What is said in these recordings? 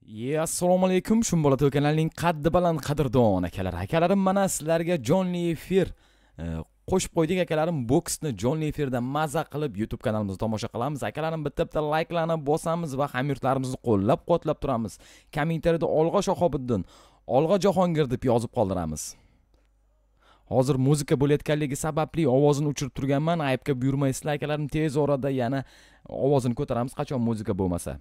Assalomu alaykum. Shumbola kanalining qaddi baland qadrdon akalarim, mana sizlarga Jonnli Efir qo'shib qo'ydik akalarim. Boksni Jonnli Efirda maza qilib YouTube kanalimizni tomosha qilamiz. Akalarim, bitta like'larni bosamiz va hamyurtlarimizni qo'llab-quvvatlab turamiz. Kommentariyada Olg'a Shahobiddin, Olg'a Jahongir deb yozib qoldiramiz. Hozir muzika bo'layotganligi sababli ovozini o'chirib turganman. Aybga buyurmaysizlar akalarim. Tez orada yana ovozini ko'taramiz qachon muzika bo'lmasa.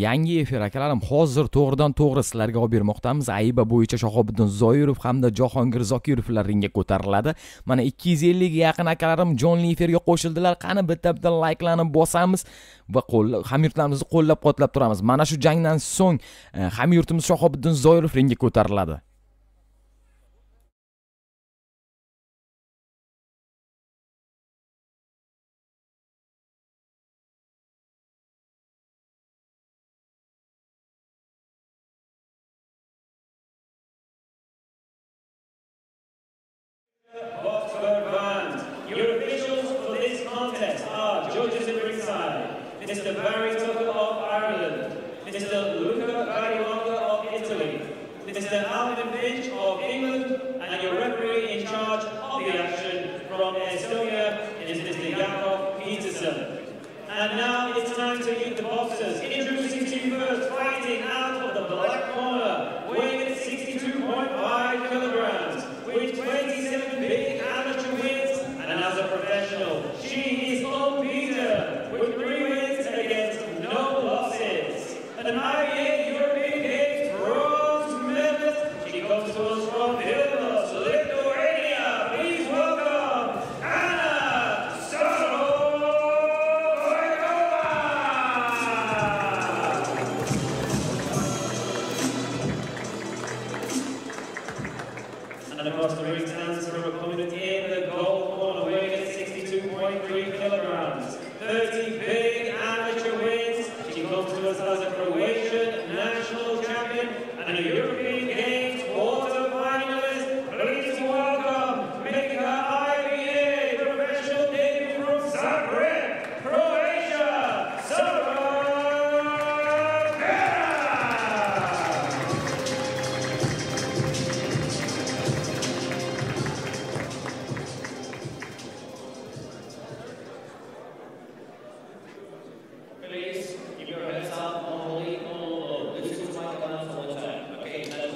Yangi efir akalarim, hozir to'g'ridan to'g'ri sizlarga olib bermoqdamiz. Ayba bo'yicha Shahobiddin Zoirov hamda Jahongir Zokirovlar ringga ko'tariladi. Mana 250 ga yaqin akalarim Jonnli Efirga qo'shildilar. Qani bitta like'larni bosamiz va hamyurtlarimizni qo'llab-quvvatlab turamiz. Mana shu jangdan so'ng hamyurtimiz Shahobiddin Zoirov ringga ko'tariladi. And now it's time to meet the boxers. Introducing to you first, fighting out of the black corner, weighing at 62.5 kilograms, with 27 big amateur wins, and as a professional, she is unbeaten, with 3 wins against no losses. An IBA European Games bronze medalist, she comes to us from Vilnius, Lithuania. Please welcome Anna Soto. Across the ring stands her opponent in the gold corner, weighing at 62.3 kilograms. 30 big amateur wins. She comes to us as a Croatian national champion and a European Games quarter-finalist. Please welcome, making her IBA professional debut from Zagreb, Croatia, Sotrudnичество. Please keep your heads up on the lead. This is my canal for the time. Okay, that's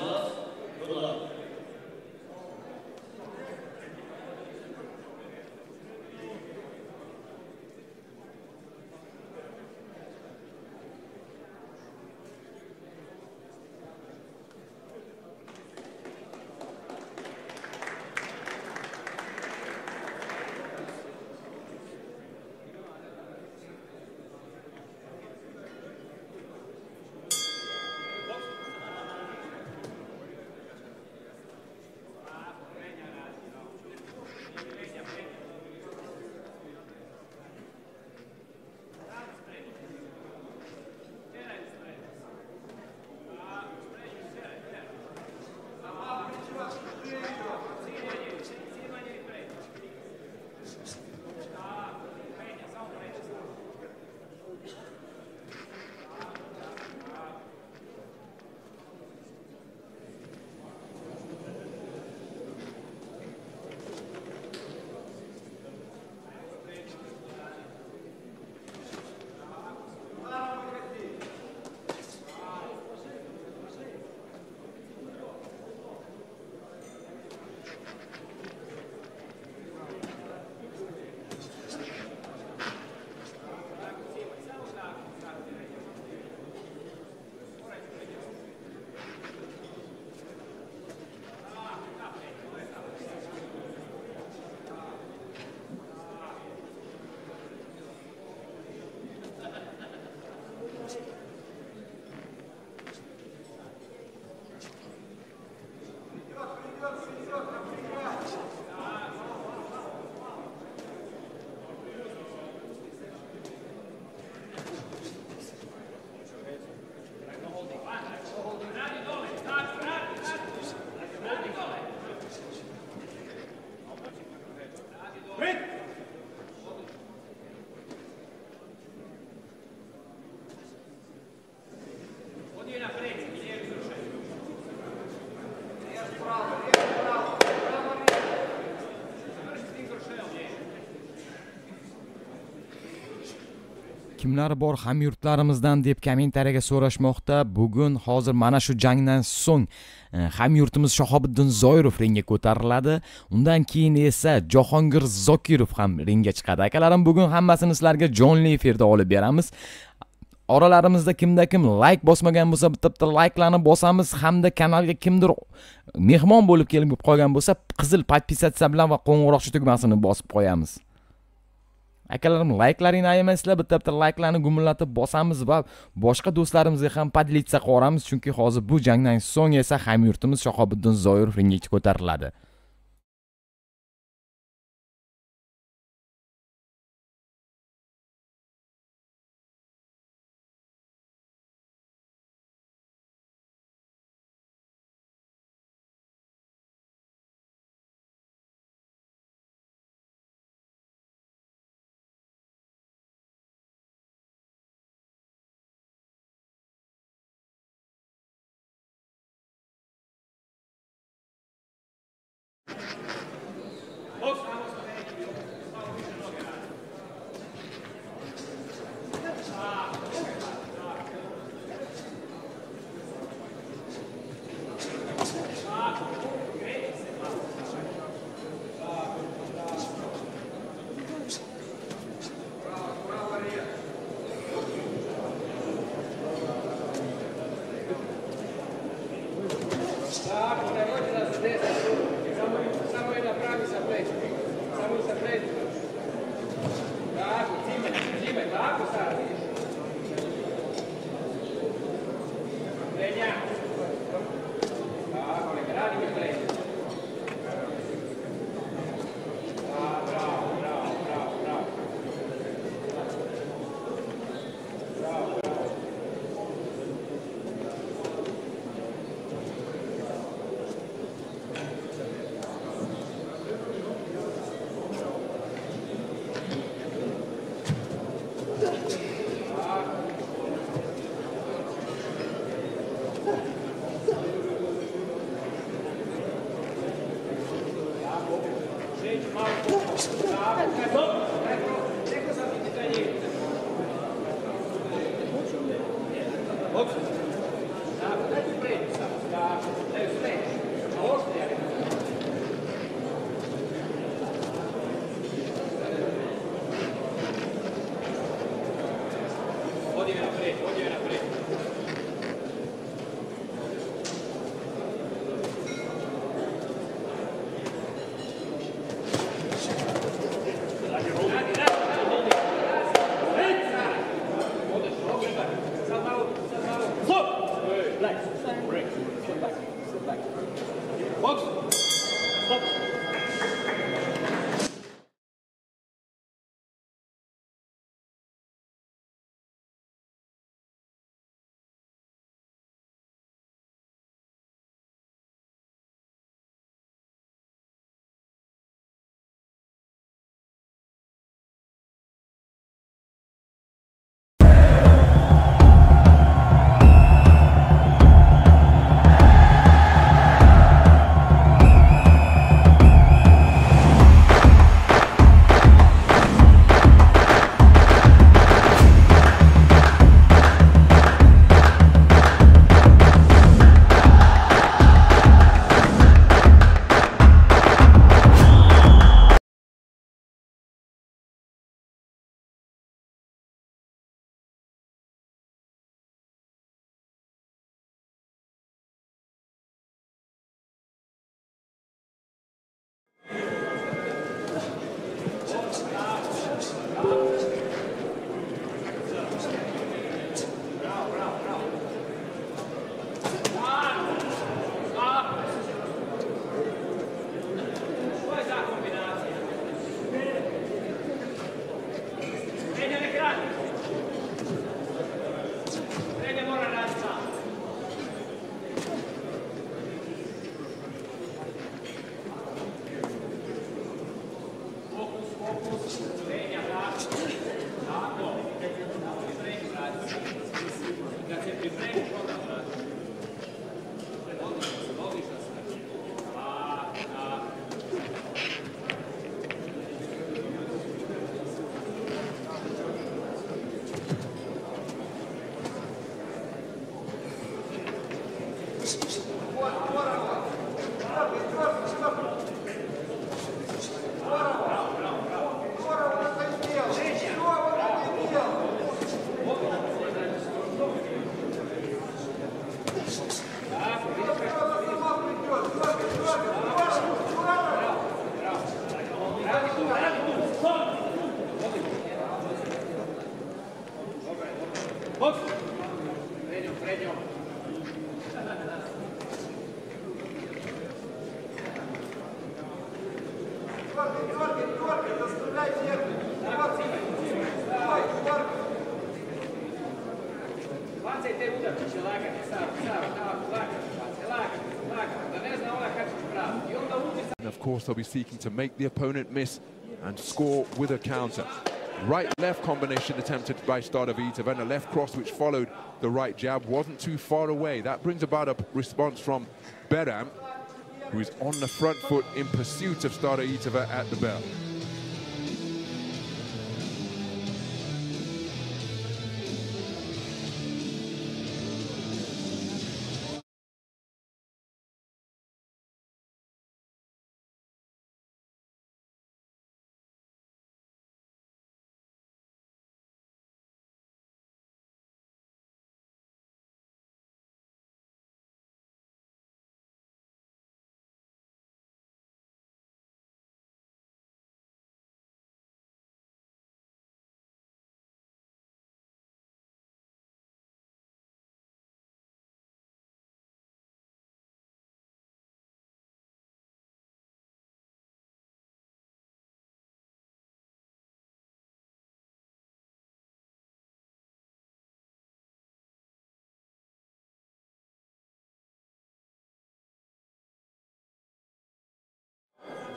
kimlar bor hamyurtlarimizdan deb kommentariyaga so'rashmoqda. Bugun hozir mana shu jangdan so'ng hamyurtimiz Shahobiddin Zoirov ringga ko'tariladi. Undan keyin esa Jahongir Zokirov ham ringga chiqadi. Akalarim, bugun hammasini sizlarga jonli efirda olib beramiz. Oralarimizda kimda kim like bosmagan bo'lsa, bitta like'larni bosamiz hamda kanalga kimdir mehmon bo'lib kelib qolgan bo'lsa, qizil podpisatsiya bilan va qo'ng'iroqcha tugmasini bosib qo'yamiz. Akalarim, like'laringni ayamaysizlar, bitta like'larni gumillatib bosamiz va boshqa do'stlarimizga ham podlitsa qo'ramiz, chunki hozir bu jangdan so'ng esa hamyurtimiz Shahobiddin Zoirov ringga ko'tariladi. Look! And of course, they'll be seeking to make the opponent miss and score with a counter. Right-left combination attempted by Stardavitova, and a left cross which followed the right jab wasn't too far away. That brings about a response from Beram, who is on the front foot in pursuit of Stardavitova at the bell.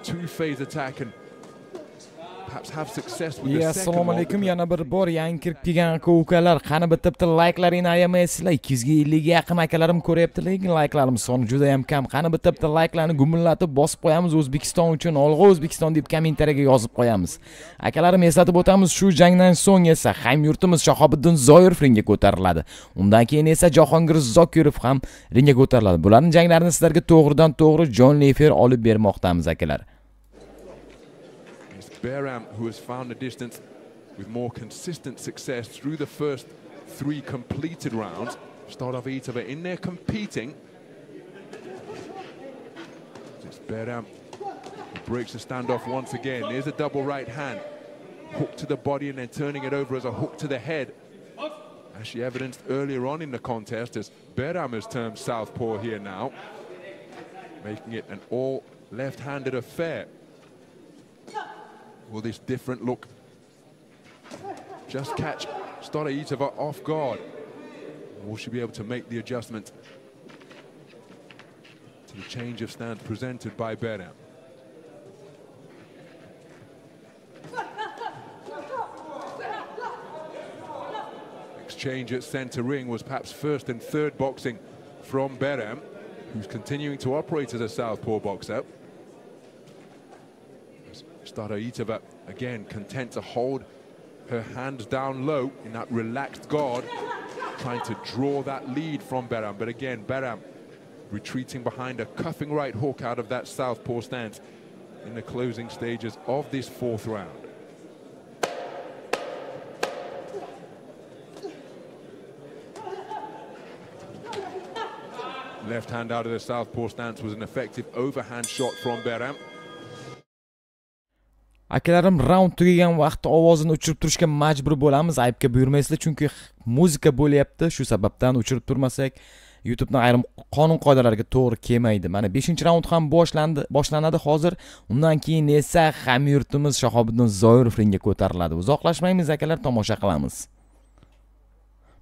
Two-phase attack and perhaps have success with the second Assalomu one. alaykum, yana bir bor yangi kirib kelgan aka-ukalar, qani bitta layklarini ayamaysizlar. 250 ga yaqin akalarim ko'ryapti, lekin layklarim soni juda ham kam. Qani bitta layklarini gumillatib bosib qo'yamiz, O'zbekiston uchun, Olg'a O'zbekiston deb kommentariyaga yozib qo'yamiz. Akalarim, eslatib o'tamiz, shu jangdan so'ng esa Hamyurtlimiz Shahobiddin Zoirov ringga ko'tariladi. Undan keyin esa Jahongir Zokirov ham ringga ko'tariladi. Bularning janglarini sizlarga to'g'ridan-to'g'ri jonli efir olib bermoqdamiz akalar. Beram, who has found the distance with more consistent success through the first 3 completed rounds. Stardavitova in there competing. It's Beram who breaks the standoff once again. There's a double right hand. Hook to the body and then turning it over as a hook to the head. As she evidenced earlier on in the contest, as Beram has turned southpaw here now, making it an all left-handed affair. Will this different look just catch Stardavitova off guard? Will she be able to make the adjustment to the change of stance presented by Beram? Exchange at center ring was perhaps first and third boxing from Beram, who's continuing to operate as a southpaw boxer. Stardavitova, again, content to hold her hands down low in that relaxed guard, trying to draw that lead from Beram. But again, Beram retreating behind a cuffing right hook out of that southpaw stance in the closing stages of this 4th round. Left hand out of the southpaw stance was an effective overhand shot from Beram. Akalarim, round tugagan vaqtda ovozini o'chirib turishga majbur bo'lamiz. Aybga buyurmaysizlar, chunki muzika bo'lyapti. Shu sababdan o'chirib turmasak, YouTubening ayrim qonun-qoidalariga to'g'ri kelmaydi. Mana 5-raund ham boshlanadi hozir. Undan keyin esa Hamyurtlimiz Shahobiddin Zoirov ringga ko'tariladi. Uzoqlashmaymiz akalar, tomosha qilamiz.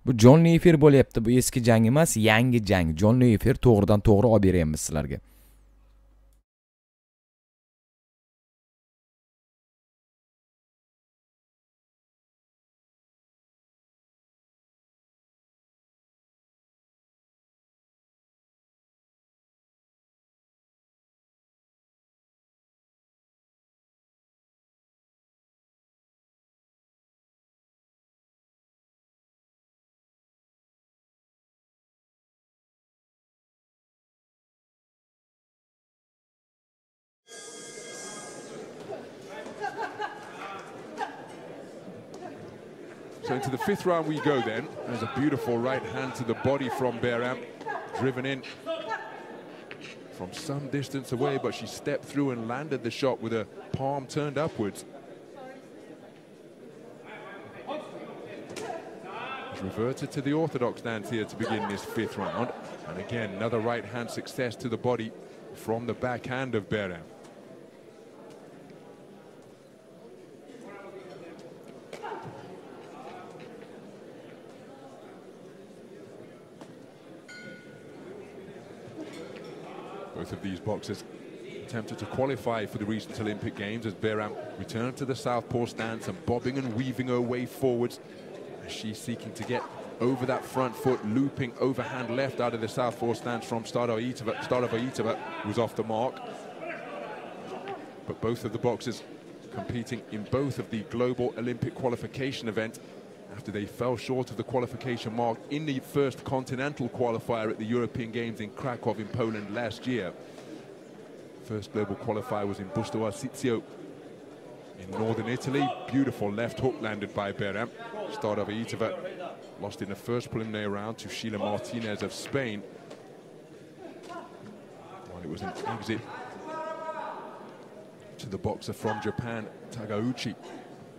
Bu jonli efir bo'lyapti. Bu eski jang emas, yangi jang. Jonli efir to'g'ridan-to'g'ri olib beramiz sizlarga. So into the 5th round we go then. There's a beautiful right hand to the body from Beram, driven in from some distance away, but she stepped through and landed the shot with her palm turned upwards. She's reverted to the orthodox stance here to begin this 5th round. And again, another right hand success to the body from the backhand of Beram. Both of these boxers attempted to qualify for the recent Olympic Games as Behram returned to the southpaw stance and bobbing and weaving her way forwards as she's seeking to get over that front foot, looping overhand left out of the southpaw stance from Starovoitova, who's off the mark. But both of the boxers competing in both of the global Olympic qualification event after they fell short of the qualification mark in the first continental qualifier at the European Games in Krakow in Poland last year. First global qualifier was in Osiyo in northern Italy. Beautiful left hook landed by Behram. Starovoitova lost in the first preliminary round to Sheila Martinez of Spain. While it was an exit to the boxer from Japan, Tagauchi,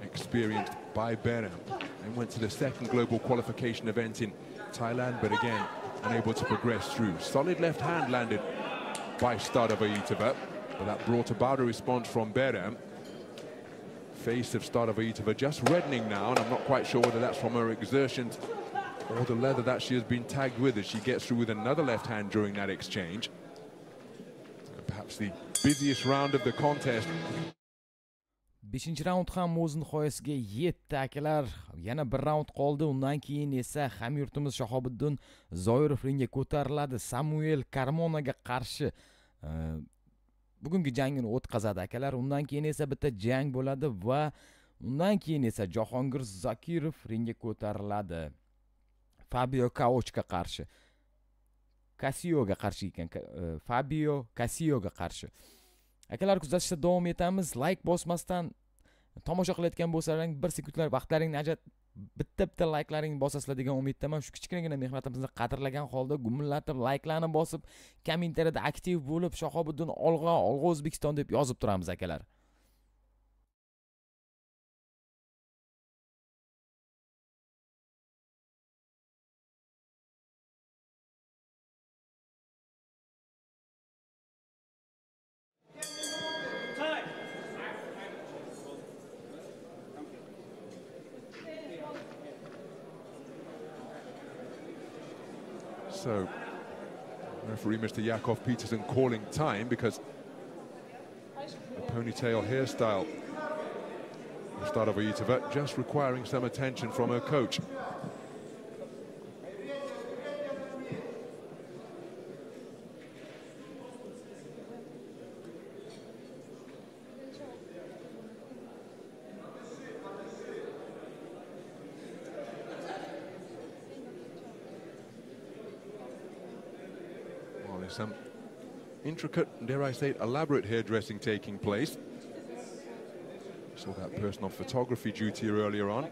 experienced by Behram, and went to the second global qualification event in Thailand, but again unable to progress through. Solid left hand landed by Starovoitova, but that brought about a response from Behram. Face of Starovoitova just reddening now, and I'm not quite sure whether that's from her exertions or the leather that she has been tagged with as she gets through with another left hand during that exchange. And perhaps the busiest round of the contest. 5-chi raund ham o'z nihoyasiga yetdi akalar. Yana bir raund qoldi. Undan keyin esa hamyurtimiz Shahobiddin Zoirov ringga ko'tariladi. Samuel Carmonaga qarshi bugungi jangini o'tkazadi akalar. Undan keyin esa bitta jang bo'ladi va undan keyin esa Jahongir Zokirov ringga ko'tariladi. Fabio Caochga qarshi. Osiyoga qarshi ekan. Fabio Osiyoga qarshi. Akalar, kuzatishda davom etamiz. Like bosmasdan tomosha qilayotgan bo'lsalaring, 1 sekundlar vaqtlaringni ajratib bitta layklaringni bosasizlar degan umiddaman. Shu kichkinagina mehnatimizni qadrlagan holda gumillatib, layklarini bosib, kommentariyada aktiv bo'lib, Shahobiddin olg'a O'zbekiston deb yozib turamiz akalar. So, referee Mr. Yakov Peterson calling time because the ponytail hairstyle of Starovoitova just requiring some attention from her coach. Some intricate, dare I say it, elaborate hairdressing taking place. Saw that personal photography duty earlier on.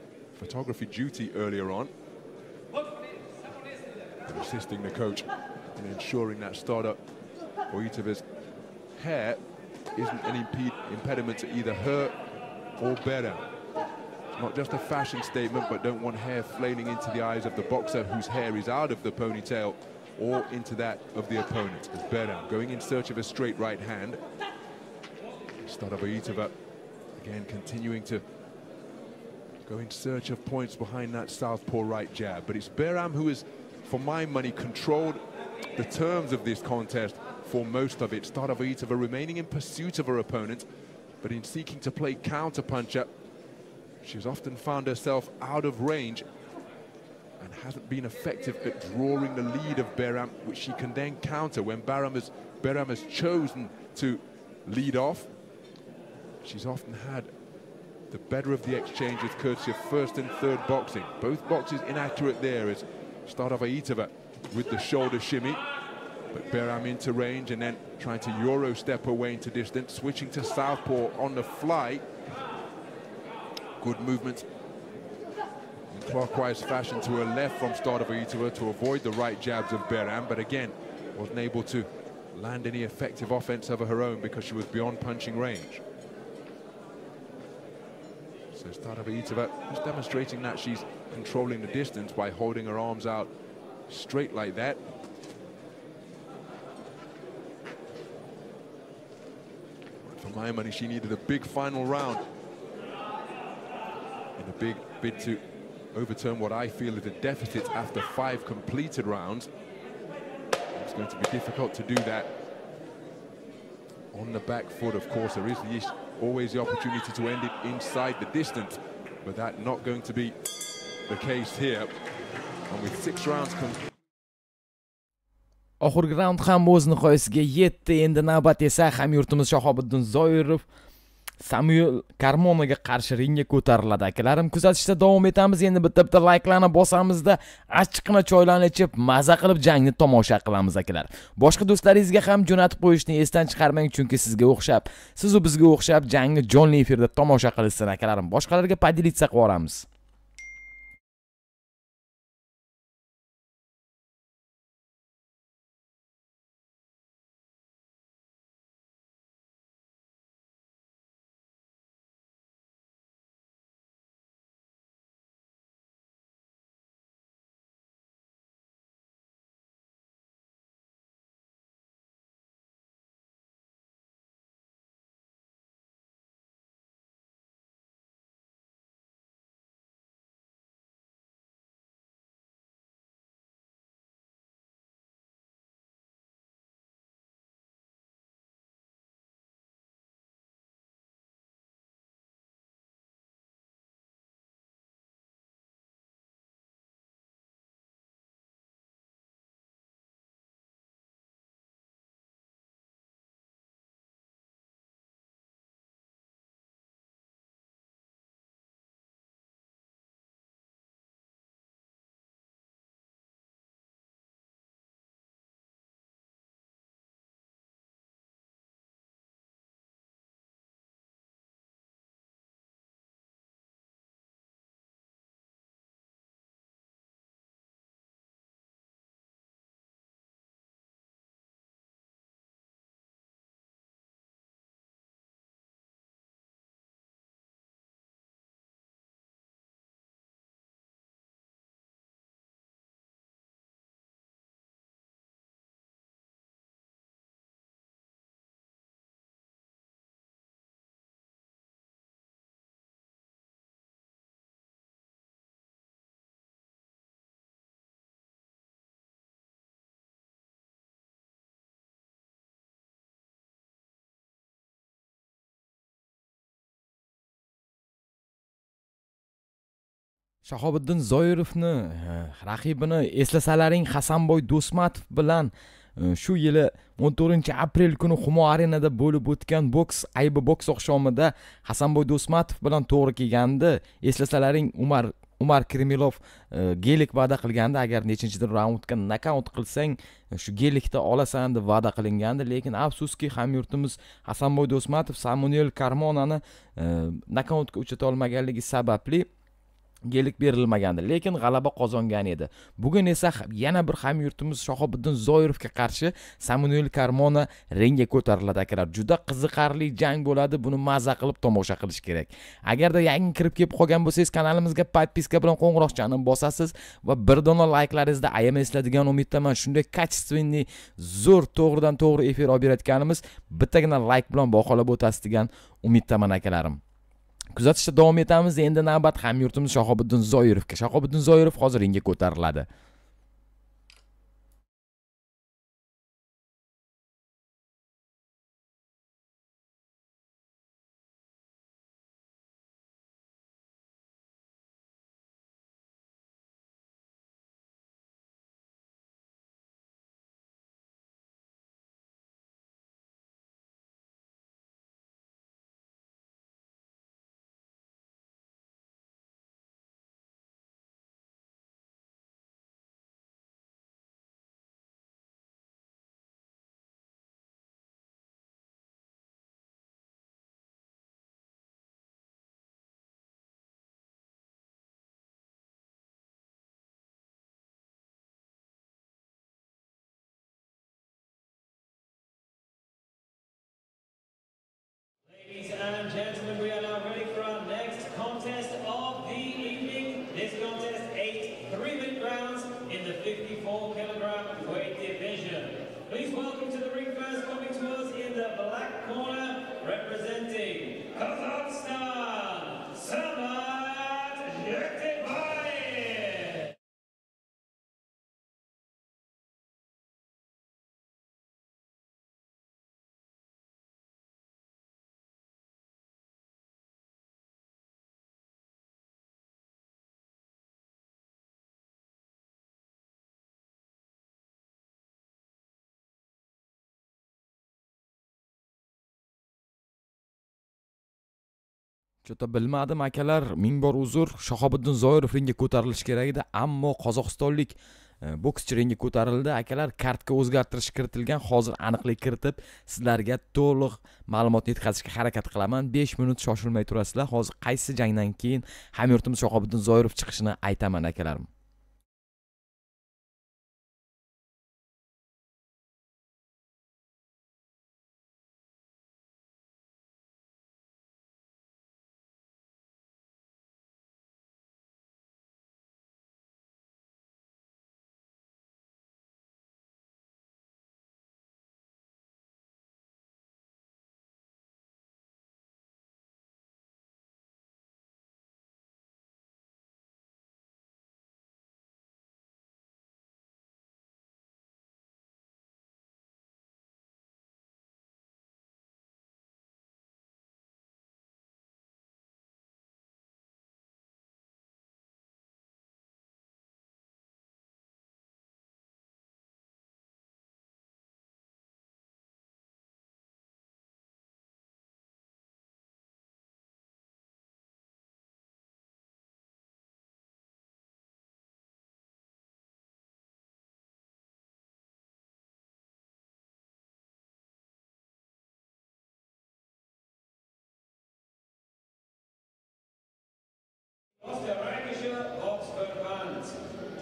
And assisting the coach in ensuring that Starovoitova's hair isn't an impediment to either her or Behram. Not just a fashion statement, but don't want hair flailing into the eyes of the boxer whose hair is out of the ponytail or into that of the opponent. As Behram going in search of a straight right hand. Starovoitova again continuing to go in search of points behind that southpaw right jab. But it's Behram who has, for my money, controlled the terms of this contest for most of it. Starovoitova remaining in pursuit of her opponent, but in seeking to play counter-puncher, she's often found herself out of range and hasn't been effective at drawing the lead of Behram, which she can then counter when Behram has chosen to lead off. She's often had the better of the exchanges courtesy of first and third boxing. Both boxes inaccurate there as Starovoitova with the shoulder shimmy, but Behram into range and then trying to Euro step away into distance, switching to southpaw on the fly. Good movement in clockwise fashion to her left from Starovoitova to avoid the right jabs of Behram, but again wasn't able to land any effective offense of her own because she was beyond punching range. So Starovoitova just demonstrating that she's controlling the distance by holding her arms out straight like that. But for my money, she needed a big final round in a big bid to overturn what I feel is a deficit after 5 completed rounds. It's going to be difficult to do that on the back foot. Of course, there is always the opportunity to end it inside the distance, but that's not going to be the case here. And with 6 rounds Oxirgi raund ham o'z nihoyasiga yetdi. Endi navbat esa hamyurtimiz Shahobiddin Zoirov Samuel Karmonaga qarshi ringga ko'tariladi. Akalarim, kuzatishda davom etamiz. Endi bitta layklarni bosamizda achchiqna choylarni ichib, maza qilib jangni tomosha qilamiz akalar. Boshqa do'stlaringizga ham jo'natib qo'yishni esdan chiqarmang, chunki sizga o'xshab, siz u bizga o'xshab jangni jonli efirda tomosha qilsin akalarim. Boshqalarga podelitsa qilib boramiz. Shahobiddin Zoirovni raqibini eslasalaring Hasanboy Do'smatov bilan shu yili 14-aprel kuni Humo Arenada bo'lib o'tgan aybi boks oqshomida Hasanboy Do'smatov bilan to'g'ri kelgandi. Eslasalaring Umar Kirimilov gelik va'da qilgandi, agar nechinchidir raundga nokaut qilsang shu gelikda olasan deb va'da qilingandi, lekin afsuski hamyurtimiz Hasanboy Do'smatov Samuel Karmonani nokautga uchrata olmaganligi sababli gelik berilmagandi, lekin g'alaba qozongan edi. Bugun esa yana bir hamyurtimiz Shahobiddin Zoirovga qarshi Samuel Karmona ringga ko'tariladi akalar. Juda qiziqarli jang bo'ladi. Buni maza qilib tomosha qilish kerak. Agarda yangi kirib kelib qolgan bo'lsangiz, kanalimizga podpiska bilan qo'ng'iroqchani bosasiz va bir dona layklaringizni ayamaysizlar degan umiddaman. Shunday kачественный, zo'r to'g'ridan to'g'ri efir olib berayotganimiz bittagina layk bilan baholab o'tasiz degan umiddaman akalarim. Kuzatishda davom etamiz. Endi navbat hamyurtimiz Shahobiddin Zoirovga. Shahobiddin Zoirov hozir ringga ko'tariladi. Ladies and gentlemen, we are now ready for our next contest of the evening. This contest, 8 3-minute rounds in the 54-kilogram weight division. Please welcome to the ring first, coming to us in the black corner, representing Kazakhstan, Samat Chota bilmadim akalar, ming bor uzr. Shahobiddin Zoirov ringga ko'tarilishi kerak edi, ammo qozog'istonlik bokschi ringga ko'tarildi. Akalar, kartga o'zgartirish kiritilgan. Hozir aniqlik kiritib, sizlarga to'liq ma'lumot yetkazishga harakat qilaman. 5 minut shoshilmay turasizlar. Hozir qaysi jangdan keyin Hamyurtlimiz Shahobiddin Zoirov chiqishini aytaman akalarim.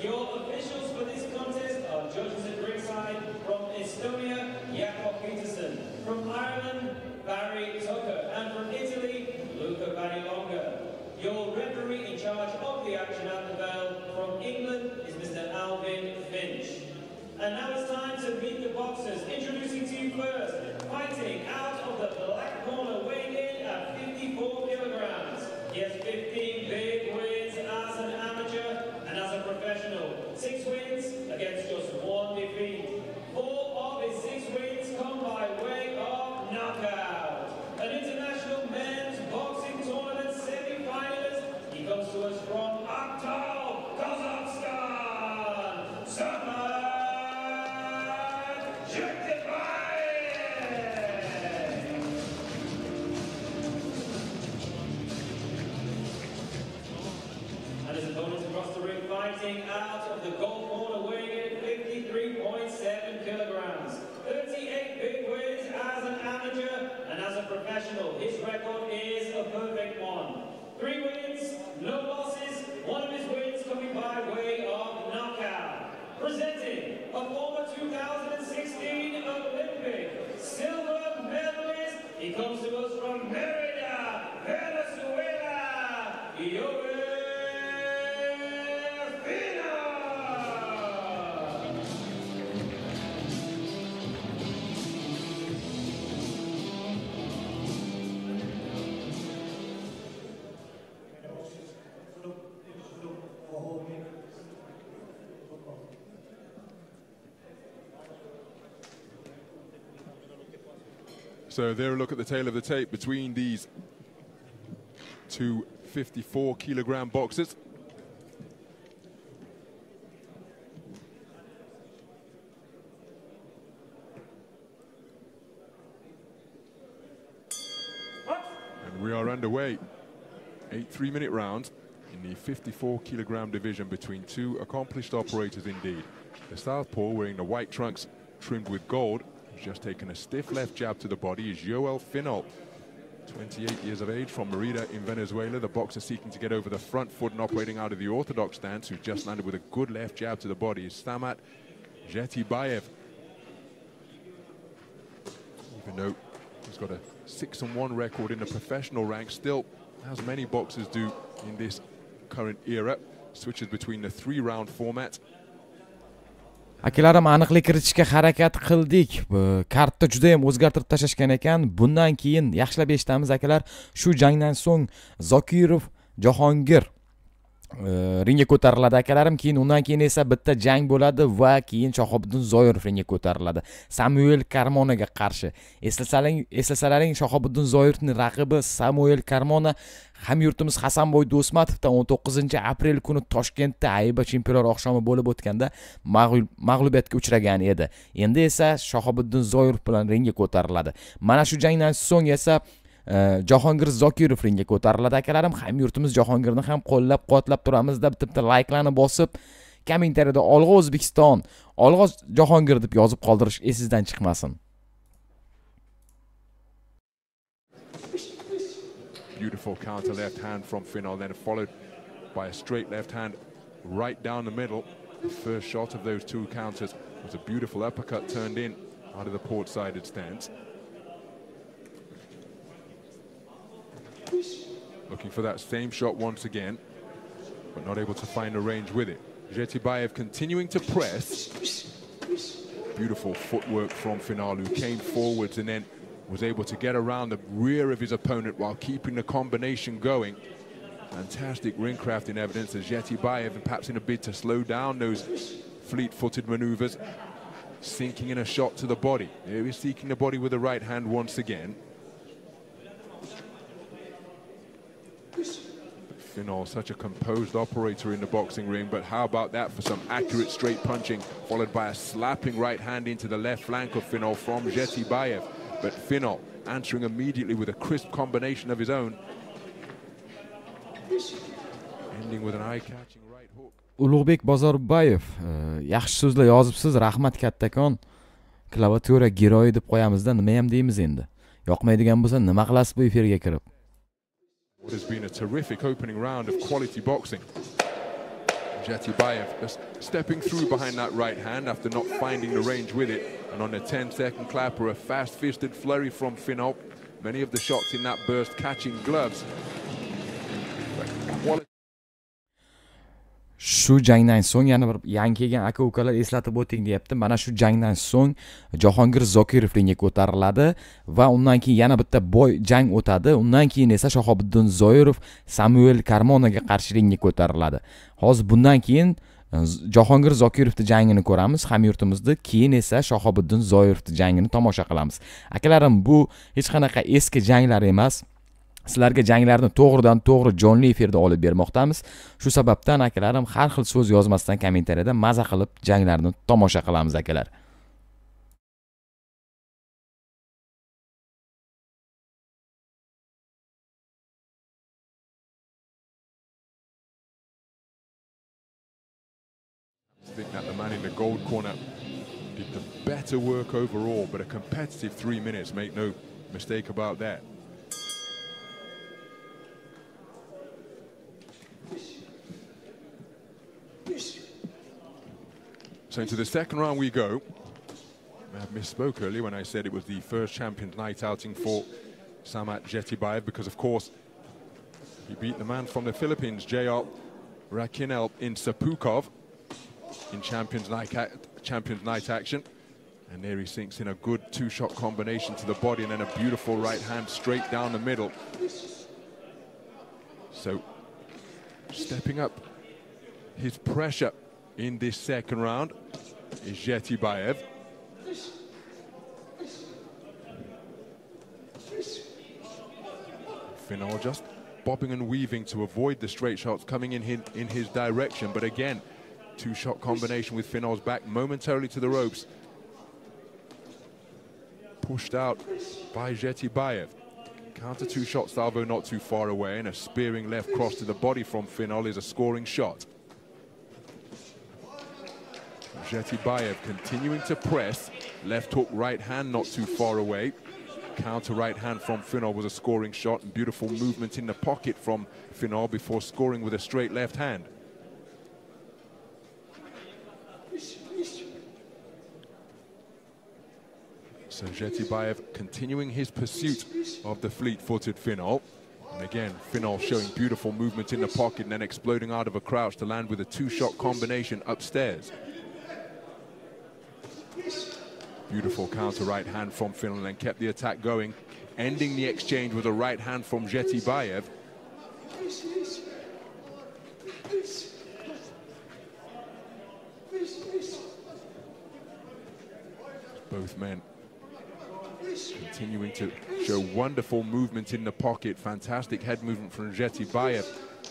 Your officials for this contest are judges at ringside from Estonia, Jakob Peterson, from Ireland, Barry Tucker, and from Italy, Luca Vanilonga. Your referee in charge of the action at the bell from England is Mr. Alvin Finch. And now it's time to meet the boxers. Introducing to you first, fighting out of the black corner, weighing in at 54 kilograms. He has 15 big wins as an amateur and as a professional. 6 wins against just 1 defeat. 4 of his 6 wins come by way of knockout. An international men's boxing tournament semi-finalist. He comes to us from Aktau, Kazakhstan. And his opponents across the ring fighting out of the gold corner, weighing in 53.7 kilograms. 38 big wins as an amateur and as a professional. His record is a perfect one. 3 wins, no losses. One of his wins coming by way of knockout. Presenting a former 2016 Olympic silver medalist. He comes to us from Merida, Venezuela. So there a look at the tail of the tape between these two 54-kilogram boxers. And we are underway. 8 3-minute rounds in the 54-kilogram division between two accomplished operators indeed. The southpaw, wearing the white trunks trimmed with gold, has just taken a stiff left jab to the body, is Joel Finol, 28 years of age, from Merida in Venezuela. The boxer seeking to get over the front foot and operating out of the orthodox stance, who's just landed with a good left jab to the body, is Samat Jetibayev. Even though he's got a 6-1 record in the professional ranks, still, as many boxers do in this current era, switches between the 3-round format. Akalarim, aniqlik kiritishga harakat qildik. Kartda juda ham o'zgartirib tashashgan ekan. Bundan keyin yaxshilab eshitamiz akalar. Shu jangdan so'ng Zokirov Jahongir ringga ko'tariladi akalarim. Keyin undan keyin esa bitta jang bo'ladi va keyin Shahobiddin Zoirov ringga ko'tariladi. Samuel Karmonaga qarshi. Eslasalaring, Shahobiddin Zoirovning raqibi Samuel Karmona Hamyurtimiz Hasanboy Do'smatovdan 19-aprel kuni Toshkentda Ayba chempionlar oqshomi bo'lib o'tganda mag'lubiyatga uchragan edi. Endi esa Shahobiddin Zoirov bilan ringga ko'tariladi. Mana shu jangdan so'ng esa Jahongir Zokirov ringga ko'tariladi akalarim. Hamyurtimiz Jahongirni ham qo'llab-quvvatlab turamiz deb bitta like'larni bosib, kommentariyada Olg'a O'zbekiston, Olg'a Jahongir deb yozib qoldirish esingizdan chiqmasin. Beautiful counter left hand from Finol, then followed by a straight left hand right down the middle. The first shot of those two counters was a beautiful uppercut turned in out of the port-sided stance. Looking for that same shot once again, but not able to find a range with it. Jetibayev continuing to press. Beautiful footwork from Finol, who came forwards and then was able to get around the rear of his opponent while keeping the combination going. Fantastic ring crafting evidence as Jetibayev, perhaps in a bid to slow down those fleet-footed maneuvers, sinking in a shot to the body. There he's seeking the body with the right hand once again. Finol, such a composed operator in the boxing ring, but how about that for some accurate straight punching, followed by a slapping right hand into the left flank of Finol from Jetibayev. But Finol answering immediately with a crisp combination of his own, ending with an eye-catching right hook. Ulug'bek Bozorbayev, yaxshi so'zlar yozibsiz, rahmat kattakon. Klaviatura giroyi deb qo'yamizda, nima ham deymiz endi. Yoqmaydigan bo'lsa, nima qilasiz bu efirga kirib? What has been a terrific opening round of quality boxing. Jetibayev just stepping through behind that right hand after not finding the range with it. And on a 10-second clapper, a fast-fisted flurry from Finol. Many of the shots in that burst catching gloves. Shu jangdan so'ng yana bir yangi kelgan aka-ukalar eslatib o'ting deyapti. Mana shu jangdan so'ng Jahongir Zokirov ringga ko'tariladi va undan keyin yana bitta boy jang o'tadi. Undan keyin esa Shahobiddin Zoirov Samuel Karmonaga qarshi ringga ko'tariladi. Hozir bundan keyin Jahongir Zokirovning jangini ko'ramiz, hamyurtimizda, keyin esa Shahobiddin Zoirovning jangini tomosha qilamiz. Akalarim, bu hech qanaqa eski janglar emas. Sizlarga janglarni to'g'ridan-to'g'ri jonli efirda olib bermoqdamiz. Shu sababdan akalarim, har xil so'z yozmasdan kommentariyada maza qilib janglarni tomosha qilamiz akalar. I think that the man in the gold corner did the better work overall, but a competitive 3 minutes, make no mistake about that. So into the second round we go. I misspoke earlier when I said it was the first Champions Night outing for Samat Jetibayev, because of course he beat the man from the Philippines, J.R. Rakinel, in Sapukov in Champions Night action. And there he sinks in a good two-shot combination to the body and then a beautiful right hand straight down the middle. So stepping up his pressure in this second round is Jetibayev. Finol just bobbing and weaving to avoid the straight shots coming in his direction, but again, two-shot combination with Finol's back momentarily to the ropes. Pushed out by Jetibayev. Counter two-shot salvo not too far away, and a spearing left cross to the body from Finol is a scoring shot. Jetibayev continuing to press. Left hook, right hand not too far away. Counter right hand from Finol was a scoring shot, and beautiful movement in the pocket from Finol before scoring with a straight left hand. So Jetibayev continuing his pursuit of the fleet-footed Finol. And again, Finol showing beautiful movement in the pocket and then exploding out of a crouch to land with a two-shot combination upstairs. Beautiful counter right hand from Finol and kept the attack going, ending the exchange with a right hand from Jetibayev. Both men continuing to show wonderful movement in the pocket. Fantastic head movement from Jetibayev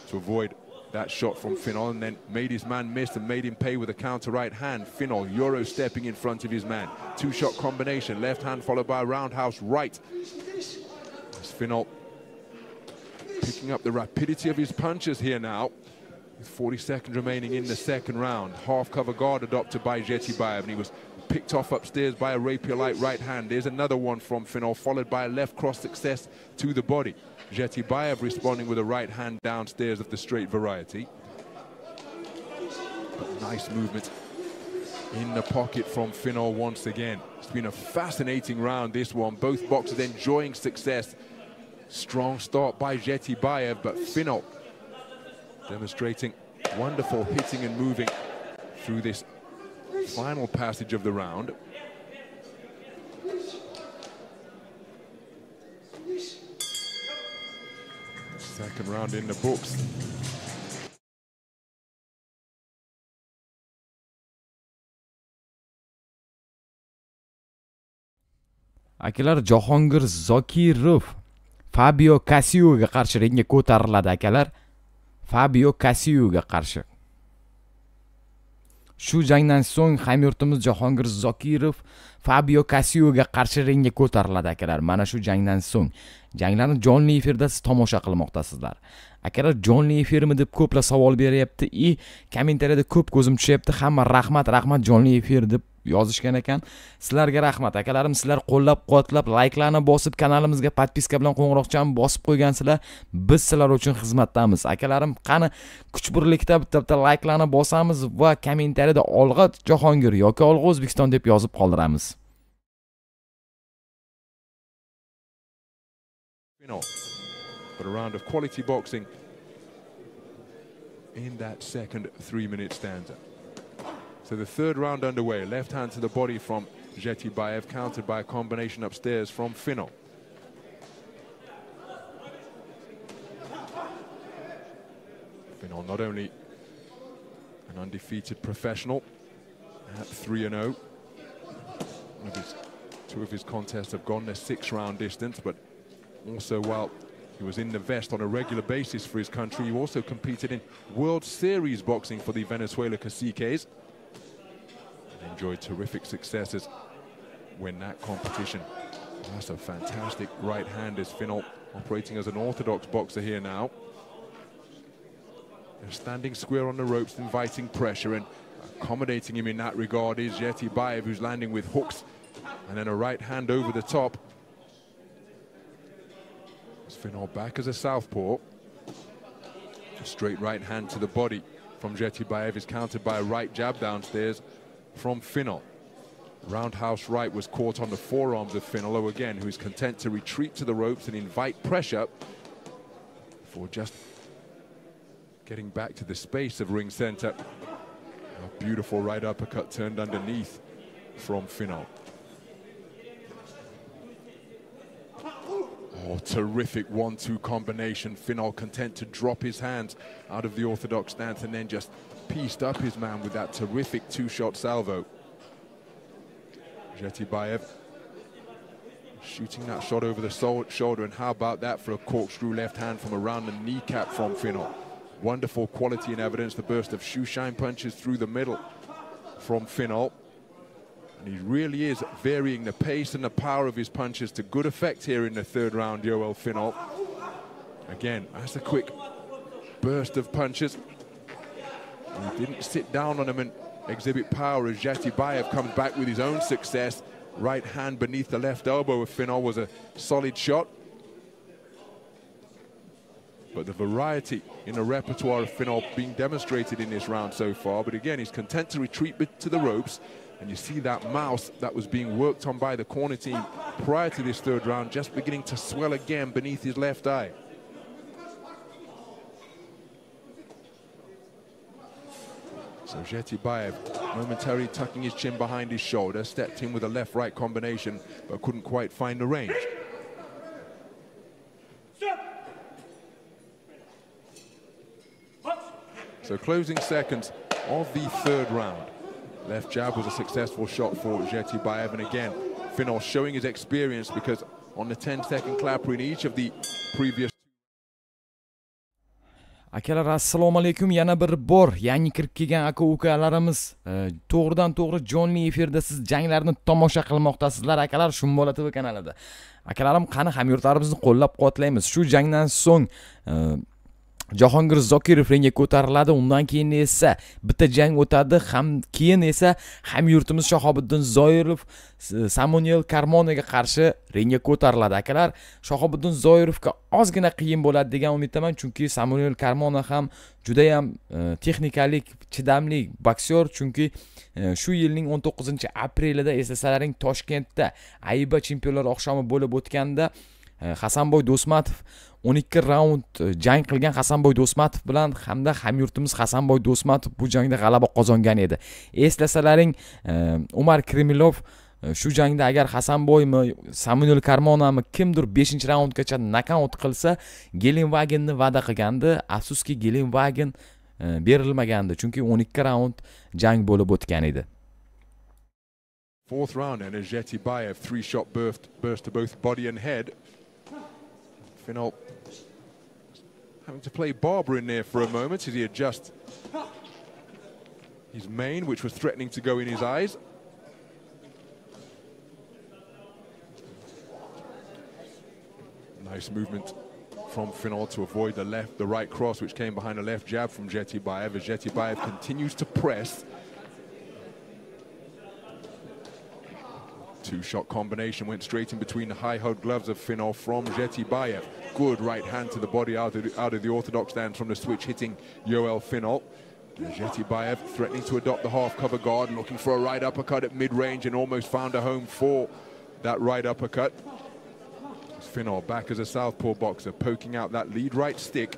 to avoid that shot from Finol, and then made his man miss and made him pay with a counter right hand. Finol Euro stepping in front of his man. Two-shot combination, left hand followed by a roundhouse right. As Finol picking up the rapidity of his punches here now. With 40 seconds remaining in the second round. Half cover guard adopted by Zhetibayev, and he was picked off upstairs by a rapier-like right hand. There's another one from Finol, followed by a left cross success to the body. Zhetibayev responding with a right hand downstairs of the straight variety. But nice movement in the pocket from Finol once again. It's been a fascinating round, this one. Both boxers enjoying success. Strong start by Zhetibayev, but Finol demonstrating wonderful hitting and moving through this final passage of the round. Second round in the books. Akalar, Jahongir Zokirov Fabio Osiyoga qarshi ringga ko'tariladi akalar. Fabio Osiyoga qarshi. Shu jangdan so'ng hamyurtimiz Jahongir Zokirov Fabio Osiyoga qarshi ringga ko'tariladi akalar. Mana shu jangdan so'ng janglarni jonli efirda siz tomosha qilmoqdasizlar. Akalar, jonli efirmi deb ko'plar savol beryapti. Kommentariyada ko'p ko'zim tushyapti. Hamma rahmat jonli efir deb yozishgan ekan. Sizlarga rahmat akalarim, sizlar qo'llab-quvvatlab, layklarni bosib, kanalimizga podpiska bilan qo'ng'iroqchani bosib qo'ygansizlar. Biz sizlar uchun xizmatdamiz. Akalarim, qani kuch birlikda bitta layklarni bosamiz va kommentariyada olg'a Jahongir yoki olg'a O'zbekiston deb yozib qoldiramiz. But a round of quality boxing in that second 3-minute stanza. So the third round underway. Left hand to the body from Zhetibayev, countered by a combination upstairs from Finol. Finol not only an undefeated professional at 3-0. Two of his contests have gone the 6-round distance, but also while he was in the vest on a regular basis for his country, he also competed in World Series boxing for the Venezuela Caciques. And enjoyed terrific successes when that competition. That's a fantastic right hand as Finol operating as an orthodox boxer here now. They're standing square on the ropes, inviting pressure, and accommodating him in that regard is Zhetibayev, who's landing with hooks and then a right hand over the top. Finol back as a southpaw. A straight right hand to the body from Zhetibayev is countered by a right jab downstairs from Finol. Roundhouse right was caught on the forearms of Finol, again, who is content to retreat to the ropes and invite pressure for just getting back to the space of ring center. A beautiful right uppercut turned underneath from Finol. Oh, terrific 1-2 combination. Finol content to drop his hands out of the orthodox stance and then just pieced up his man with that terrific 2-shot salvo. Zhetibayev shooting that shot over the shoulder, and how about that for a corkscrew left hand from around the kneecap from Finol. Wonderful quality and evidence, the burst of shoeshine punches through the middle from Finol. And he really is varying the pace and the power of his punches to good effect here in the third round, Yoel Finol. Again, that's a quick burst of punches. He didn't sit down on him and exhibit power as Zhetibayev comes back with his own success. Right hand beneath the left elbow of Finol was a solid shot. But the variety in the repertoire of Finol being demonstrated in this round so far. But again, he's content to retreat to the ropes. And you see that mouth that was being worked on by the corner team prior to this third round just beginning to swell again beneath his left eye. So Zhetibayev momentarily tucking his chin behind his shoulder, stepped in with a left-right combination, but couldn't quite find the range. So closing seconds of the third round. Left jab was a successful shot for Zhetibayev, and again, Finol showing his experience because on the 10-second clapper in each of the previous... Akalar, assalomu alaykum. Yana bir bor yangi kirib kelgan aka-ukalarimiz to'g'ridan to'g'ri jonli efirda siz janglarni tomosha qilmoqdasizlar akalar, Shumbola TV kanalida. Akalarim, qani hamyurtlarimizni qo'llab-quvvatlaymiz. Shu jangdan so'ng Jahongir Zokirov ringga ko'tariladi. Undan keyin esa bitta jang o'tadi. Keyin esa hamyurtimiz Shahobiddin Zoirov Samuel Karmonaga qarshi ringga ko'tariladi akalar. Shahobiddin Zoirovga ozgina qiyin bo'ladi degan umiddaman, chunki Samuel Karmona ham juda ham texnikalik, chidamli boksyor, chunki shu yilning 19-aprelida eslasalaring Toshkentda Ayba chempionlar oqshomi bo'lib o'tganda Hasanboy Do'smatov 12 raund jang qilgan Hasanboy Do'smatov bilan hamda hamyurtimiz Hasanboy Do'smatov bu jangda g'alaba qozongan edi. Eslasalaring Umar Kremilov shu jangda agar Hasanboymi, Samuel Karmonami kimdir 5-raundgacha nokaut qilsa, Gelenwagenni va'da qilgandi. Afsuski Gelenwagen berilmagandi, chunki 12 raund jang bo'lib o'tgan edi. Fourth round and Ojetibayev, 3-shot burst to both body and head. Finol having to play Barber in there for a moment as he adjusts his mane, which was threatening to go in his eyes. Nice movement from Finol to avoid the right cross, which came behind a left jab from Ojetibayev. As Ojetibayev continues to press. Two-shot combination went straight in between the high-held gloves of Finol from Ojetibayev. Good right hand to the body out of the orthodox stance from the switch, hitting Yoel Finol. Ojetibayev threatening to adopt the half-cover guard, looking for a right uppercut at mid-range, and almost found a home for that right uppercut. Finol back as a southpaw boxer, poking out that lead right stick,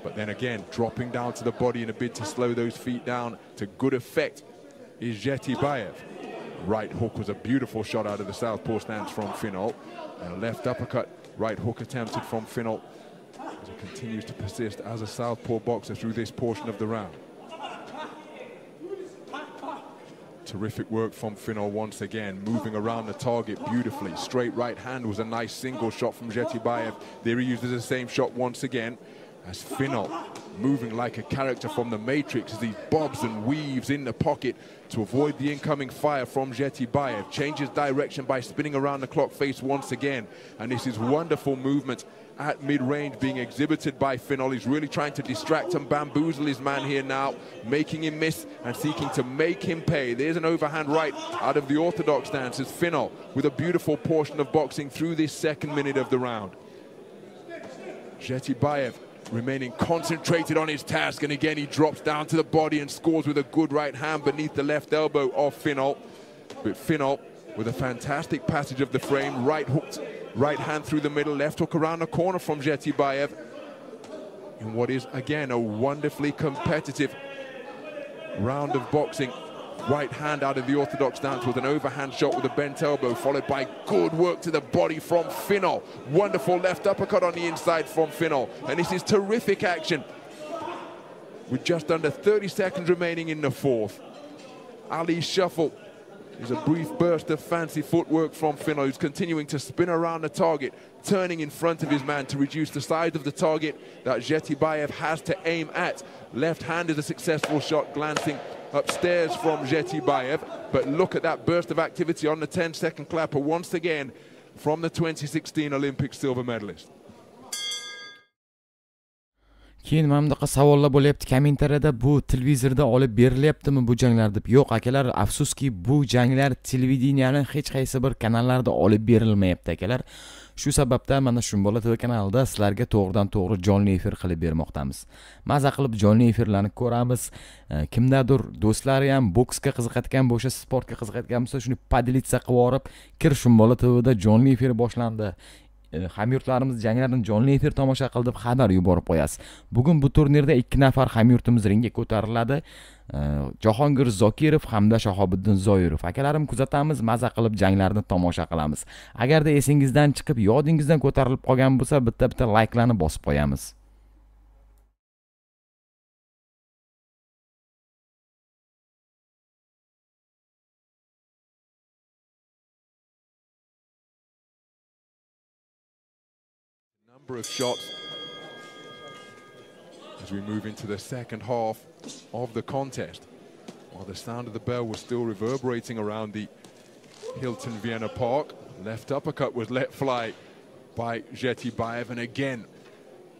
but then again dropping down to the body in a bid to slow those feet down to good effect is Ojetibayev. Right hook was a beautiful shot out of the southpaw stance from Finol, and a left uppercut right hook attempted from Finol as he continues to persist as a southpaw boxer through this portion of the round. Terrific work from Finol once again, moving around the target beautifully. Straight right hand was a nice single shot from Ojetibayev. There he uses the same shot once again, as Finol moving like a character from the Matrix as he bobs and weaves in the pocket to avoid the incoming fire from Ojetibayev. Changes direction by spinning around the clock face once again. And this is wonderful movement at mid-range being exhibited by Finol. He's really trying to distract and bamboozle his man here now, making him miss and seeking to make him pay. There's an overhand right out of the orthodox stance as Finol with a beautiful portion of boxing through this second minute of the round. Ojetibayev remaining concentrated on his task, and again he drops down to the body and scores with a good right hand beneath the left elbow of Finol. But Finol with a fantastic passage of the frame, right hooked right hand through the middle, left hook around the corner from Ojetibayev in what is again a wonderfully competitive round of boxing. Right hand out of the orthodox stance with an overhand shot with a bent elbow, followed by good work to the body from Finol. Wonderful left uppercut on the inside from Finol. And this is terrific action with just under 30 seconds remaining in the fourth. Ali's shuffle is a brief burst of fancy footwork from Finol, who's continuing to spin around the target, turning in front of his man to reduce the size of the target that Ojetibayev has to aim at. Left hand is a successful shot, glancing upstairs from Ojetibayev, but look at that burst of activity on the 10-second clapper once again from the 2016 Olympic silver medalist. Keyin mana bunaqa savollar bo'lyapti kommentariyada, bu televizorda olib berilyaptimi bu janglar deb. Yo'q akalar, afsuski bu janglar televideniyaning hech qaysi bir kanallarda olib berilmayapti akalar. Shu sababdan mana Shumbola TV kanalida sizlarga to'g'ridan to'g'ri jonli efir qilib bermoqdamiz. Maza qilib jonli efirlarni ko'ramiz. Kimdadir do'stlari ham boksga qiziqayotgan bo'lsa, sportga qiziqayotgan bo'lsa, shuni podelitsiya qilib yorib, kir Shumbola TVda jonli efir boshlandi. Hamyurtlarimiz janglarini jonli efir tomosha qilib xabar yuborib qo'yasiz. Bugun bu turnirda 2 nafar hamyurtimiz ringga ko'tariladi. Jahongir Zokirov hamda Shahobiddin Zoirov. Akalarim kuzatamiz, maza qilib janglarni tomosha qilamiz. Agarda esingizdan chiqib, yodingizdan ko'tarilib qolgan bo'lsa, bitta like'larni bosib qo'yamiz. Number of shots as we move into the second half of the contest. While the sound of the bell was still reverberating around the Hilton Vienna Park, left uppercut was let fly by Jetibaev, and again,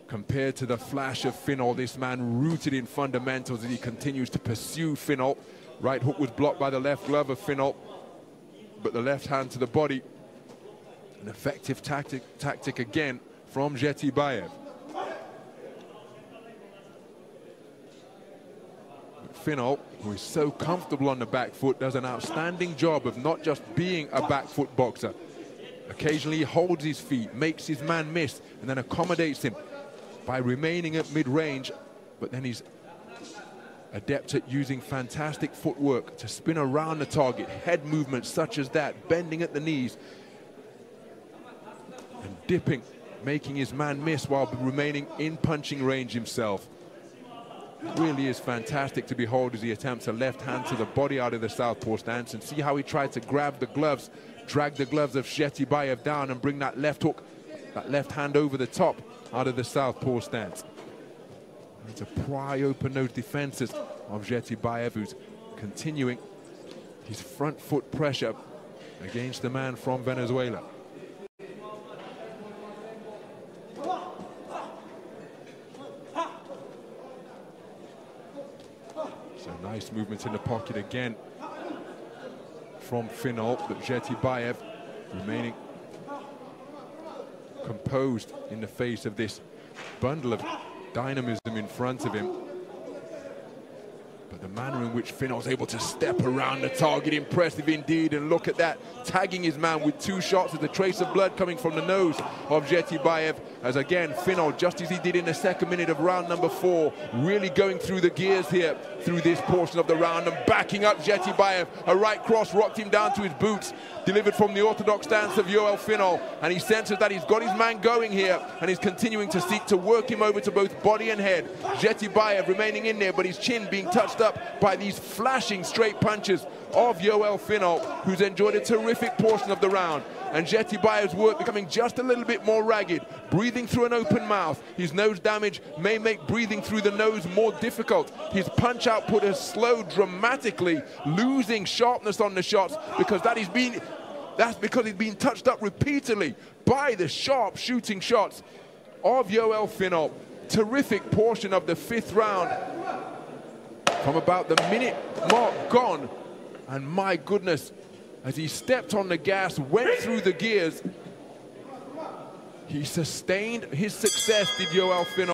compared to the flash of Finol, this man rooted in fundamentals as he continues to pursue Finol. Right hook was blocked by the left glove of Finol, but the left hand to the body, an effective tactic again from Jetibaev. Finol, who is so comfortable on the back foot, does an outstanding job of not just being a back foot boxer. Occasionally he holds his feet, makes his man miss, and then accommodates him by remaining at mid-range, but then he's adept at using fantastic footwork to spin around the target, head movements such as that, bending at the knees and dipping, making his man miss while remaining in punching range himself. It really is fantastic to behold as he attempts a left hand to the body out of the southpaw stance, and see how he tried to grab the gloves, drag the gloves of Jetibaev down and bring that left hook, that left hand over the top out of the southpaw stance. To pry open those defenses of Jetibaev, who's continuing his front foot pressure against the man from Venezuela. So nice movement in the pocket again from Finol, but Jetibaev remaining composed in the face of this bundle of dynamism in front of him. But the manner in which Finol's able to step around the target, impressive indeed. And look at that, tagging his man with two shots with a trace of blood coming from the nose of Jetibaev. As again, Finol, just as he did in the second minute of round number 4, really going through the gears here through this portion of the round and backing up Jetibaev. A right cross rocked him down to his boots, delivered from the orthodox stance of Yoel Finol, and he senses that he's got his man going here, and he's continuing to seek to work him over to both body and head. Jetibaev remaining in there, but his chin being touched up by these flashing straight punches of Yoel Finol, who's enjoyed a terrific portion of the round. And Jetibaev's work becoming just a little bit more ragged, breathing through an open mouth. His nose damage may make breathing through the nose more difficult. His punch output has slowed dramatically, losing sharpness on the shots because that's because he's been touched up repeatedly by the sharp shooting shots of Yoel Finol. Terrific portion of the 5th round from about the minute mark gone, and my goodness, as he stepped on the gas, went through the gears, he sustained his success, did Yoel Finol.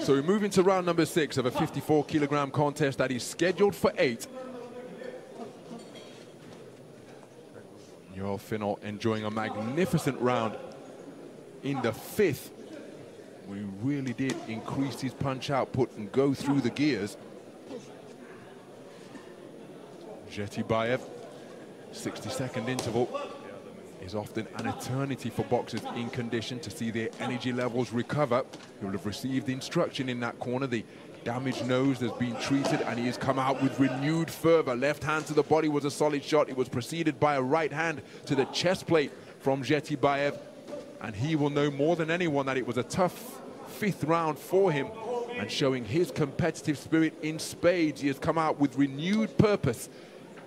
So we move into round number 6 of a 54-kilogram contest that is scheduled for 8. Yoel Finol enjoying a magnificent round in the 5th. We really did increase his punch output and go through the gears. Jetibaev, 60-second interval is often an eternity for boxers in condition to see their energy levels recover. He will have received instruction in that corner. The damaged nose has been treated and he has come out with renewed fervor. Left hand to the body was a solid shot. It was preceded by a right hand to the chest plate from Jetibaev, and he will know more than anyone that it was a tough 5th round for him, and showing his competitive spirit in spades. He has come out with renewed purpose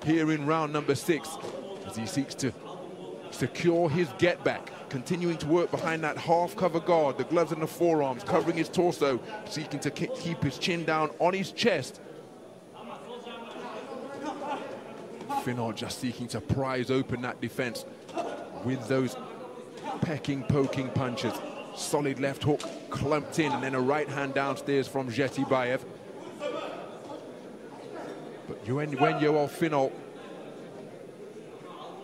here in round number 6 as he seeks to secure his get back, continuing to work behind that half cover guard, the gloves and the forearms, covering his torso, seeking to keep his chin down on his chest. Finol just seeking to prise open that defense with those pecking, poking punches. Solid left hook clumped in, and then a right hand downstairs from Zhetibayev. But when Yoel Finol,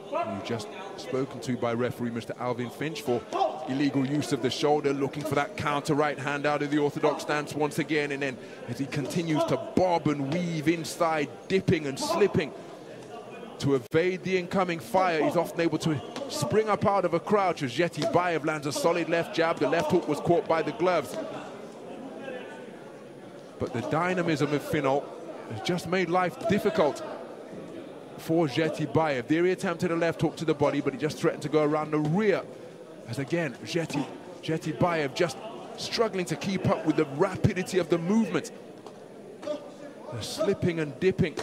who just spoken to by referee Mr. Alvin Finch for illegal use of the shoulder, looking for that counter right hand out of the orthodox stance once again, and then as he continues to bob and weave inside, dipping and slipping to evade the incoming fire, he's often able to spring up out of a crouch as Zhetibayev lands a solid left jab. The left hook was caught by the gloves. But the dynamism of Finol has just made life difficult for Zhetibayev. There he attempted a left hook to the body, but he just threatened to go around the rear. As again, Zhetibayev just struggling to keep up with the rapidity of the movement. The slipping and dipping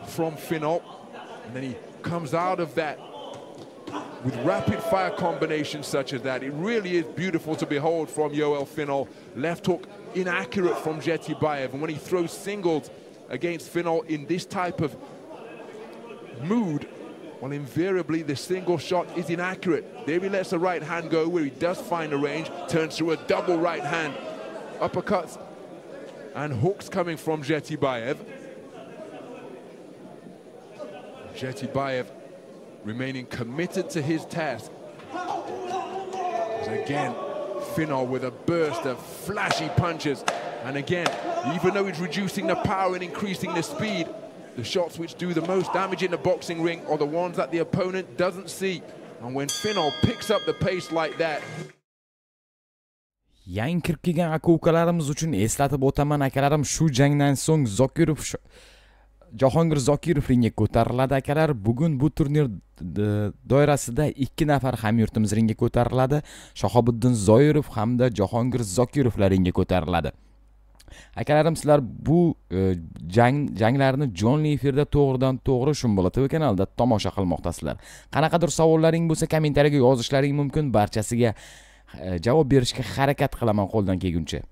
from Finol. And then he comes out of that with rapid fire combinations such as that. It really is beautiful to behold from Yoel Finol. Left hook inaccurate from Zhetibayev. And when he throws singles against Finol in this type of mood, well, invariably the single shot is inaccurate. There he lets a right hand go where he does find a range, turns through a double right hand. Uppercuts and hooks coming from Zhetibayev. Zhetibayev remaining committed to his task. As again, Finol with a burst of flashy punches. And again, even though he's reducing the power and increasing the speed, the shots which do the most damage in the boxing ring are the ones that the opponent doesn't see. And when Finol picks up the pace like that... Yangi kirib kelgan aka-ukalarimiz uchun eslatib o'taman, akalarim, shu jangdan so'ng Jahongir Zokirov ringga ko'tariladi, akalar. Bugun bu turnir doirasida 2 nafar hamyurtimiz ringga ko'tariladi. Shahobiddin Zoirov hamda Jahongir Zokirovlar ringga ko'tariladi. Akalarim, sizlar bu janglarni jonli efirda to'g'ridan to'g'ri Shumbola TV kanalida tomosha qilmoqdasizlar. Qanaqadir savollaring bo'lsa, kommentariyaga yozishlaring mumkin. Barchasiga javob berishga harakat qilaman qo'ldan kelguncha.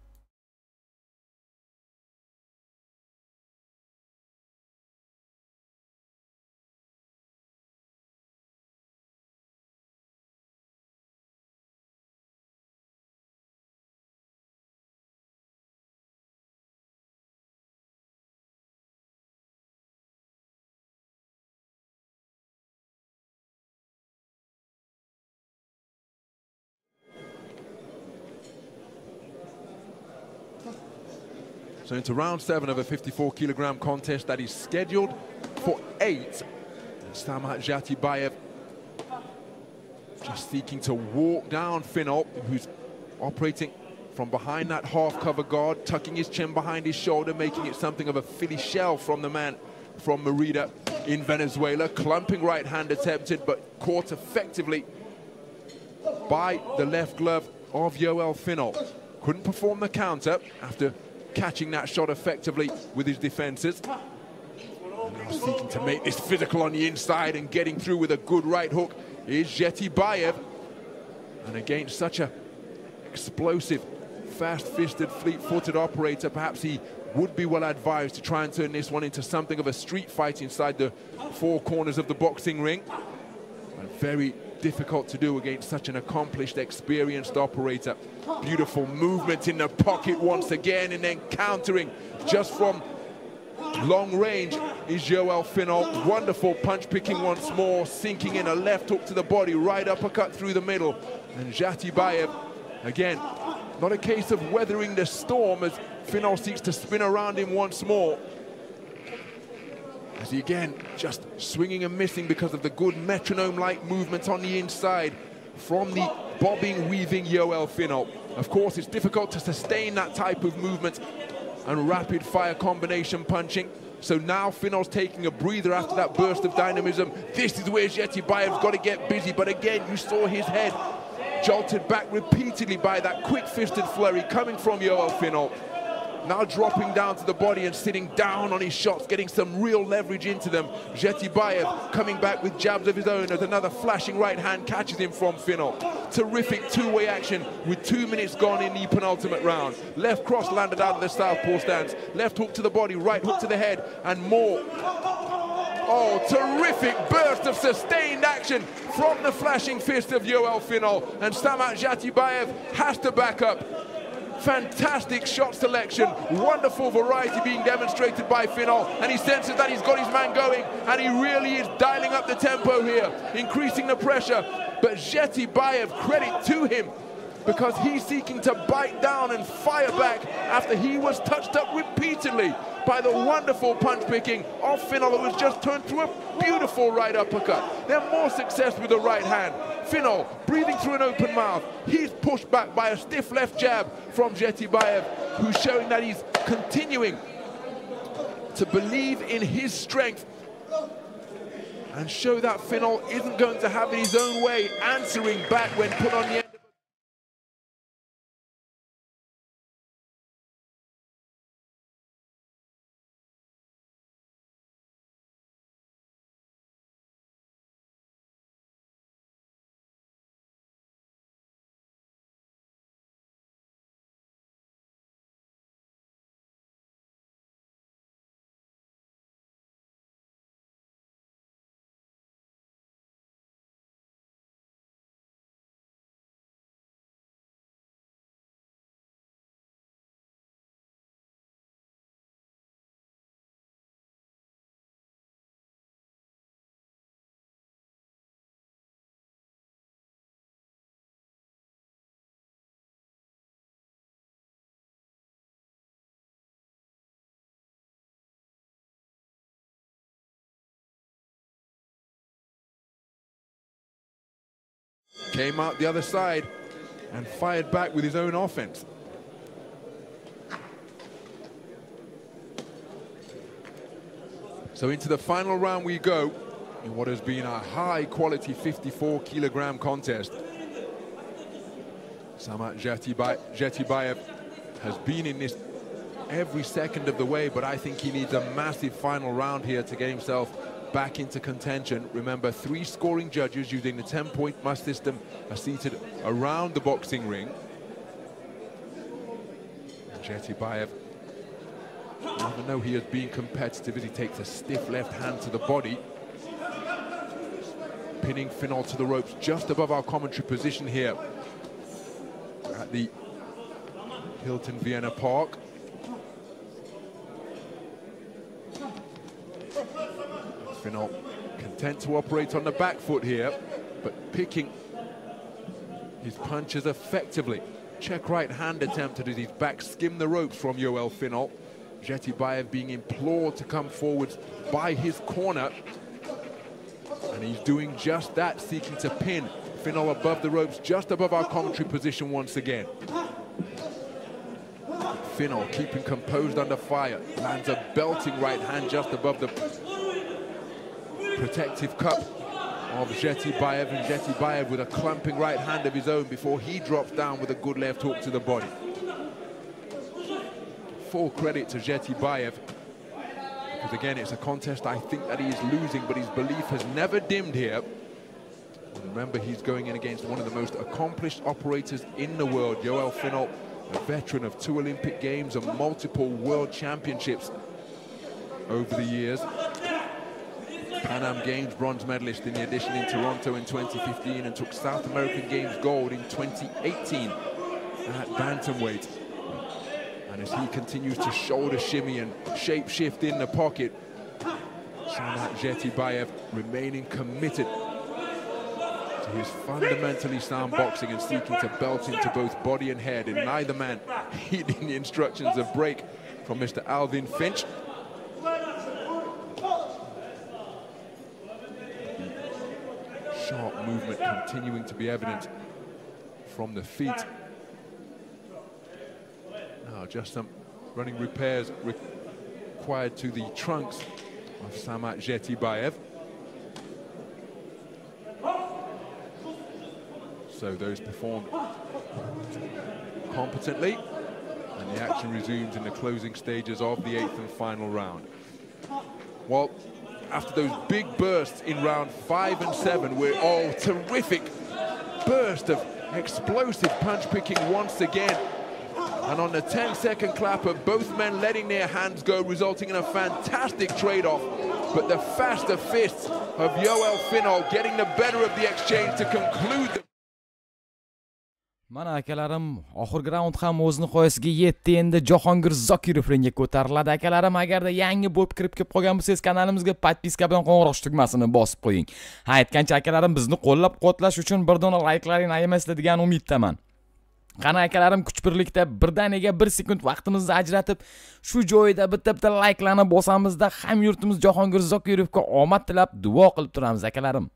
So into round 7 of a 54-kilogram contest that is scheduled for 8. Samat Zhetibayev just seeking to walk down Finol, who's operating from behind that half-cover guard, tucking his chin behind his shoulder, making it something of a Philly shell from the man from Merida in Venezuela. Clumping right hand attempted, but caught effectively by the left glove of Yoel Finol. Couldn't perform the counter after catching that shot effectively with his defenses. And now seeking to make this physical on the inside and getting through with a good right hook is Zhetibayev. And against such a explosive, fast-fisted, fleet-footed operator, perhaps he would be well advised to try and turn this one into something of a street fight inside the 4 corners of the boxing ring. And very difficult to do against such an accomplished, experienced operator. Beautiful movement in the pocket once again, and then countering just from long range is Yoel Finol. Wonderful punch picking once more, sinking in a left hook to the body, right uppercut through the middle. And Zhetibayev, again, not a case of weathering the storm as Finol seeks to spin around him once more. As he again just swinging and missing because of the good metronome-like movement on the inside from the bobbing, weaving Yoel Finol. Of course, it's difficult to sustain that type of movement and rapid fire combination punching. So now Finol's taking a breather after that burst of dynamism. This is where Zhetibayev's got to get busy. But again, you saw his head jolted back repeatedly by that quick-fisted flurry coming from Yoel Finol. now dropping down to the body and sitting down on his shots, getting some real leverage into them. Jetibayev coming back with jabs of his own as another flashing right hand catches him from Finol. Terrific two-way action with 2 minutes gone in the penultimate round. Left cross landed out of the southpaw stance. Left hook to the body, right hook to the head, and more. Oh, terrific burst of sustained action from the flashing fist of Yoel Finol. And Samat Jetibayev has to back up. Fantastic shot selection, wonderful variety being demonstrated by Finol, and he senses that he's got his man going, and he really is dialing up the tempo here, increasing the pressure. But Jetibayev, credit to him, because he's seeking to bite down and fire back after he was touched up repeatedly by the wonderful punch picking of Finol, who was just turned to a beautiful right uppercut. They're more success with the right hand. Finol breathing through an open mouth. He's pushed back by a stiff left jab from Jetibayev, who's showing that he's continuing to believe in his strength and show that Finol isn't going to have it his own way, answering back when put on the end. Came out the other side and fired back with his own offense. So into the final round we go in what has been a high-quality 54-kilogram contest. Samat Jetibayev has been in this every second of the way, but I think he needs a massive final round here to get himself back into contention. Remember, 3 scoring judges using the 10-point must system are seated around the boxing ring. And Jetibayev, even though he has been competitive, as he takes a stiff left hand to the body, pinning Finol to the ropes just above our commentary position here at the Hilton Vienna Park. Finol content to operate on the back foot here, but picking his punches effectively. Check right hand attempted as he's back skimmed the ropes from Yoel Finol. Jetibayev being implored to come forwards by his corner, and he's doing just that, seeking to pin Finol above the ropes, just above our commentary position once again. Finol keeping composed under fire, lands a belting right hand just above the protective cup of Jetibayev, and Jetibayev with a clumping right hand of his own before he drops down with a good left hook to the body. Full credit to Jetibayev, because again, it's a contest I think that he is losing, but his belief has never dimmed here. And remember, he's going in against one of the most accomplished operators in the world, Yoel Finol, a veteran of 2 Olympic Games and multiple World Championships over the years. Pan Am Games bronze medalist in the edition in Toronto in 2015, and took South American Games gold in 2018 at bantamweight. And as he continues to shoulder shimmy and shape shift in the pocket, Samat Jetibayev remaining committed to his fundamentally sound boxing and seeking to belt into both body and head, and neither man heeding the instructions of break from Mr. Alvin Finch. Sharp movement continuing to be evident from the feet. Now just some running repairs required to the trunks of Samat Jetibayev. So those performed competently. And the action resumes in the closing stages of the 8th and final round. Well, after those big bursts in round 5 and 7, we're all terrific burst of explosive punch picking once again. And on the 10-second clapper, both men letting their hands go, resulting in a fantastic trade-off. But the faster fists of Yoel Finol getting the better of the exchange to conclude the... Mana akalarim, oxirgi raund ham o'zini qo'yasiga yetdi. Endi Jahongir Zokirov ringga ko'tariladi. Akalarim, agarda yangi bo'lib kirib qolgan bo'lsangiz, kanalimizga podpiska bilan qo'ng'iroq tugmasini bosib qo'ying. Ha, aytgancha akalarim, bizni qo'llab-quvvatlash uchun bir dona layklarini ayamasizlar degan umiddaman. Qani akalarim, kuch birlikda birdaniga 1 sekund vaqtimizni ajratib, shu joyida bitta layklarni bosamizda hamyurtimiz Jahongir Zokirovga omad tilab duo qilib turamiz akalarim.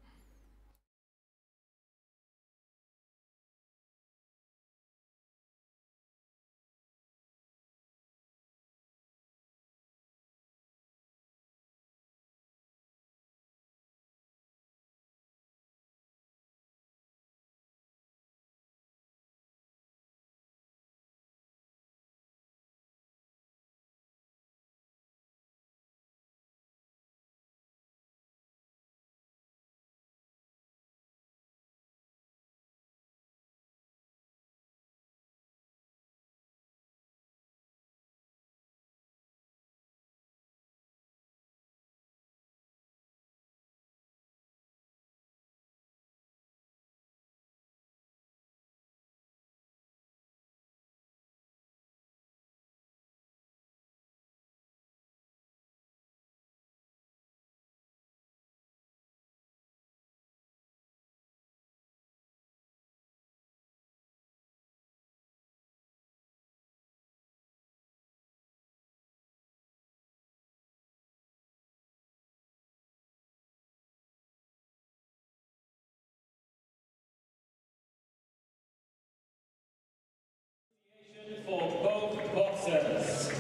For both boxers.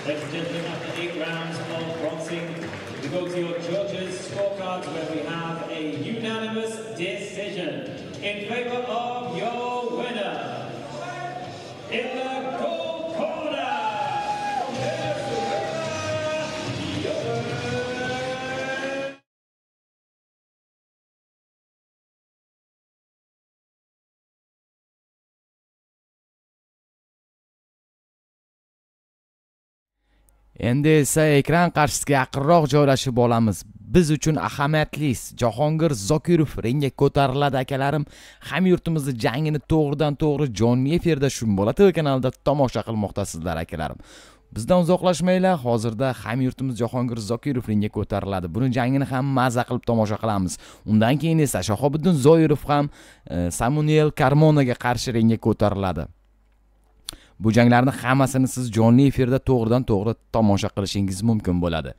Ladies and gentlemen, after 8 rounds of boxing, we go to your judges' scorecards where we have a unanimous decision in favor of your winner. In the gold corner, Endi esa ekran qarshisiga yaqinroq joylashib olamiz. Biz uchun ahamiyatlisi Jahongir Zokirov ringga ko'tariladi akalarim. Hamyurtimizni jangini to'g'ridan-to'g'ri Jonnli Efirda Shumbola TV kanalida tomosha qilmoqdasizlar akalarim. Bizdan uzoqlashmaylar. Hozirda hamyurtimiz Jahongir Zokirov ringga ko'tariladi. Buni jangini ham maza qilib tomosha qilamiz. Undan keyin esa Shahobiddin Zoirov ham Samuel Karmonaga qarshi ringga ko'tariladi. Bu janglarni hammasini siz Jonnli Efirda to'g'ridan-to'g'ri tomosha qilishingiz mumkin bo'ladi.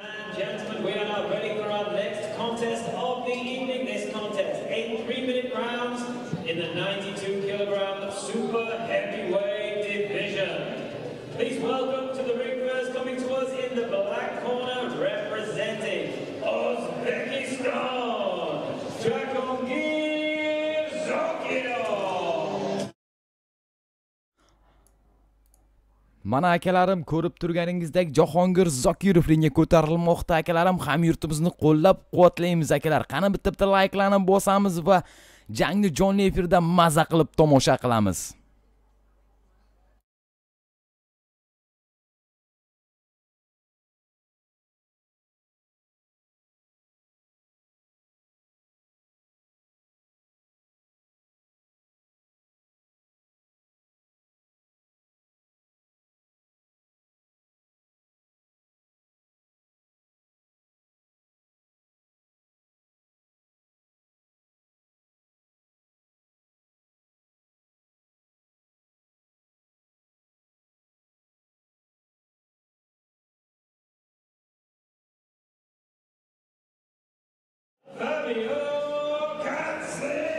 And gentlemen, we are now ready for our next contest of the evening. This contest, 8 3-minute rounds in the 92-kilogram super heavyweight division. Please welcome to the ring first, coming to us in the black corner, representing Uzbekistan, Jahongir Zokirov. Mana akalarim, ko'rib turganingizdek Jahongir Zokirov ringga ko'tarilmoqda akalarim. Hamyurtimizni qo'llab-quvvatlaymiz akalar. Qani bitta layklarni bosamiz va jangni Jonnli Efirda maza qilib tomosha qilamiz. Fabio Cancelo.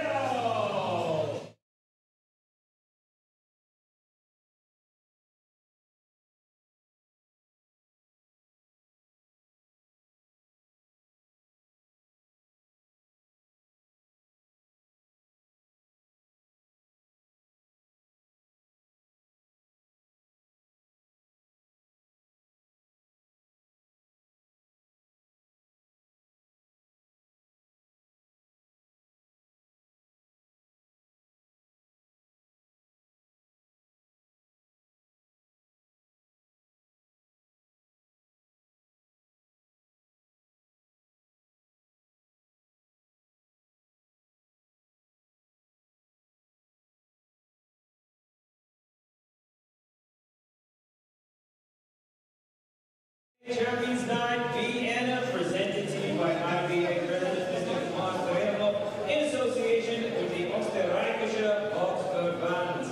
Champions Night Vienna, presented to you by IBA President Mr. Mark Koyama in association with the Österreichische Boxverband.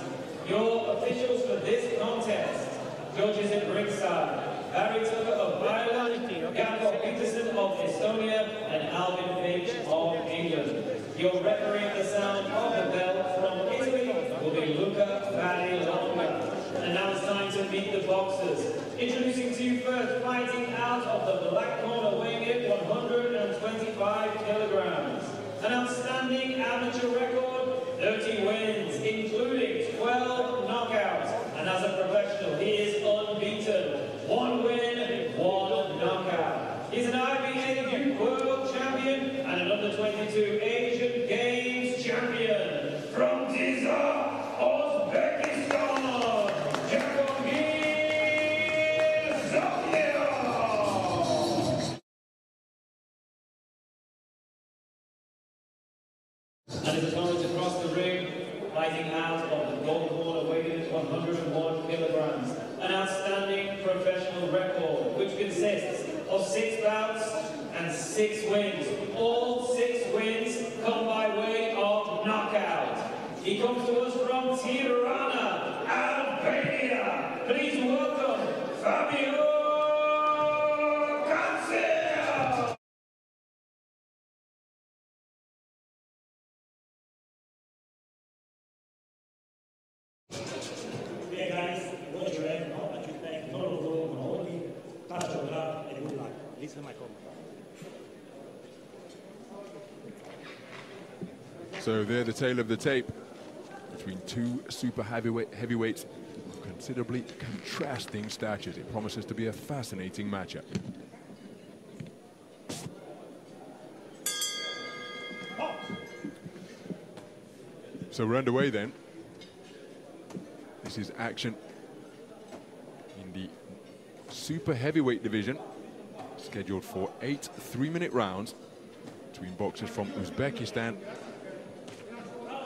Your officials for this contest: judges at ringside, Barry Tucker of Ireland, Jakob Peterson of Estonia, and Alvin Finch of England. Your referee the sound of the bell from Italy will be Luca Vallelonga. And now it's time to meet the boxers. Introducing to you first, fighting out of the black corner, weighing in 125 kilograms. An outstanding amateur record, 30 wins, including 12 knockouts. And as a professional, he is unbeaten. 1 win, 1 knockout. He's an IBA Youth World Champion and an under-22 Asian Games Champion. From Tiza, Uzbekistan. And his opponent across the ring, fighting out of the gold corner, weighing in 101 kilograms. An outstanding professional record, which consists of 6 bouts and 6 wins. All 6 wins come by way of knockout. He comes to us from Tirana, Albania. Please welcome Fabio Cancelo. So there, the tale of the tape between two super heavyweights of considerably contrasting statures. It promises to be a fascinating matchup. So we're underway then. This is action in the super heavyweight division, scheduled for 8 3-minute rounds between boxers from Uzbekistan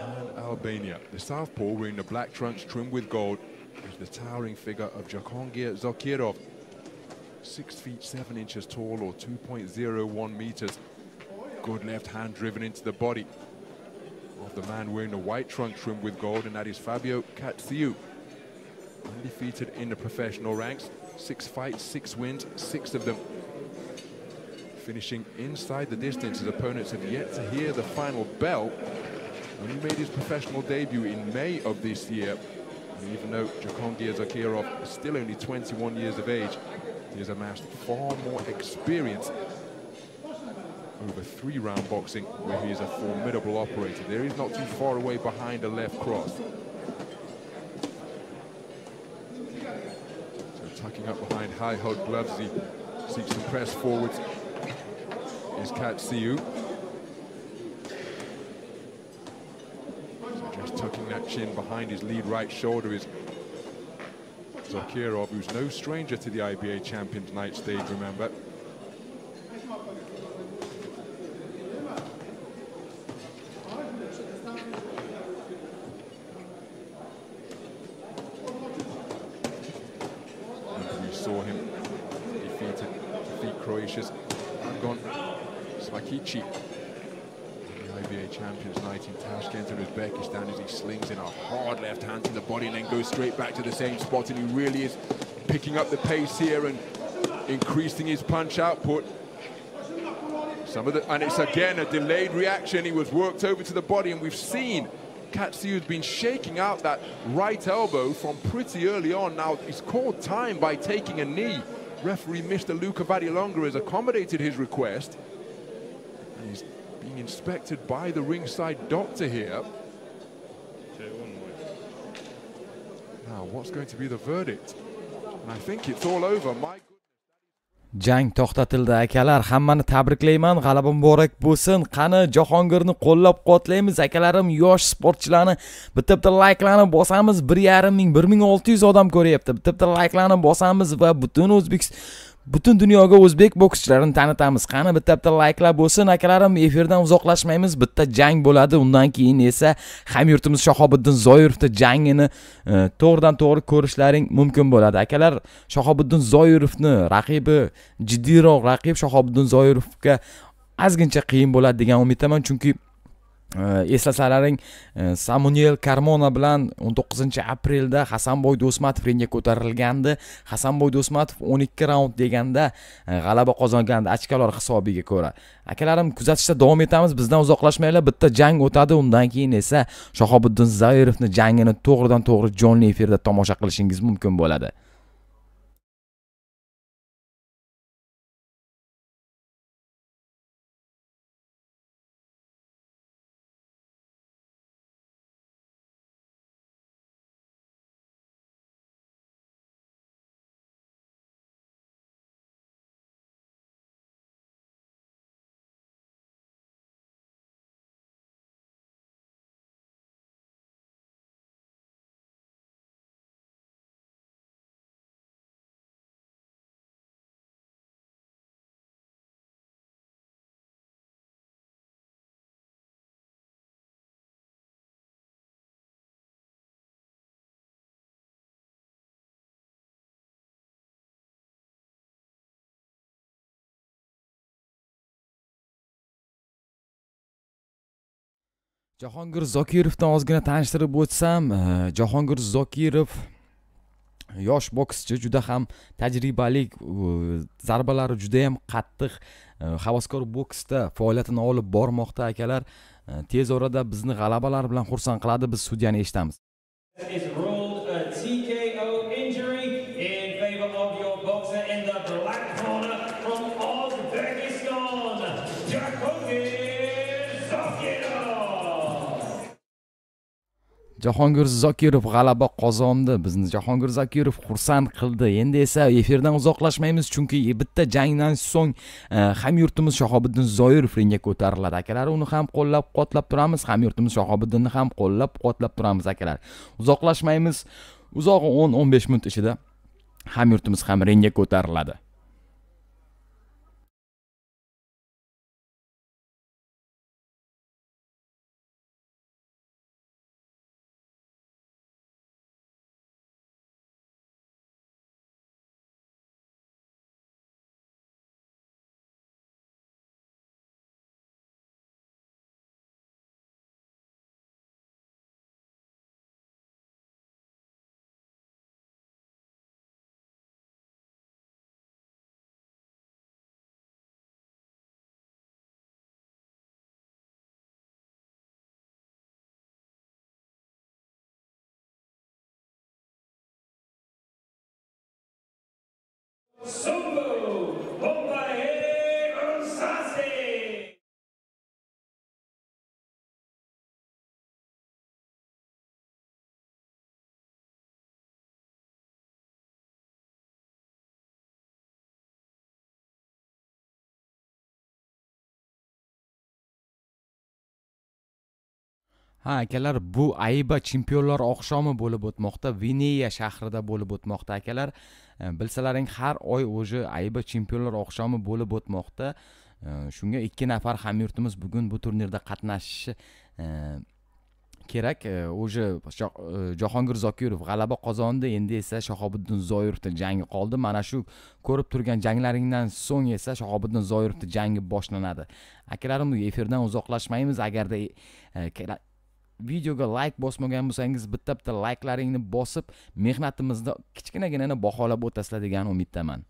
and Albania. The southpaw, wearing the black trunks trimmed with gold, is the towering figure of Jahangir Zakirov, 6 feet 7 inches tall, or 2.01 meters. Good left hand driven into the body of the man wearing the white trunk trimmed with gold, and that is Fabio Cancelo. Undefeated in the professional ranks, 6 fights, 6 wins, 6 of them finishing inside the distance. His opponents have yet to hear the final bell. And he made his professional debut in May of this year. And even though Jahangir Zakirov is still only 21 years of age, he has amassed far more experience over 3-round boxing, where he is a formidable operator. There is not too far away behind a left cross. So tucking up behind high-held gloves as he seeks to press forwards is Cancelo. Tucking that chin behind his lead right shoulder is Zakirov, who's no stranger to the IBA Champions Night stage, remember. And we saw him defeat Croatia's Angon Svakici. IBA Champions Night in Tashkent in Uzbekistan, as he slings in a hard left hand to the body and then goes straight back to the same spot, and he really is picking up the pace here and increasing his punch output. And it's again a delayed reaction. He was worked over to the body, and we've seen Katsu's been shaking out that right elbow from pretty early on. Now he's called time by taking a knee. Referee Mr. Luca Vadiolonga has accommodated his request, and he's being inspected by the ringside doctor here. Now what's going to be the verdict? And I think it's all over. Jang to'xtatildi akalar, hammani tabriklayman, g'alaba muborak bo'lsin. Qani Jahongirni qo'llab-quvvatlaymiz akalarim, yosh sportchilarni bitta like'larni bosamiz. 1,5 ming, 1600 odam ko'ryapti. Bitta like'larni bosamiz va butun dunyoga o'zbek bokschilarini tanitamiz. Qani bitta like'lar bo'lsin akalarim, efirdan uzoqlashmaymiz. Bitta jang bo'ladi. Undan keyin esa Hamyurtlimiz Shahobiddin Zoirovning jangini to'g'ridan-to'g'ri ko'rishlaring mumkin bo'ladi. Akalar, Shahobiddin Zoirovning raqibi jiddiyroq raqib. Shahobiddin Zoirovga ozgincha qiyin bo'ladi degan umiddaman, chunki eslasalaring Samuel Carmona bilan 19-aprelda Hasanboy Do'smatov ringga ko'tarilgandi. Hasanboy Do'smatov 12 raund deganda g'alaba qozongandi ochkolar hisobiga ko'ra. Akalarim, kuzatishda davom etamiz. Bizdan uzoqlashmanglar. Bitta jang o'tadi. Undan keyin esa Shahobiddin Zoirovning jangini to'g'ridan-to'g'ri jonli efirda tomosha qilishingiz mumkin bo'ladi. Jahongir Zokirovdan ozgina tanishtirib o'tsam, Jahongir Zokirov yosh bokschi, juda ham tajribali, zarbalari juda ham qattiq, havaskor boksda faoliyatini olib bormoqda akalar. Tez orada bizni g'alabalar bilan xursand qiladi. Biz sudyani eshitamiz. Is ruled a TKO injury in favor of your boxer in the black corner from Uzbekistan, Jahongir Zokirov. Jahongir Zokirov g'alaba qozondi. Bizni Jahongir Zokirov xursand qildi. Endi esa efirdan uzoqlashmaymiz, chunki bitta jangdan so'ng Hamyurtlimiz Shahobiddin Zoirov ringga ko'tariladi akalar. Uni ham qo'llab-quvvatlab turamiz. Hamyurtlimiz Shahobiddinni ham qo'llab-quvvatlab turamiz akalar. Uzoqlashmaymiz. Uzog'i 10-15 minut ichida Hamyurtlimiz ham ringga ko'tariladi. Ha akalar, bu Ayba chempionlar oqshomi bo'lib o'tmoqda. Vineya shahrida bo'lib o'tmoqda akalar. Bilsalaring, har oy o'sha Ayba chempionlar oqshomi bo'lib o'tmoqda. Shunga 2 nafar hamyurtimiz bugun bu turnirda qatnashishi kerak. O'sha Jahongir Zokirov g'alaba qozondi. Endi esa Shahobiddin Zoirovning jangi qoldi. Mana shu ko'rib turgan janglaringdan so'ng esa Shahobiddin Zoirovning jangi boshlanadi. Akalarim, efirdan uzoqlashmaymiz. Agarda videoga like bosmagan bo'lsangiz, bitta like'laringni bosib, mehnatimizni kichkinagina baholab o'tasizlar degan umiddaman.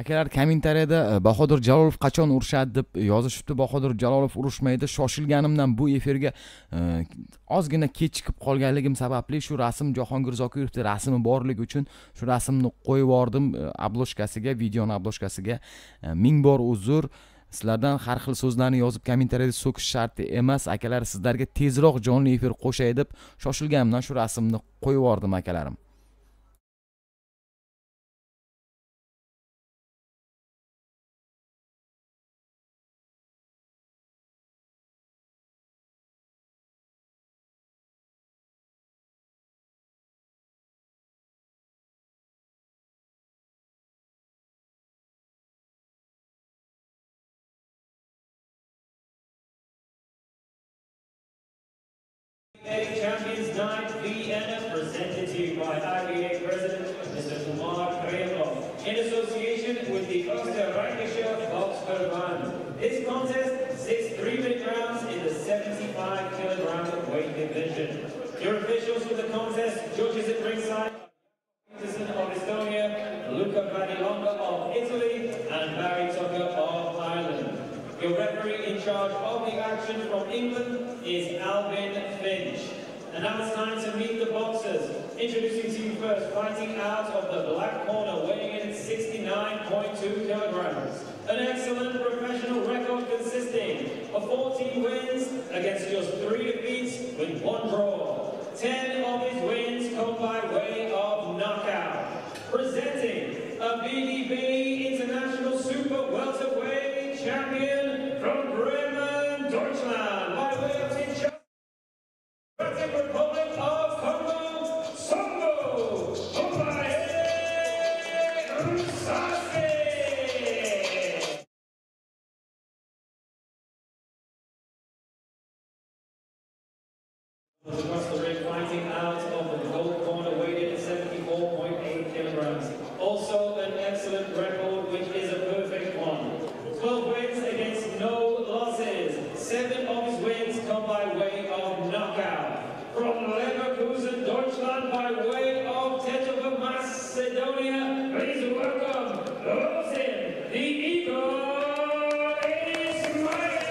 Akalar kommentariyada Bahodir Jalolov qachon urishadi deb yozishibdi. Bahodir Jalolov urushmaydi. Shoshilganimdan bu efirga ozgina kechikib qolganligim sababli shu rasm Jahongir Zokirovning rasmi borligi uchun shu rasmni qo'yib yordim obloshkasiga, videoni obloshkasiga. Ming bor uzr. Sizlardan har xil so'zlarni yozib kommentariyada so'kish shart emas. Akalar, sizlarga tezroq jonli efir qo'shay deb shoshilganimdan shu rasmni qo'yib yordim akalarim. Champions Night Vienna, presented to you by IBA President Mr. in association with the Österreichische Volksverband. This contest, 6 3-minute rounds in the 75 kilogram weight division. Your officials for the contest, judges at ringside, Peterson of Estonia, Luca Badilonga of Italy, and Barry Tucker of Ireland. Your referee in charge of the action from England is Alvin Finch. And now it's time to meet the boxers. Introducing to you first, fighting out of the black corner, weighing in at 69.2 kilograms. An excellent professional record consisting of 14 wins against just 3 defeats with 1 draw. 10 of his wins come by way of knockout. Presenting a BDB International Super Welterweight Champion from Bremen, Deutschland, by way of Republic of Congo, Songo across the ring, fighting out of the gold corner, weighted at 74.8 kilograms. Also an excellent record, which is a perfect one. 12 wins against no losses. 7 of his wins come by way of knockout. From Leverkusen, Deutschland, by way of Tetova, Macedonia, please welcome Osiyo, the Eagle Ismail.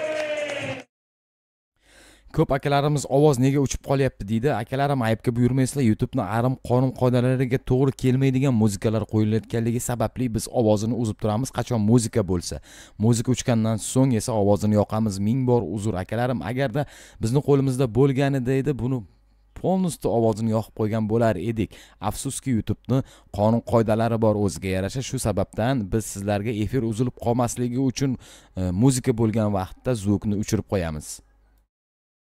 Ko'p akalarimiz ovoz nega uchib qolyapti deydi. Akalarim aybga buyurmaysizlar. YouTube'ning ayrim qonun qoidalariga to'g'ri kelmaydigan muzikalar qo'yilayotganligi sababli biz ovozini uzib turamiz. Qachon muzika bo'lsa, muzika uchgandan so'ng esa ovozini yoqamiz. Ming bor uzr akalarim. Agarda bizni qo'limizda bo'lganida edi, buni polnosti ovozini yoqib qo'ygan bo'lar edik. Afsuski YouTube'ning qonun qoidalari bor o'ziga yarasha. Shu sababdan biz sizlarga efir uzilib qolmasligi uchun muzika bo'lgan vaqtda zvukni o'chirib qo'yamiz.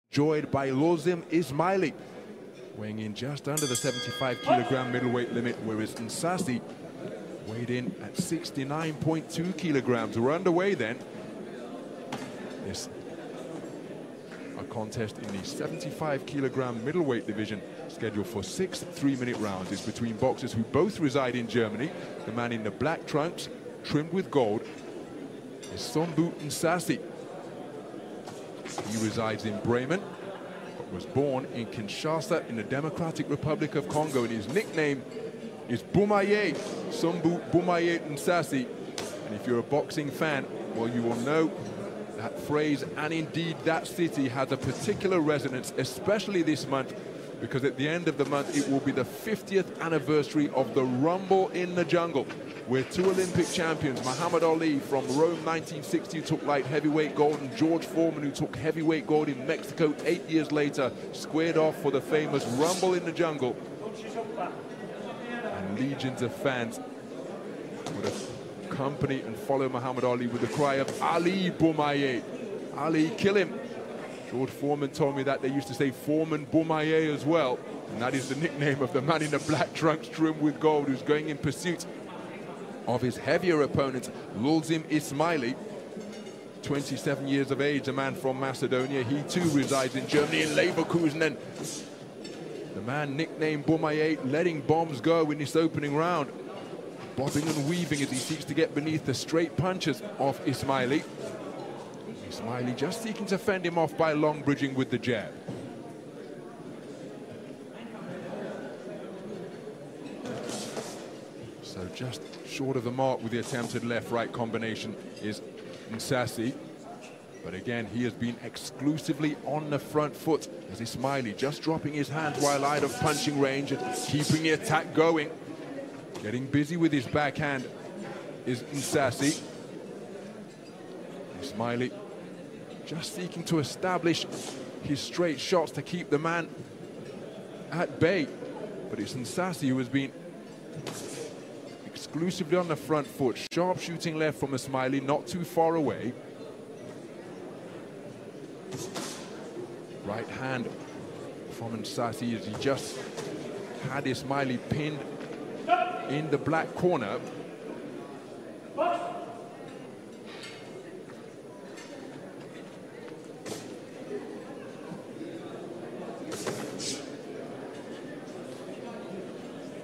Joined by Osiyo Ismaili, weighing in just under the 75 kilogram middleweight limit, whereas Nsasi weighed in at 69.2 kilograms. We're underway then. Yes, a contest in the 75 kilogram middleweight division, scheduled for 6 3-minute rounds. It's between boxers who both reside in Germany. The man in the black trunks, trimmed with gold, is Sombu Nsasi. He resides in Bremen, but was born in Kinshasa in the Democratic Republic of Congo, and his nickname is Bumaye, Sombu Bumaye Nsasi. And if you're a boxing fan, well, you will know that phrase, and indeed that city has a particular resonance, especially this month, because at the end of the month it will be the 50th anniversary of the Rumble in the Jungle, where 2 Olympic champions, Muhammad Ali from Rome 1960, who took light heavyweight gold, and George Foreman, who took heavyweight gold in Mexico 8 years later, squared off for the famous Rumble in the Jungle. And legions of fans would accompany and follow Muhammad Ali with the cry of Ali Bumaye, Ali kill him. George Foreman told me that they used to say Foreman Bumaye as well, and that is the nickname of the man in the black trunks trimmed with gold, who's going in pursuit of his heavier opponent, Osiyo Ismaili, 27 years of age, a man from Macedonia. He too resides in Germany, in Leverkusen, and the man nicknamed Bumaye letting bombs go in this opening round, bobbing and weaving as he seeks to get beneath the straight punches of Ismaili. Ismaili just seeking to fend him off by long bridging with the jab. So Just short of the mark with the attempted left-right combination is Nsasi. But again, he has been exclusively on the front foot as Ismaili just dropping his hands wide out of punching range and keeping the attack going. Getting busy with his backhand is Nsasi. Ismaili just seeking to establish his straight shots to keep the man at bay. But it's Nsasi who has been exclusively on the front foot. Sharp shooting left from Ismaili, not too far away. Right hand from Nsasi as he just had Ismaili pinned in the black corner.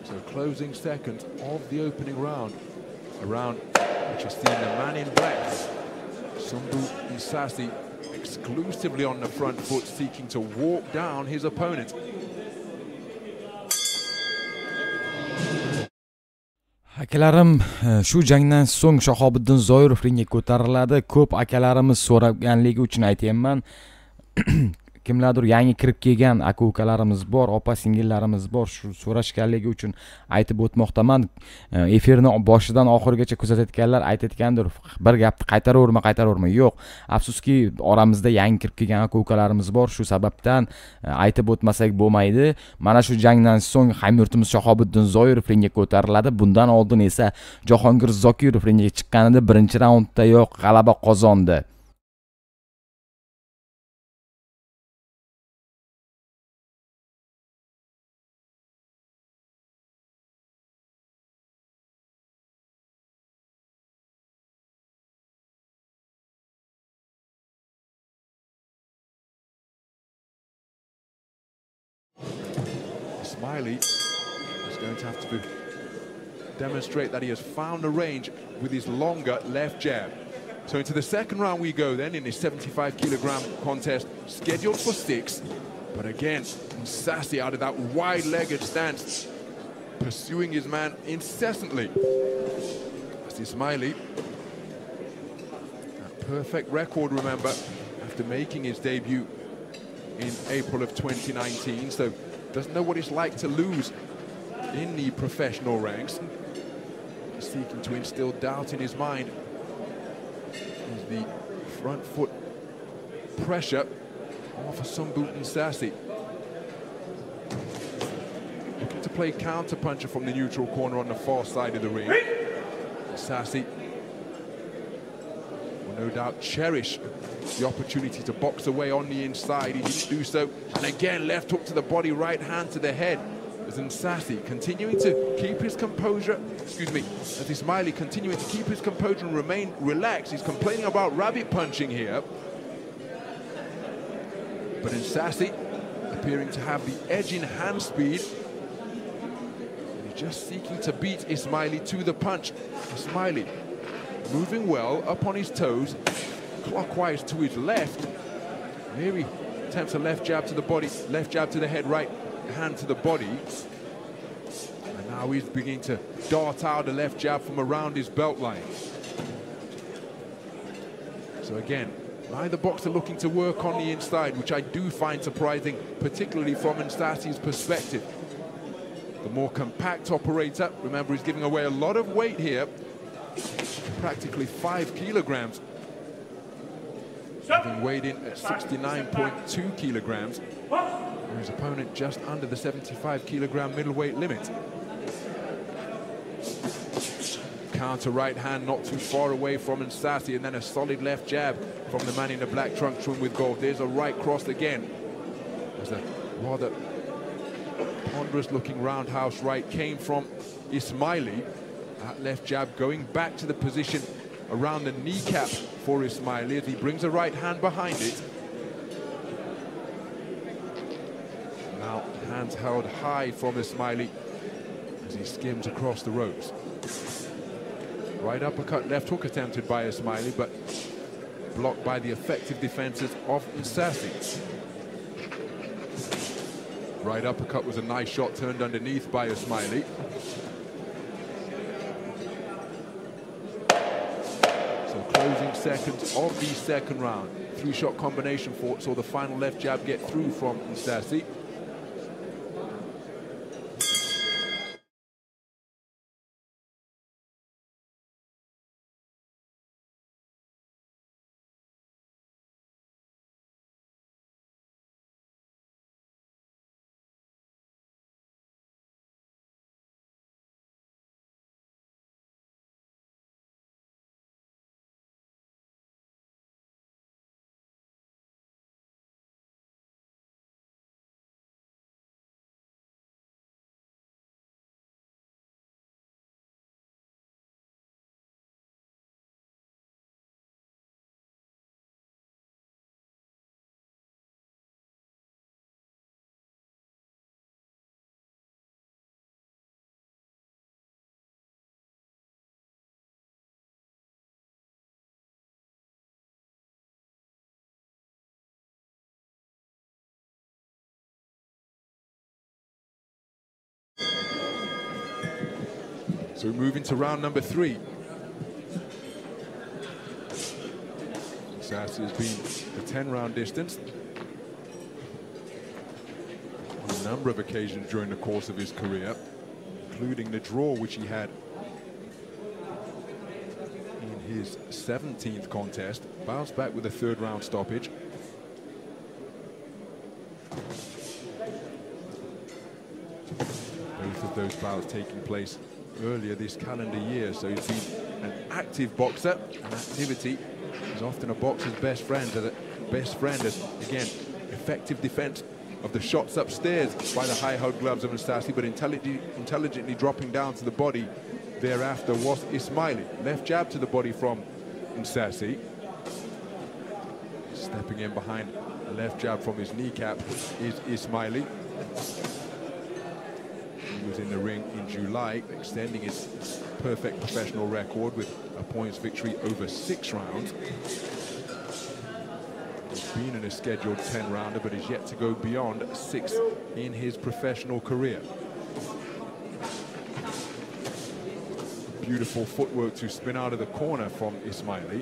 So closing seconds of the opening round, a round which has seen the man in black, Sumbu Nsasi, exclusively on the front foot, seeking to walk down his opponent. Akalarim shu jangdan so'ng Shahobiddin Zoirov ringga ko'tariladi. Ko'p akalarimiz so'raganligi uchun aytayman. Kimlardir yangi kirib kelgan aka-ukalarimiz bor, opa-singillarimiz bor. Shu so'rashganligi uchun aytib o'tmoqdaman. Efirni boshidan oxirigacha kuzatayotganlar aytayotgandir, bir gapni qaytaraverma. Yo'q, afsuski oramizda yangi kirib kelgan aka-ukalarimiz bor. Shu sababdan aytib o'tmasak bo'lmaydi. Mana shu jangdan so'ng Hamyurtimiz Shahobiddin Zoirov ringga ko'tariladi. Bundan oldin esa Jahongir Zokirov ringga chiqqanida birinchi raundda yo'q g'alaba qozondi. Ismaili is going to have to demonstrate that he has found a range with his longer left jab. So into the second round we go then in this 75-kilogram contest, scheduled for 6. But again, Nsasi out of that wide-legged stance, pursuing his man incessantly. That's Ismaili. A perfect record, remember, after making his debut in April of 2019. So doesn't know what it's like to lose in the professional ranks. Seeking to instill doubt in his mind is the front foot pressure off of Sumbu Nsasi. Looking to play counter-puncher from the neutral corner on the far side of the ring. Nsasi will no doubt cherish the opportunity to box away on the inside. He didn't do so. And again, left hook to the body, right hand to the head. As Nsasi continuing to keep his composure, as Ismaili continuing to keep his composure and remain relaxed. He's complaining about rabbit punching here. But Nsasi appearing to have the edge in hand speed. And he's just seeking to beat Ismaili to the punch. Ismaili moving well, up on his toes, clockwise to his left. Here he attempts a left jab to the body, left jab to the head, right hand to the body. And now he's beginning to dart out a left jab from around his belt line. So again, neither boxer looking to work on the inside, which I do find surprising, particularly from Nsasi's perspective. The more compact operator, remember he's giving away a lot of weight here, practically 5 kilograms. Having weighed in at 69.2 kilograms. His opponent just under the 75-kilogram middleweight limit. Counter right hand not too far away from Nsasi, and then a solid left jab from the man in the black trunk trim with gold. There's a right cross again. There's a rather ponderous-looking roundhouse right came from Ismaili. That left jab going back to the position around the kneecap for Ismaili as he brings a right hand behind it. Now hands held high from Ismaili as he skims across the ropes. Right uppercut, left hook attempted by Ismaili, but blocked by the effective defenses of Nsasi. Right uppercut was a nice shot turned underneath by Ismaili. closing seconds of the second round. Three-shot combination saw the final left jab get through from Osiyo. So moving to round number 3. Osiyo has been a 10-round distance on a number of occasions during the course of his career, including the draw which he had in his 17th contest. Bounced back with a 3rd-round stoppage. Both of those bouts taking place earlier this calendar year, so he's been an active boxer, and activity is often a boxer's best friend. As again, effective defense of the shots upstairs by the high-held gloves of Osiyo, but intelligently dropping down to the body thereafter was Ismaili. Left jab to the body from Osiyo. Stepping in behind a left jab from his kneecap is Ismaili. He was in the ring in July, extending his perfect professional record with a points victory over 6 rounds. He's been in a scheduled 10-rounder, but is yet to go beyond 6 in his professional career. Beautiful footwork to spin out of the corner from Ismaili.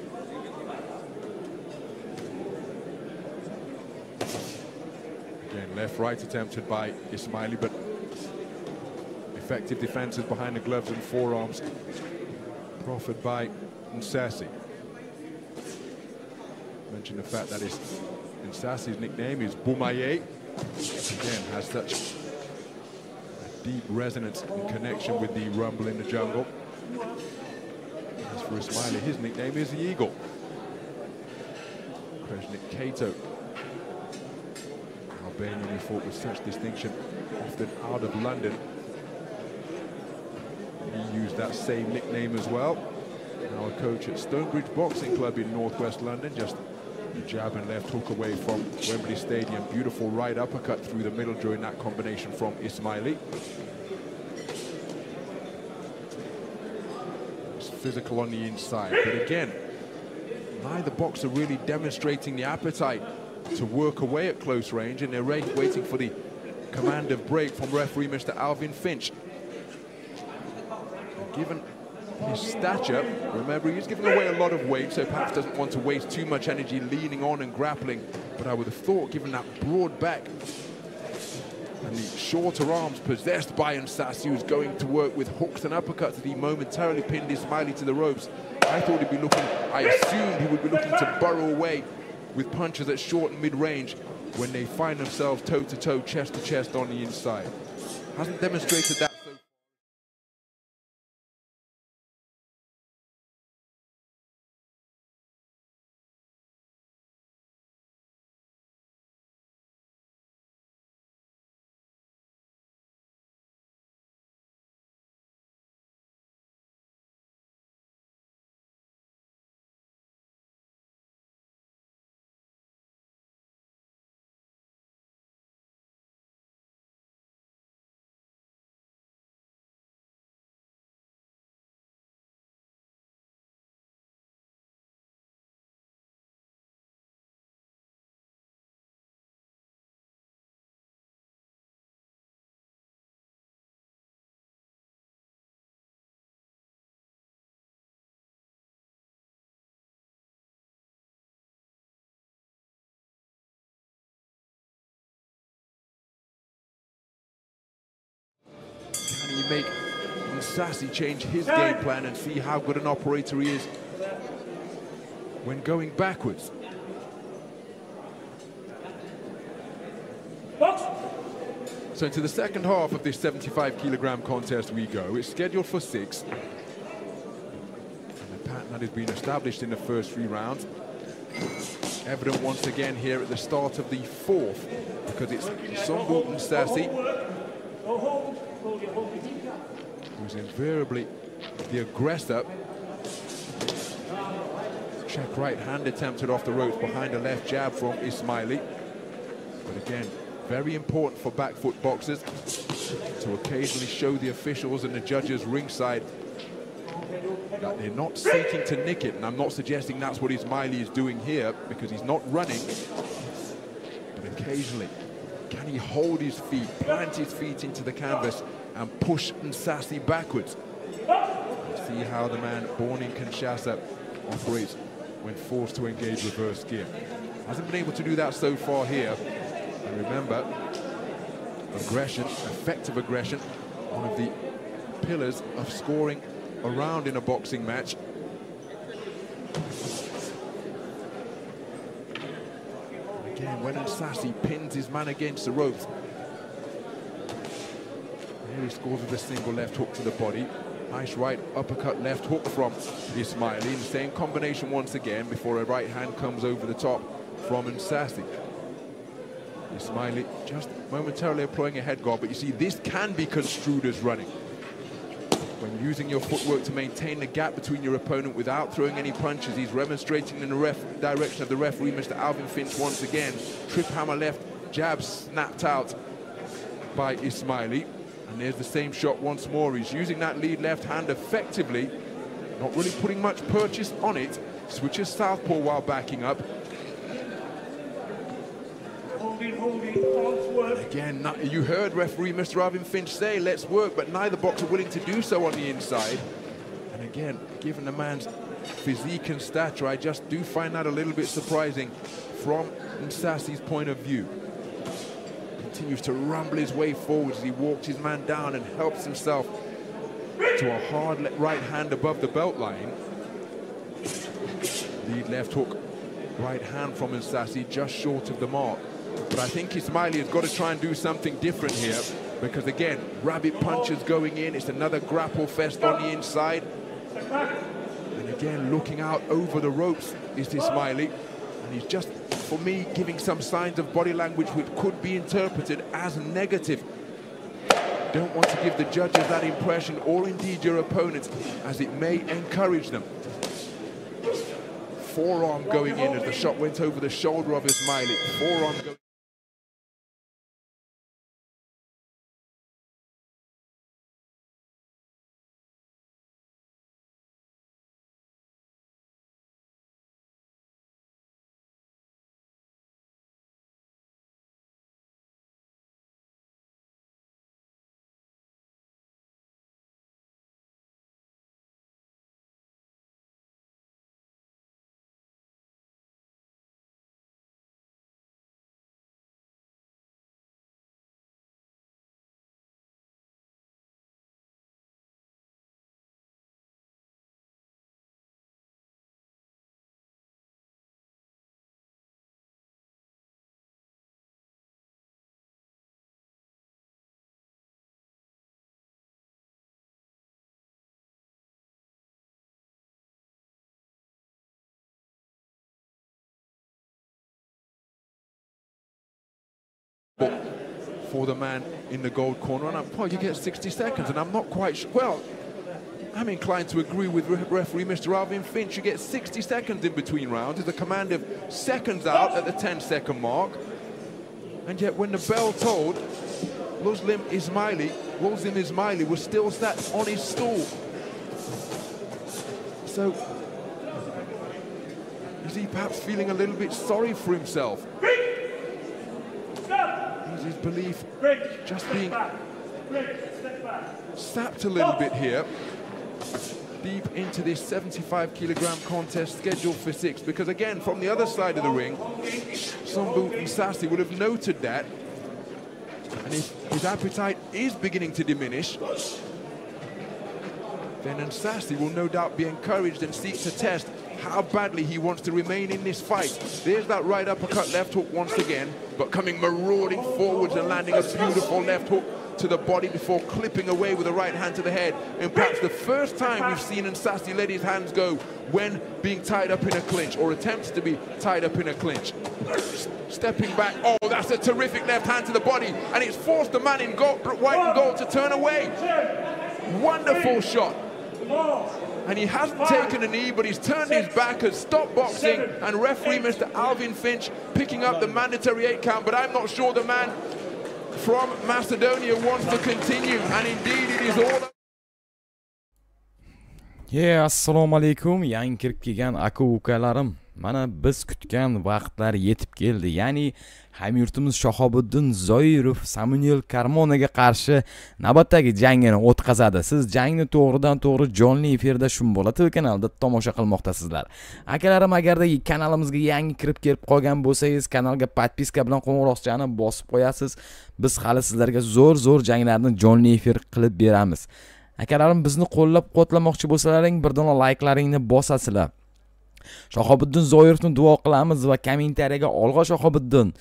Again, left-right attempted by Ismaili, but effective defenses behind the gloves and forearms proffered by Osiyo. Mention the fact that Osiyo's nickname is Bumaye. Again, has such a deep resonance and connection with the rumble in the jungle. As for Ismaili, his nickname is the Eagle. Kreshnik Kato, Albanian, who fought with such distinction, often out of London. He used that same nickname as well. Now a coach at Stonebridge Boxing Club in northwest London, just a jab and left hook away from Wembley Stadium. Beautiful right uppercut through the middle during that combination from Ismaili. It's physical on the inside, but again, neither boxer really demonstrating the appetite to work away at close range, and they're waiting for the command of break from referee Mr. Alvin Finch. Given his stature, remember, he's giving away a lot of weight, so perhaps doesn't want to waste too much energy leaning on and grappling. But I would have thought, given that broad back and the shorter arms possessed by Osiyo, who's going to work with hooks and uppercuts, that he momentarily pinned Ismaili to the ropes. I thought he'd be looking, I assumed he would be looking to burrow away with punches at short and mid-range when they find themselves toe-to-toe, chest-to-chest on the inside. Hasn't demonstrated that. make Sassy change his game plan and see how good an operator he is when going backwards. So into the second half of this 75-kilogram contest we go. It's scheduled for 6. And the pattern that has been established in the first 3 rounds. Evident once again here at the start of the 4th, because it's Sombu and Sassy who's invariably the aggressor. Check right hand attempted off the ropes behind a left jab from Ismaili. But again, very important for back foot boxers to occasionally show the officials and the judges ringside that they're not seeking to nick it. And I'm not suggesting that's what Ismaili is doing here, because he's not running. But occasionally, can he hold his feet, plant his feet into the canvas and push Sassy backwards? See how the man born in Kinshasa operates when forced to engage reverse gear. Hasn't been able to do that so far here. And remember, aggression, effective aggression, one of the pillars of scoring a round in a boxing match. And again, when Sassy pins his man against the ropes, here he scores with a single left hook to the body. Nice right uppercut left hook from Ismaili. In the same combination once again before a right hand comes over the top from Sassy. Ismaili just momentarily applying a head guard, but you see this can be construed as running. When using your footwork to maintain the gap between your opponent without throwing any punches, he's remonstrating in the direction of the referee, Mr. Alvin Finch, once again. Trip hammer left, jab snapped out by Ismaili. And there's the same shot once more. He's using that lead left hand effectively, not really putting much purchase on it. Switches southpaw while backing up. Again, you heard referee Mr. Alvin Finch say, let's work, but neither boxer willing to do so on the inside. And again, given the man's physique and stature, I just do find that a little bit surprising from Sassy's point of view. Continues to rumble his way forward as he walks his man down and helps himself to a hard right hand above the belt line. Lead left hook, right hand from Sassy, just short of the mark. But I think Ismaili has got to try and do something different here, because again, rabbit punches going in. It's another grapple fest on the inside. And again, looking out over the ropes is Ismaili. And he's just, for me, giving some signs of body language which could be interpreted as negative. Don't want to give the judges that impression, or indeed your opponents, as it may encourage them. Forearm going in as the shot went over the shoulder of Ismaili. Forearm going. For the man in the gold corner, and well, you get 60 seconds, and I'm not quite sure. Well, I'm inclined to agree with referee Mr. Alvin Finch. You get 60 seconds in between rounds. It's a command of seconds out at the 10-second mark. And yet when the bell tolled, Wolzim Ismaili was still sat on his stool. So, is he perhaps feeling a little bit sorry for himself? His belief just being sapped a little bit here, deep into this 75-kilogram contest scheduled for 6, because again, from the other side of the ring, Sombu and Sassy would have noted that, and if his appetite is beginning to diminish, then Nsasi will no doubt be encouraged and seek to test how badly he wants to remain in this fight. There's that right uppercut, left hook once again, but coming marauding forwards and landing a beautiful left hook to the body before clipping away with a right hand to the head. And perhaps the first time we've seen Nsasi let his hands go when being tied up in a clinch, or attempts to be tied up in a clinch. Stepping back, oh, that's a terrific left hand to the body, and it's forced the man in white and gold to turn away. Wonderful shot. And he hasn't taken a knee, but he's turned his back, has stopped boxing, and referee Mr. Alvin Finch picking up the mandatory 8 count, but I'm not sure the man from Macedonia wants to continue, and indeed it is all. Assalomu alaykum, yangi kirib kelgan aka-ukalarim. Mana biz kutgan vaqtlar yetib keldi. Ya'ni Hamyurtimiz Shahobiddin Zoirov Samuel Karmonaga qarshi navbatdagi jangini o'tkazadi. Siz jangni to'g'ridan-to'g'ri jonli efirda Shumbola TV kanalida tomosha qilmoqdasizlar. Akalarim, agarda kanalimizga yangi kirib kelib qolgan bo'lsangiz, kanalga podpiska bilan qo'ng'iroqchani bosib qo'yasiz. Biz hali sizlarga zo'r janglarni jonli efir qilib beramiz. Akalarim, bizni qo'llab-quvvatlamoqchi bo'lsalaring, birdana like'laringni bosasizlar. Shahobiddin Zoirovni duo qilamiz va kommentariyaga olg'a Shahobiddin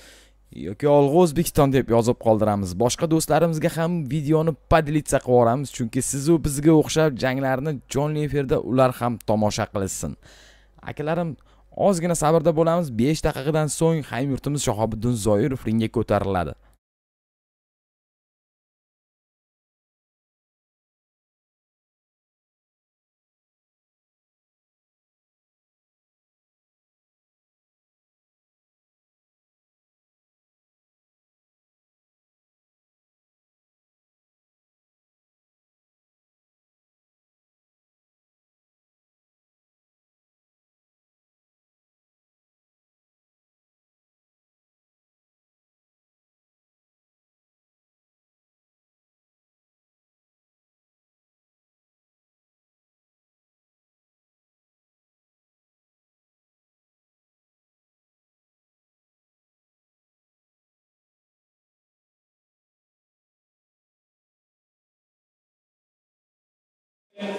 yoki olg'a O'zbekiston deb yozib qoldiramiz. Boshqa do'stlarimizga ham videoni podlitsa qilib yuboramiz, chunki siz u bizga o'xshab janglarni jonli efirda ular ham tomosha qilsin. Akalarim, ozgina sabrda bo'lamiz. 5 daqiqadan so'ng Hamyurtimiz Shahobiddin Zoirov ringga ko'tariladi.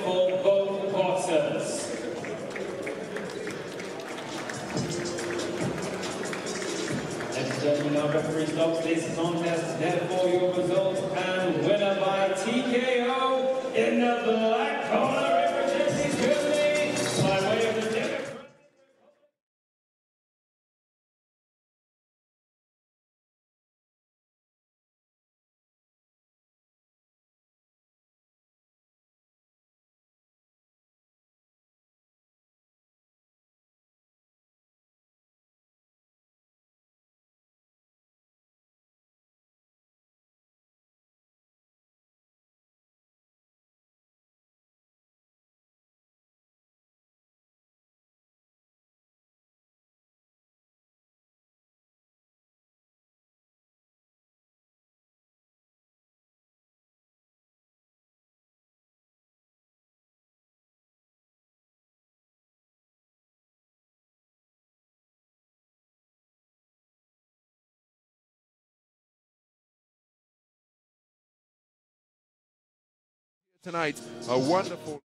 For both boxers. Ladies and gentlemen, our referee stops this contest. Therefore, your result and winner by TKO in the black corner, representing Germany by way of the Democrat. Tonight, a wonderful.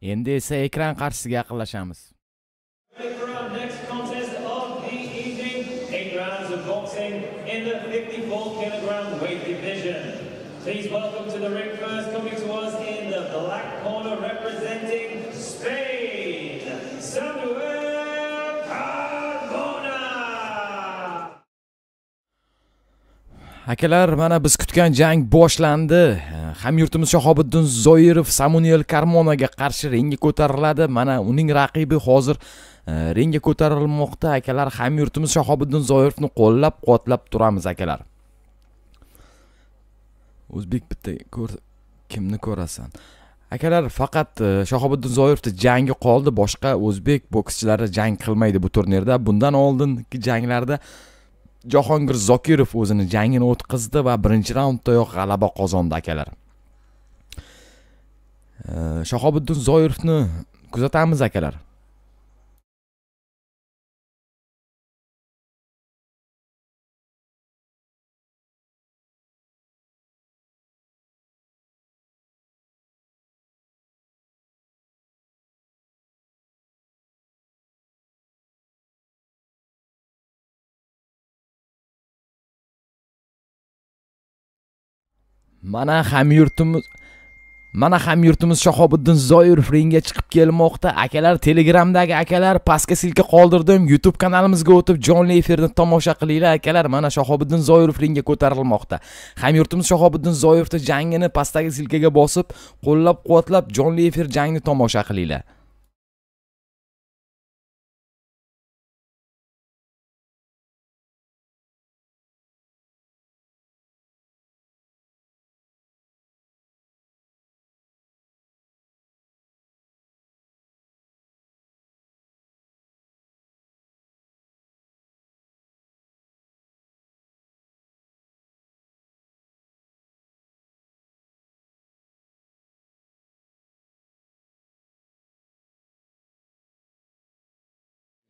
Endi esa ekran qarshisiga yaqinlashamiz. Ready for our next contest of the evening. 8 rounds of boxing in the 54 kilogram weight division. Please welcome to the ring first, coming to us in the black corner representing Spain, Samuel Carmona. Akalar, mana biz kutgan jang boshlandi. Hamyurtimiz Shahobiddin Zoirov Samuel Carmonaga qarshi ringga ko'tariladi. Mana uning raqibi hozir ringga ko'tarilmoqda. Akalar, Hamyurtimiz Shahobiddin Zoirovni qo'llab-quvvatlab turamiz akalar. O'zbek bitta kimni ko'rasan? Akalar, faqat Shahobiddin Zoirovning jangi qoldi. Boshqa o'zbek bokschilari jang qilmaydi bu turnirda. Bundan oldingi janglarda Jahongir Zokirov o'zini jangini o'tkazdi va birinchi raunddayoq g'alaba qozondi akalar. Shahobiddin Zoirovni kuzatamiz akalar. Mana hamyurtimiz Shahobiddin Zoirov ringga chiqib kelmoqda. Akalar, Telegramdagi akalar pastga silka qoldirdim. YouTube kanalimizga o'tib jonli efirni tomosha qilinglar akalar. Mana Shahobiddin Zoirov ringga ko'tarilmoqda. Hamyurtimiz Shahobiddin Zoirovning jangini pastdagi silkaga bosib, qo'llab-quvvatlab jonli efir jangni tomosha qilinglar.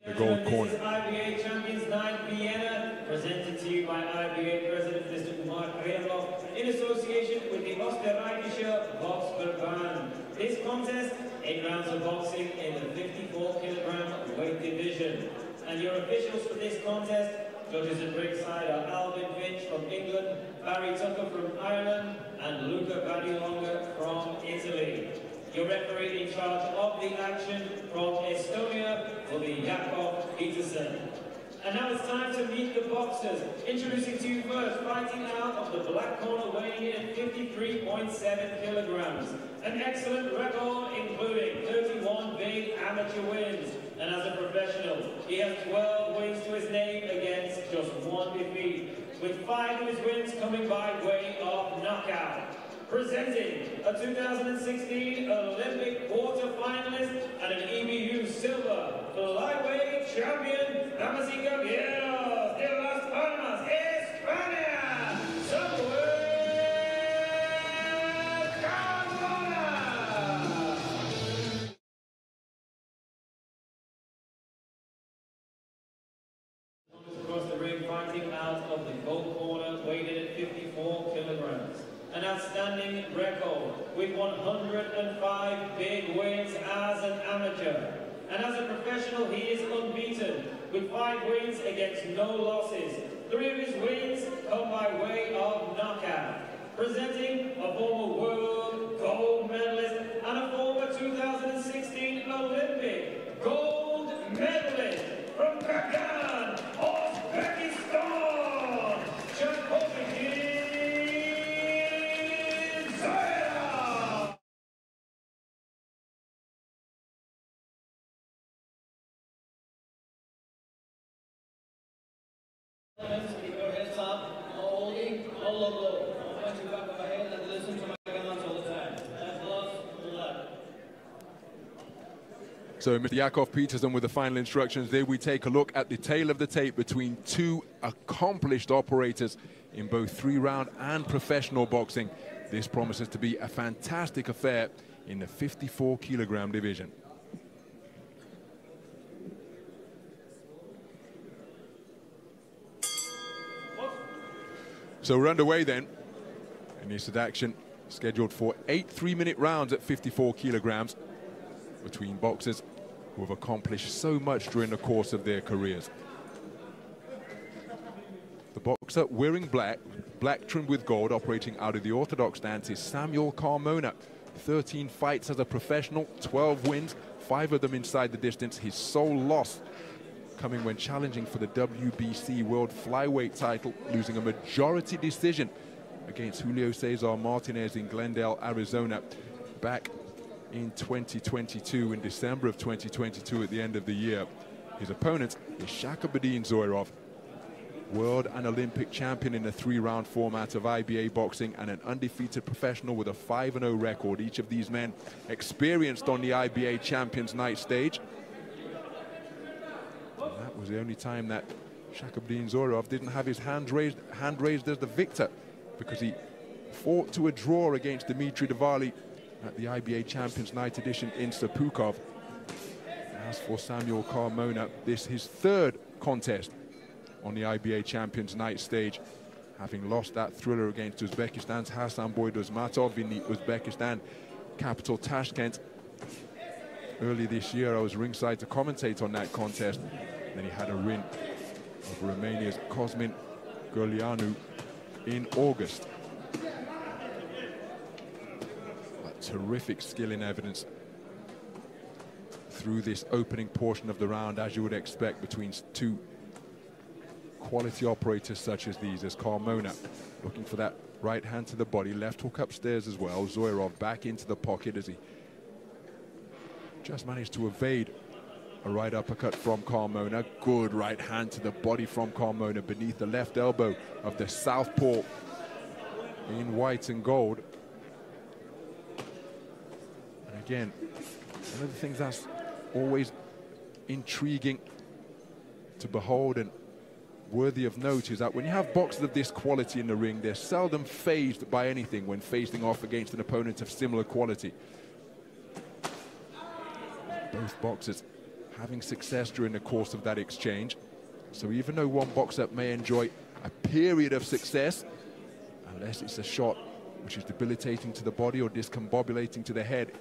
The gold corner. This is IBA Champions Night Vienna, presented to you by IBA President Mr. Umar Kremlov in association with the Österreichische Boxverband. This contest, 8 rounds of boxing in the 54-kilogram weight division. And your officials for this contest, judges at ringside are Alvin Finch from England, Barry Tucker from Ireland, and Luca Badilonga from Italy. Your referee in charge of the action from Estonia will be Jakov Peterson. And now it's time to meet the boxers. Introducing to you first, fighting out of the black corner, weighing in at 53.7 kilograms. An excellent record, including 31 big amateur wins. And as a professional, he has 12 wins to his name against just 1 defeat, with 5 of his wins coming by way of knockout. Presenting a 2016 Olympic quarter-finalist and an EBU silver flyweight champion, damas y caballeros, de Las Palmas, España, Samuel Carmona. Across the ring, fighting out of the gold corner, weighted at 54 kilograms. An outstanding record with 105 big wins as an amateur. And as a professional, he is unbeaten with 5 wins against no losses. 3 of his wins come by way of knockout. Presenting a former world gold medalist and a former 2016 Olympic gold medalist from Kagan, Uzbekistan, keep your heads up, no holding, no logo. I want you back of my head and listen to my commands all the time. That's love, love. So Mr. Jakov Peterson with the final instructions. There we take a look at the tale of the tape between 2 accomplished operators in both 3-round and professional boxing. This promises to be a fantastic affair in the 54-kilogram division. So we're underway then. And this is action scheduled for 8 3-minute rounds at 54 kilograms between boxers who have accomplished so much during the course of their careers. The boxer wearing black black trimmed with gold, operating out of the orthodox stance, is Samuel Carmona. 13 fights as a professional, 12 wins, 5 of them inside the distance. His sole loss coming when challenging for the WBC World Flyweight title, losing a majority decision against Julio Cesar Martinez in Glendale, Arizona, back in 2022, in December of 2022 at the end of the year. His opponent is Shakabadin Zoirov, world and Olympic champion in the 3-round format of IBA boxing and an undefeated professional with a 5-0 record. Each of these men experienced on the IBA Champions Night stage. And that was the only time that Shakabadin Zoirov didn't have his hand raised as the victor, because he fought to a draw against Dmitry Davali at the IBA Champions Night edition in Sepukov. As for Samuel Carmona, this is his 3rd contest on the IBA Champions Night stage, having lost that thriller against Uzbekistan's Hassan Boydozmatov in the Uzbekistan capital Tashkent. Early this year, I was ringside to commentate on that contest. Then he had a win over Romania's Cosmin Gurleanu in August. But terrific skill in evidence through this opening portion of the round, as you would expect between two quality operators such as these, as Carmona looking for that right hand to the body, left hook upstairs as well. Zoirov back into the pocket as he just managed to evade a right uppercut from Carmona. Good right hand to the body from Carmona beneath the left elbow of the southpaw in white and gold. And again, one of the things that's always intriguing to behold and worthy of note is that when you have boxers of this quality in the ring, they're seldom fazed by anything when facing off against an opponent of similar quality. Both boxers having success during the course of that exchange. So even though one boxer may enjoy a period of success, unless it's a shot which is debilitating to the body or discombobulating to the head,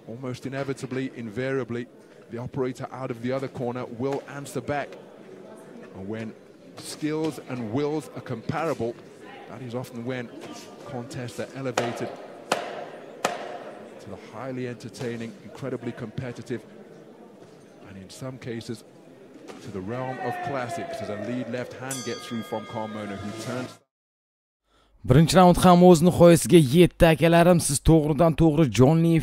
almost inevitably, invariably, the operator out of the other corner will answer back. And when skills and wills are comparable, that is often when contests are elevated to the highly entertaining, incredibly competitive, and in some cases to the realm of classics, as a lead left hand gets through from Carmona, who turns. Birinchi raund ham o'zini qo'yisiga yetdi akalarim. Siz to'g'ridan-to'g'ri jonli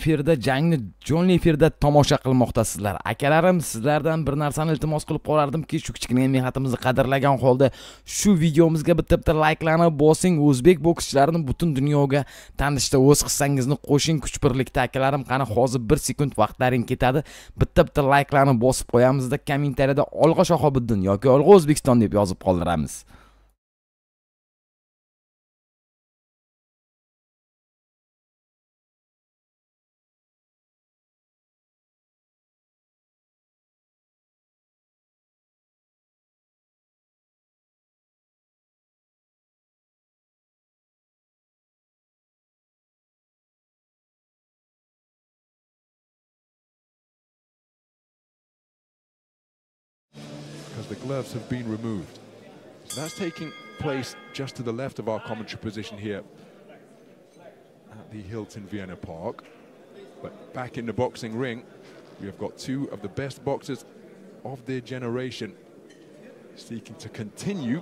efirda tomosha qilmoqdasizlar. Akalarim, sizlardan bir narsani iltimos qilib qolardimki, shu kichkina mehnatimizni qadrlagan holda shu videomizga bitta like'larni bosing. O'zbek bokschilarini butun dunyoga tanishda o'z hissangizni qo'shing kuch birlikda akalarim. Qani hozir 1 sekund vaqtlaring ketadi. Bitta like'larni bosib qo'yamizda, kommentariyada Olg'a Shohobiddin yoki Olg'a O'zbekiston deb yozib qoldiramiz. Because the gloves have been removed. So that's taking place just to the left of our commentary position here at the Hilton Vienna Park. But back in the boxing ring, we have got 2 of the best boxers of their generation seeking to continue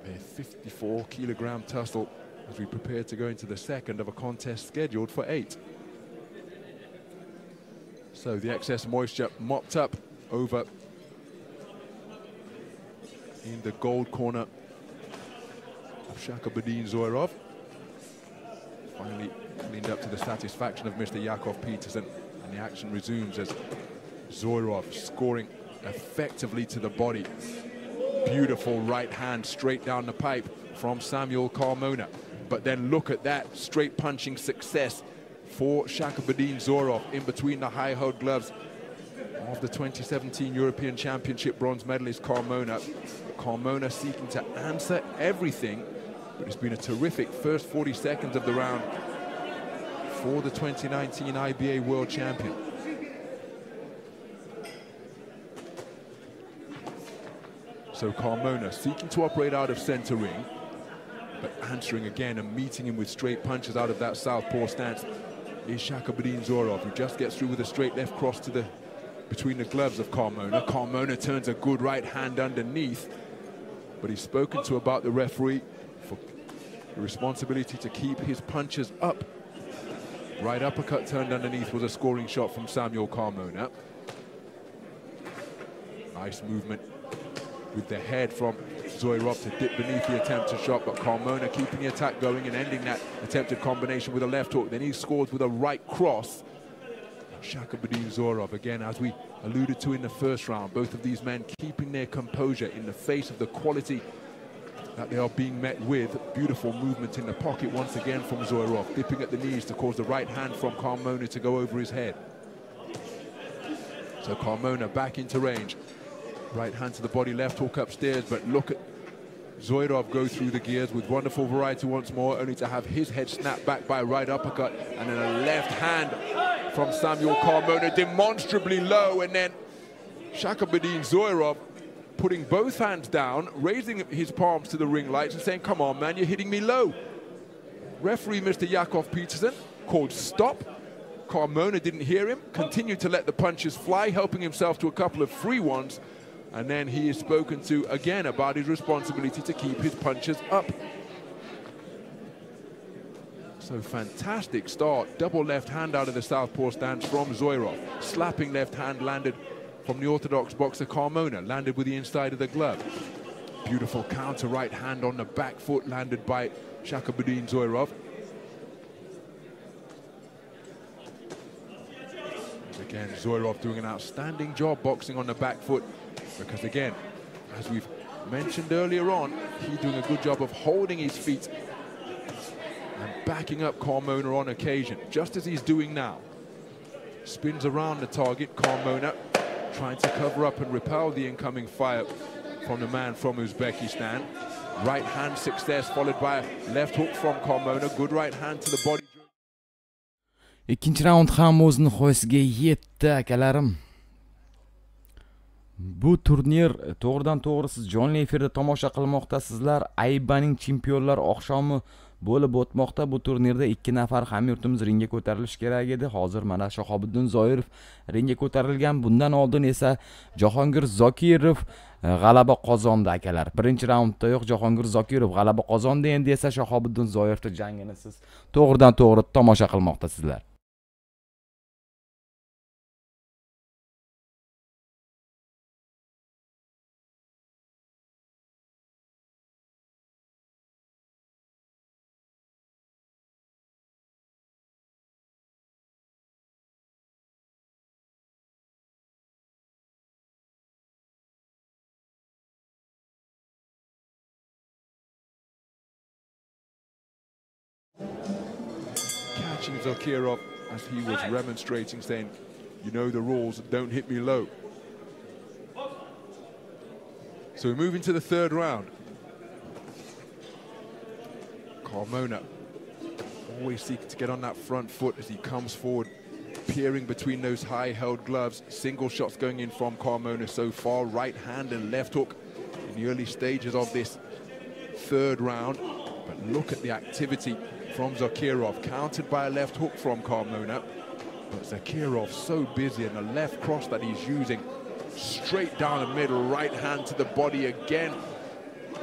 a 54-kilogram tussle as we prepare to go into the second of a contest scheduled for 8. So the excess moisture mopped up over in the gold corner of Shakabadin Zoirov. Finally cleaned up to the satisfaction of Mr. Yakov Peterson, and the action resumes as Zoirov scoring effectively to the body. Beautiful right hand straight down the pipe from Samuel Carmona. But then look at that straight punching success for Shakabadin Zoirov in between the high-held gloves of the 2017 European Championship bronze medalist Carmona. Carmona seeking to answer everything, but it's been a terrific first 40 seconds of the round for the 2019 IBA World Champion. So Carmona seeking to operate out of center ring, But answering again and meeting him with straight punches out of that southpaw stance is Shahabuddin Zoirov, who just gets through with a straight left cross to between the gloves of Carmona. Carmona turns a good right hand underneath, but he's spoken to about the referee for the responsibility to keep his punches up. Right uppercut turned underneath was a scoring shot from Samuel Carmona. Nice movement with the head from Zoirov to dip beneath the attempted shot, but Carmona keeping the attack going and ending that attempted combination with a left hook. Then he scores with a right cross. Shahabuddin Zoirov, again, as we alluded to in the first round, both of these men keeping their composure in the face of the quality that they are being met with. Beautiful movement in the pocket once again from Zoirov, dipping at the knees to cause the right hand from Carmona to go over his head. So Carmona back into range. Right hand to the body, left hook upstairs, but look at Zoirov go through the gears with wonderful variety once more, only to have his head snapped back by a right uppercut, and then a left hand from Samuel Carmona, demonstrably low, and then Shahabuddin Zoirov putting both hands down, raising his palms to the ring lights and saying, "Come on, man, you're hitting me low." Referee Mr. Yakov Peterson called stop. Carmona didn't hear him, continued to let the punches fly, helping himself to a couple of free ones. And then he is spoken to again about his responsibility to keep his punches up. So fantastic start. Double left hand out of the southpaw stance from Zoirov. Slapping left hand landed from the orthodox boxer Carmona, landed with the inside of the glove. Beautiful counter right hand on the back foot landed by Shahabuddin Zoirov. Again, Zoirov doing an outstanding job boxing on the back foot, because again, as we've mentioned earlier on, he's doing a good job of holding his feet and backing up Carmona on occasion, just as he's doing now. Spins around the target, Carmona trying to cover up and repel the incoming fire from the man from Uzbekistan. Right hand success followed by a left hook from Carmona, good right hand to the body. Ikkinchi raund ham o'z nihoyasiga yetdi, akalarim. Bu turnir to'g'ridan to'g'ri siz jonli efirda tomosha qilmoqdasizlar. Aybaning chempionlar oqshomi bo'lib o'tmoqda. Bu turnirda 2 nafar hamyurtimiz ringga ko'tarilishi kerak edi. Hozir mana Shahabuddin Zoirov ringga ko'tarilgan. Bundan oldin esa Jahongir Zokirov g'alaba qozondi, akalar. Birinchi raundda yo'q, Jahongir Zokirov g'alaba qozondi. Endi esa Shahabuddin Zoirovning jangini siz to'g'ridan to'g'ri tomosha qilmoqdasizlar. Catching Zokirov as he was remonstrating, saying, "You know the rules, don't hit me low." So we move into the third round. Carmona always seeking to get on that front foot as he comes forward, peering between those high-held gloves. Single shots going in from Carmona so far, right hand and left hook in the early stages of this third round. But look at the activity from Zokirov, countered by a left hook from Carmona. But Zokirov so busy, and the left cross that he's using, straight down the middle, right hand to the body again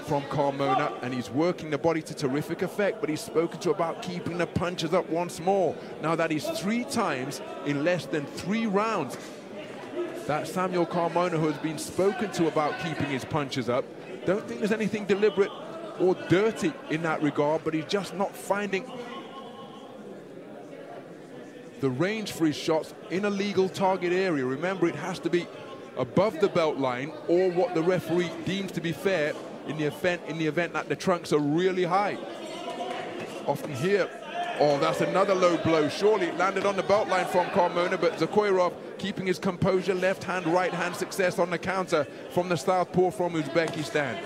from Carmona, and he's working the body to terrific effect, but he's spoken to about keeping the punches up once more. Now that is 3 times in less than 3 rounds that Samuel Carmona has been spoken to about keeping his punches up. Don't think there's anything deliberate or dirty in that regard, but he's just not finding the range for his shots in a legal target area. Remember, it has to be above the belt line or what the referee deems to be fair in the event that the trunks are really high. Often here, oh, that's another low blow. Surely it landed on the belt line from Carmona, but Zokirov keeping his composure, left hand, right hand success on the counter from the southpaw from Uzbekistan.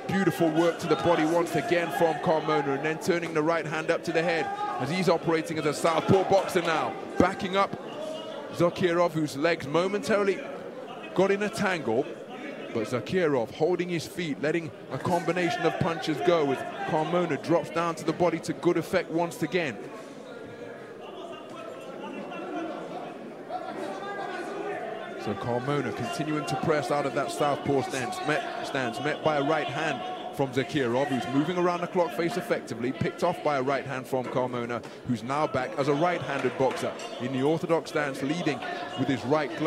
Beautiful work to the body once again from Carmona, and then turning the right hand up to the head as he's operating as a southpaw boxer now. Backing up Zokirov, whose legs momentarily got in a tangle. But Zakirov holding his feet, letting a combination of punches go as Carmona drops down to the body to good effect once again. So Carmona continuing to press out of that southpaw stance, met by a right hand from Zakirov, who's moving around the clock face effectively, picked off by a right hand from Carmona, who's now back as a right-handed boxer in the orthodox stance, leading with his left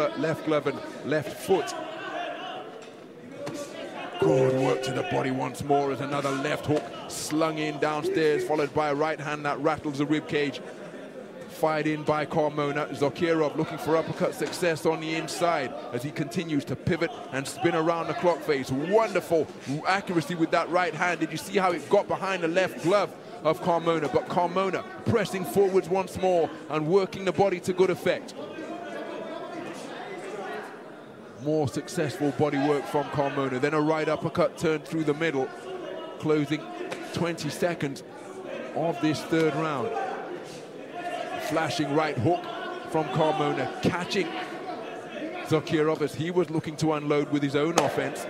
glove and left foot. Good work to the body once more as another left hook slung in downstairs, followed by a right hand that rattles the rib cage. Fired in by Carmona. Zakirov looking for uppercut success on the inside as he continues to pivot and spin around the clock face. Wonderful accuracy with that right hand. Did you see how it got behind the left glove of Carmona? But Carmona pressing forwards once more and working the body to good effect. More successful body work from Carmona. Then a right uppercut turned through the middle, closing 20 seconds of this third round. Flashing right hook from Carmona, catching Zakirov as he was looking to unload with his own offense.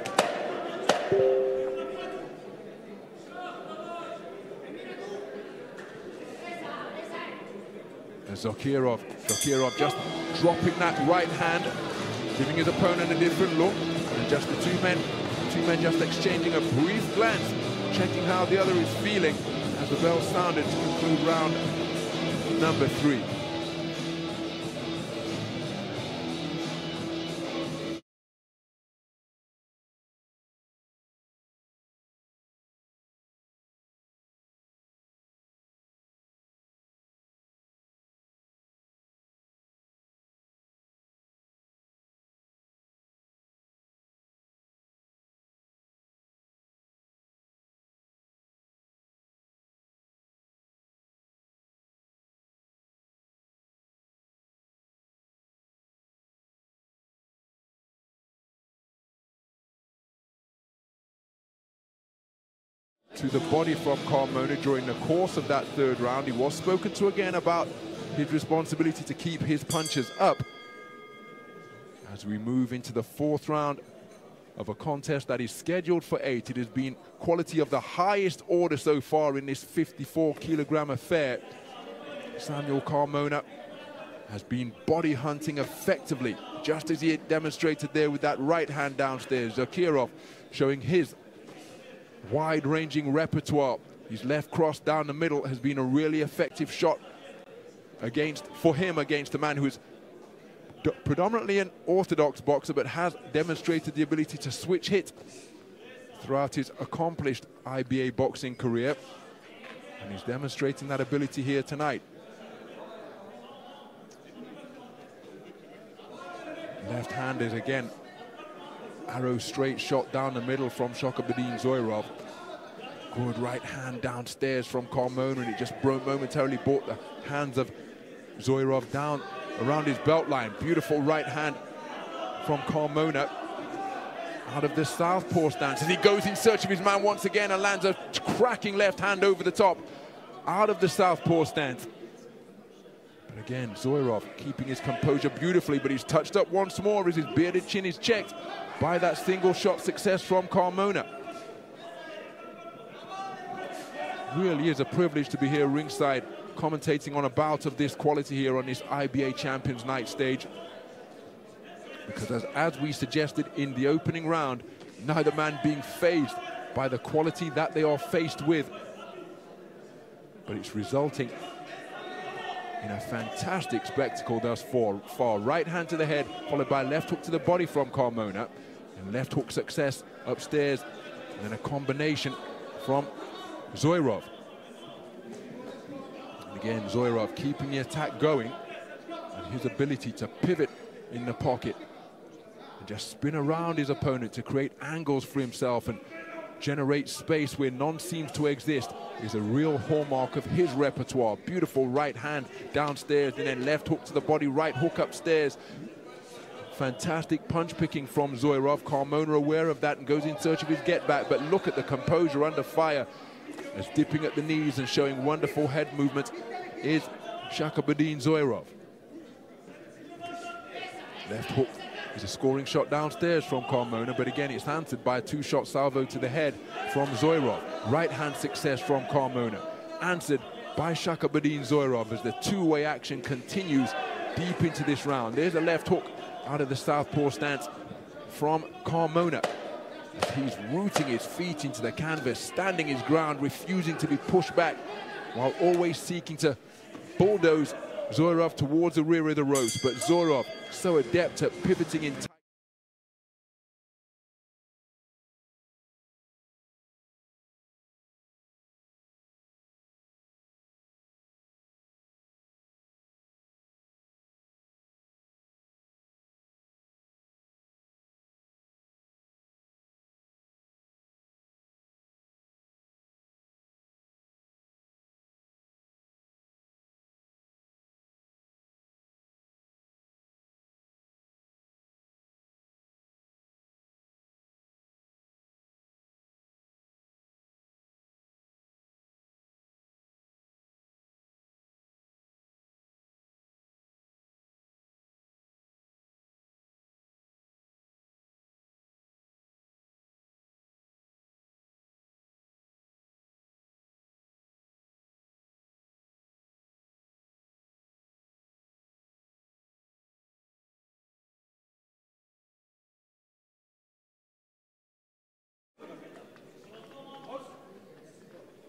And Zakirov just dropping that right hand, giving his opponent a different look, and just the two men just exchanging a brief glance, checking how the other is feeling as the bell sounded to conclude round number 3. To the body from Carmona during the course of that third round. He was spoken to again about his responsibility to keep his punches up. As we move into the fourth round of a contest that is scheduled for 8, it has been quality of the highest order so far in this 54-kilogram affair. Samuel Carmona has been body hunting effectively, just as he had demonstrated there with that right hand downstairs. Zakirov showing his wide-ranging repertoire. His left cross down the middle has been a really effective shot for him against a man who is predominantly an orthodox boxer but has demonstrated the ability to switch hit throughout his accomplished IBA boxing career, and he's demonstrating that ability here tonight. Left-handed again. Arrow straight shot down the middle from Shokabadin Zoirov. Good right hand downstairs from Carmona, and it just momentarily brought the hands of Zoirov down around his belt line. Beautiful right hand from Carmona out of the southpaw stance as he goes in search of his man once again and lands a cracking left hand over the top out of the southpaw stance. But again, Zoirov keeping his composure beautifully, but he's touched up once more as his bearded chin is checked by that single shot success from Carmona. Really is a privilege to be here ringside commentating on a bout of this quality here on this IBA Champions Night stage, because as we suggested in the opening round, neither man being fazed by the quality that they are faced with, but it's resulting in a fantastic spectacle thus far. Right hand to the head, followed by left hook to the body from Carmona, and left hook success upstairs, and then a combination from Zoirov. And again, Zoirov keeping the attack going, and his ability to pivot in the pocket and just spin around his opponent to create angles for himself and generate space where none seems to exist is a real hallmark of his repertoire. Beautiful right hand downstairs, and then left hook to the body, right hook upstairs. Fantastic punch picking from Zoirov. Carmona aware of that and goes in search of his get back, but look at the composure under fire as dipping at the knees and showing wonderful head movement is Shokabadin Zoirov. Left hook There's a scoring shot downstairs from Carmona, but again it's answered by a two-shot salvo to the head from Zoirov. Right-hand success from Carmona, answered by Shakabadin Zoirov as the two-way action continues deep into this round. There's a left hook out of the southpaw stance from Carmona. He's rooting his feet into the canvas, standing his ground, refusing to be pushed back, while always seeking to bulldoze Zoirov towards the rear of the ropes. But Zoirov, so adept at pivoting in time.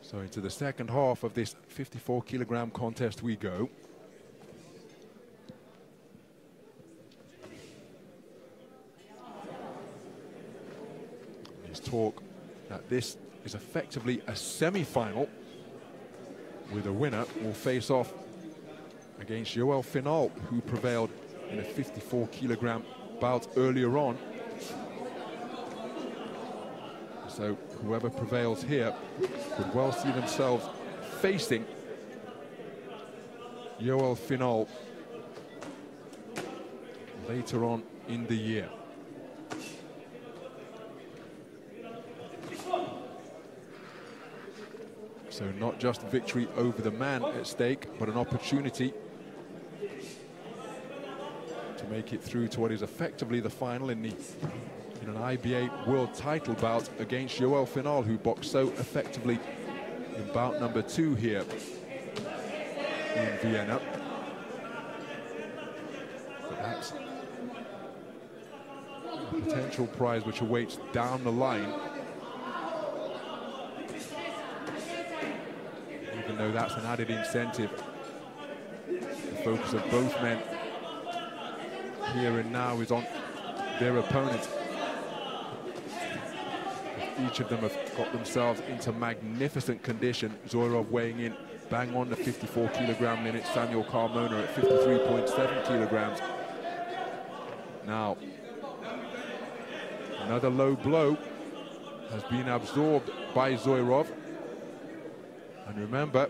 So into the second half of this 54-kilogram contest we go. There's talk that this is effectively a semi-final, with a winner will face off against Joel Final, who prevailed in a 54-kilogram bout earlier on. So whoever prevails here could well see themselves facing Joel Final later on in the year. So not just victory over the man at stake, but an opportunity to make it through to what is effectively the final in an IBA world title bout against Joel Final, who boxed so effectively in bout number 2 here in Vienna. But that's a potential prize which awaits down the line, even though that's an added incentive. The focus of both men here and now is on their opponent. Each of them have got themselves into magnificent condition. Zoirov weighing in bang on the 54-kilogram limit. Samuel Carmona at 53.7 kilograms. Now, another low blow has been absorbed by Zoirov. And remember,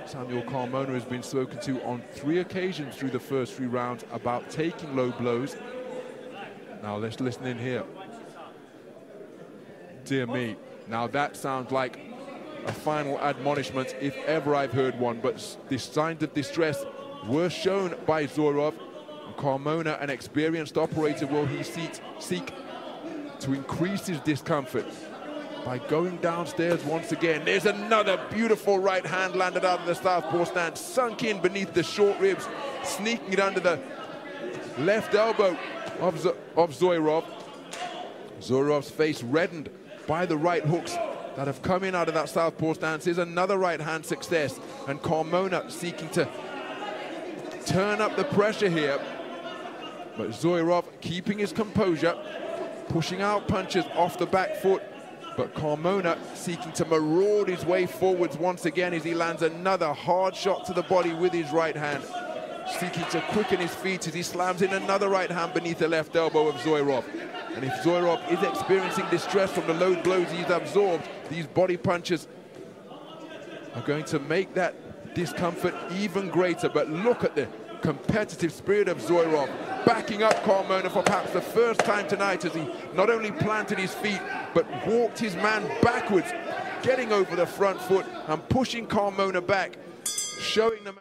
Samuel Carmona has been spoken to on 3 occasions through the first 3 rounds about taking low blows. Now let's listen in here. Dear me, now that sounds like a final admonishment if ever I've heard one, but the signs of distress were shown by Zoirov. Carmona, an experienced operator, will he seek to increase his discomfort by going downstairs once again. There's another beautiful right hand landed out of the southpaw stance, sunk in beneath the short ribs, sneaking it under the left elbow of Zoirov. Zoirov's face reddened by the right hooks that have come in out of that southpaw stance. Is another right hand success, and Carmona seeking to turn up the pressure here, but Zoirov keeping his composure, pushing out punches off the back foot, but Carmona seeking to maraud his way forwards once again as he lands another hard shot to the body with his right hand, seeking to quicken his feet as he slams in another right hand beneath the left elbow of Zoirov. And if Zoirov is experiencing distress from the low blows he's absorbed, these body punches are going to make that discomfort even greater. But look at the competitive spirit of Zoirov, backing up Carmona for perhaps the first time tonight, as he not only planted his feet, but walked his man backwards, getting over the front foot and pushing Carmona back, showing them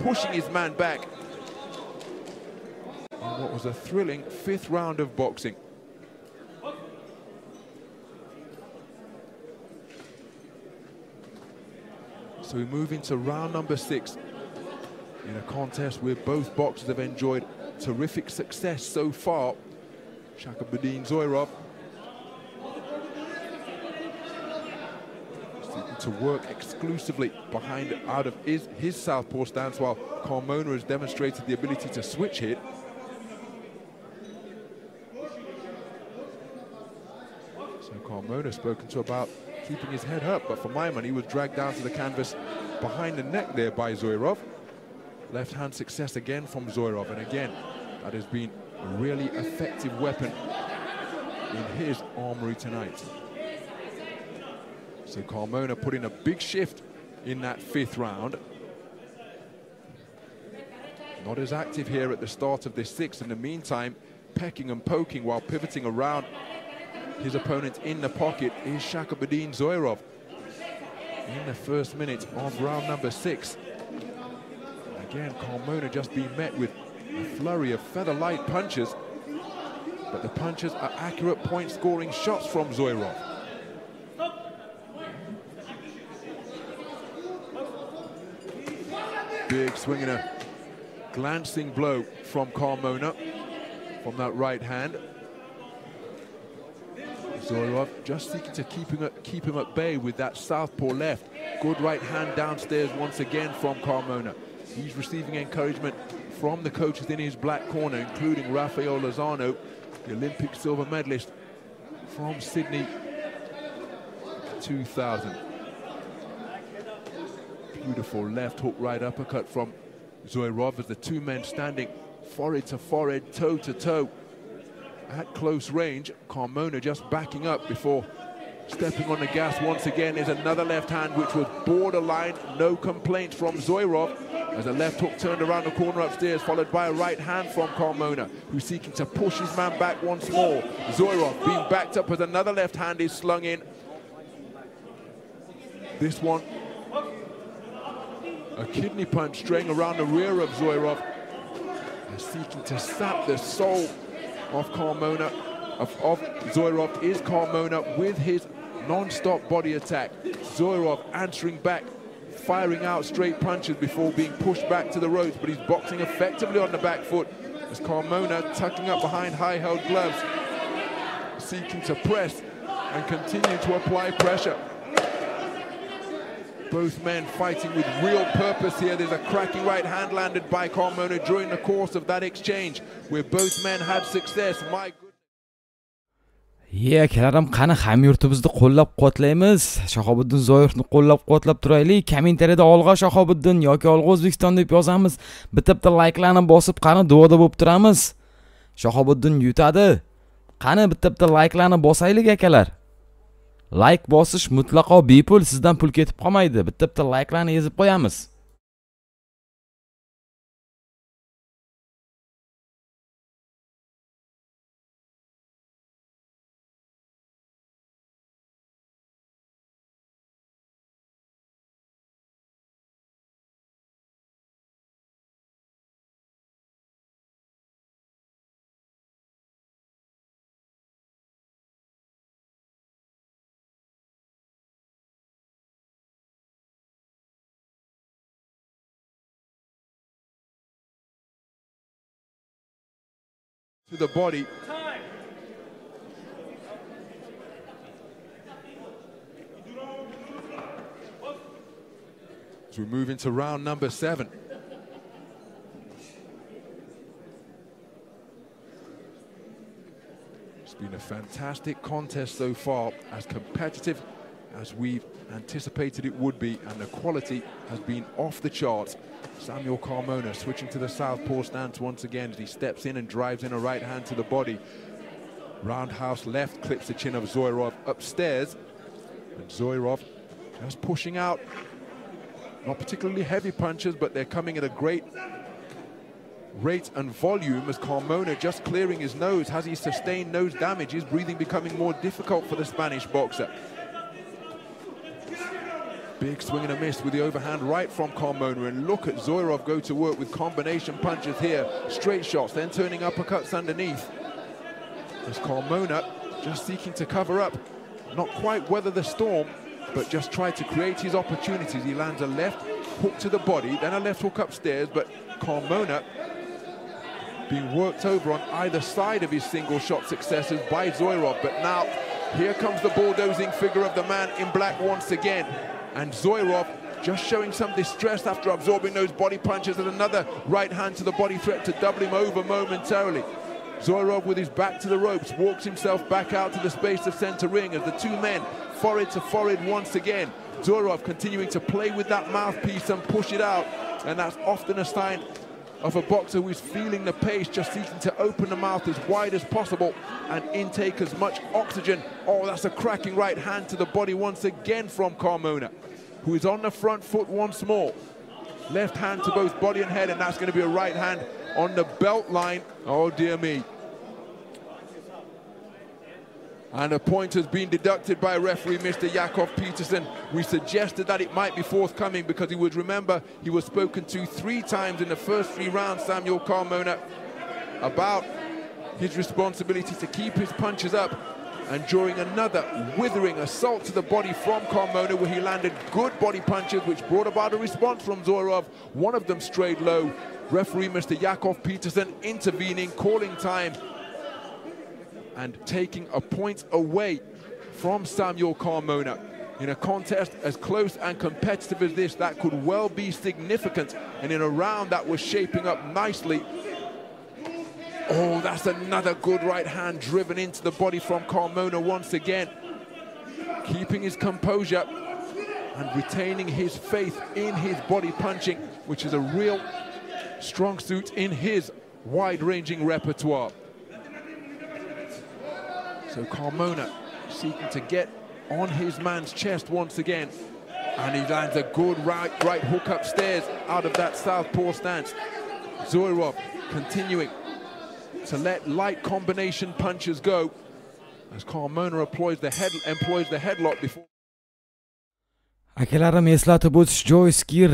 pushing his man back. In what was a thrilling 5th round of boxing. So we move into round number 6 in a contest where both boxers have enjoyed terrific success so far. Shahabuddin Zoirov seeking to work exclusively out of his southpaw stance, while Carmona has demonstrated the ability to switch hit. So Carmona has spoken to about keeping his head up, but for my money, he was dragged down to the canvas behind the neck there by Zoirov. Left hand success again from Zoirov, and again, that has been a really effective weapon in his armory tonight. So Carmona put in a big shift in that 5th round. Not as active here at the start of this 6th. In the meantime, pecking and poking while pivoting around his opponent in the pocket is Shahabuddin Zoirov in the first minute of round number 6. Again, Carmona just being met with a flurry of feather-light punches, but the punches are accurate point-scoring shots from Zoirov. Big swing and a glancing blow from Carmona from that right hand. Zoirov just seeking to keep him at bay with that southpaw left. Good right hand downstairs once again from Carmona. He's receiving encouragement from the coaches in his black corner, including Rafael Lozano, the Olympic silver medalist from Sydney 2000. Beautiful left hook right uppercut from Zoirov as the two men standing forehead to forehead, toe to toe at close range. Carmona just backing up before stepping on the gas once again. Is another left hand which was borderline, no complaints from Zoirov, as a left hook turned around the corner upstairs, followed by a right hand from Carmona, who's seeking to push his man back once more. Zoirov being backed up as another left hand is slung in. This one, a kidney punch straying around the rear of Zoirov, seeking to sap the soul of Carmona, of Zoirov is Carmona with his non-stop body attack. Zoirov answering back, firing out straight punches before being pushed back to the ropes, but he's boxing effectively on the back foot as Carmona tucking up behind high-held gloves, seeking to press and continue to apply pressure. Both men fighting with real purpose here. There's a cracking right hand landed by Carmona during the course of that exchange where both men had success. My goodness. Akalarim, qani hamyurtimizni qo'llab-quvvatlaymiz. Shahobuddin Zoirovni qo'llab-quvvatlab turaylik. Kommentariyada olg'a Shahobuddin yoki olg'a O'zbekiston deb yozamiz. Bitta layklarni bosib, qani duoda bo'lib turamiz. Shahobuddin yutadi. Qani bitta layklarni bosaylik akalar. Like bosish mutlaqo bepul, sizdan pul ketib qolmaydi. Bitta layklarni ezib qo'yamiz. To the body. As we move into round number 7. It's been a fantastic contest so far, as competitive as we've anticipated it would be, and the quality has been off the charts. Samuel Carmona switching to the southpaw stance once again as he steps in and drives in a right hand to the body. Roundhouse left clips the chin of Zoirov upstairs, and Zoirov just pushing out. Not particularly heavy punches, but they're coming at a great rate and volume as Carmona just clearing his nose. Has he sustained nose damage? Is breathing becoming more difficult for the Spanish boxer? Big swing and a miss with the overhand right from Carmona, and look at Zoirov go to work with combination punches here. Straight shots, then turning uppercuts underneath. As Carmona just seeking to cover up, not quite weather the storm, but just try to create his opportunities. He lands a left hook to the body, then a left hook upstairs, but Carmona being worked over on either side of his single shot successes by Zoirov. But now here comes the bulldozing figure of the man in black once again, and Zoirov just showing some distress after absorbing those body punches, and another right hand to the body threat to double him over momentarily. Zoirov, with his back to the ropes, walks himself back out to the space of center ring as the two men forehead to forehead once again. Zoirov continuing to play with that mouthpiece and push it out, and that's often a sign of a boxer who is feeling the pace, just seeking to open the mouth as wide as possible and intake as much oxygen. Oh, that's a cracking right hand to the body once again from Carmona, who is on the front foot once more. Left hand to both body and head, and that's going to be a right hand on the belt line. Oh dear me. And a point has been deducted by referee Mr. Yakov Peterson. We suggested that it might be forthcoming because he would remember he was spoken to 3 times in the first 3 rounds, Samuel Carmona, about his responsibility to keep his punches up. And during another withering assault to the body from Carmona, where he landed good body punches which brought about a response from Zoirov, one of them strayed low. Referee Mr. Yakov Peterson intervening, calling time, and taking a point away from Samuel Carmona. In a contest as close and competitive as this, that could well be significant, and in a round that was shaping up nicely. Oh, that's another good right hand driven into the body from Carmona once again. Keeping his composure and retaining his faith in his body punching, which is a real strong suit in his wide-ranging repertoire. So Carmona seeking to get on his man's chest once again, and he lands a good right hook upstairs out of that southpaw stance. Zoirov continuing to let light combination punches go as Carmona employs the headlock before. Akalarim, eslatib o'tish joizki,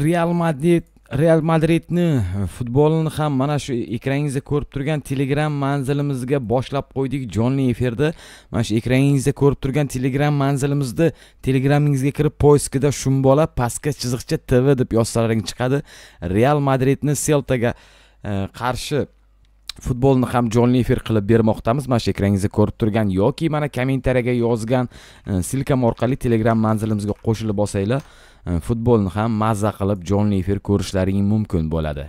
Real Madridni futbolini ham mana shu ekraningizda ko'rib turgan Telegram manzilimizga boshlab qo'ydik jonli efirda. Mana shu ekraningizda ko'rib turgan Telegram manzilimizni Telegramingizga kirib poiskada shumbola pastga chiziqcha TV deb yozsalaring chiqadi. Real Madridni Celtaga qarshi futbolni ham jonli efir qilib bermoqdamiz. Mana shu ekraningizda ko'rib turgan yoki mana kommentariyaga yozgan silkam orqali Telegram manzilimizga qo'shilib olsanglar, futbolni ham mazza qilib jonli efir ko'rishlaring mumkin bo'ladi.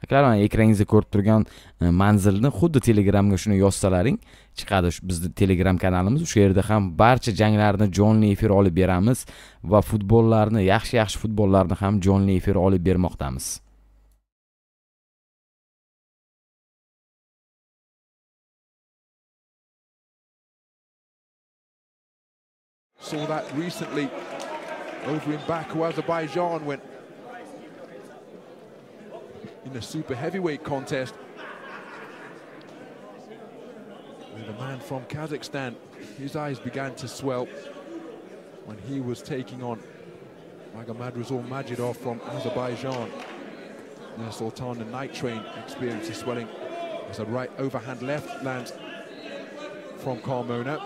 Aklar, mana ekraningizda ko'rib turgan manzilni xuddi Telegramga shuni yozsalaring chiqadi. Bizning Telegram kanalimiz, o'sha yerda ham barcha janglarni jonli efir olib beramiz va futbollarni, yaxshi futbollarni ham jonli efir olib bermoqdamiz. Saw that recently over in Baku, Azerbaijan, when in the super heavyweight contest, with a man from Kazakhstan, his eyes began to swell when he was taking on Magomed Majidov from Azerbaijan. And Sultan, the night train, experiences swelling as a right overhand left lands from Carmona.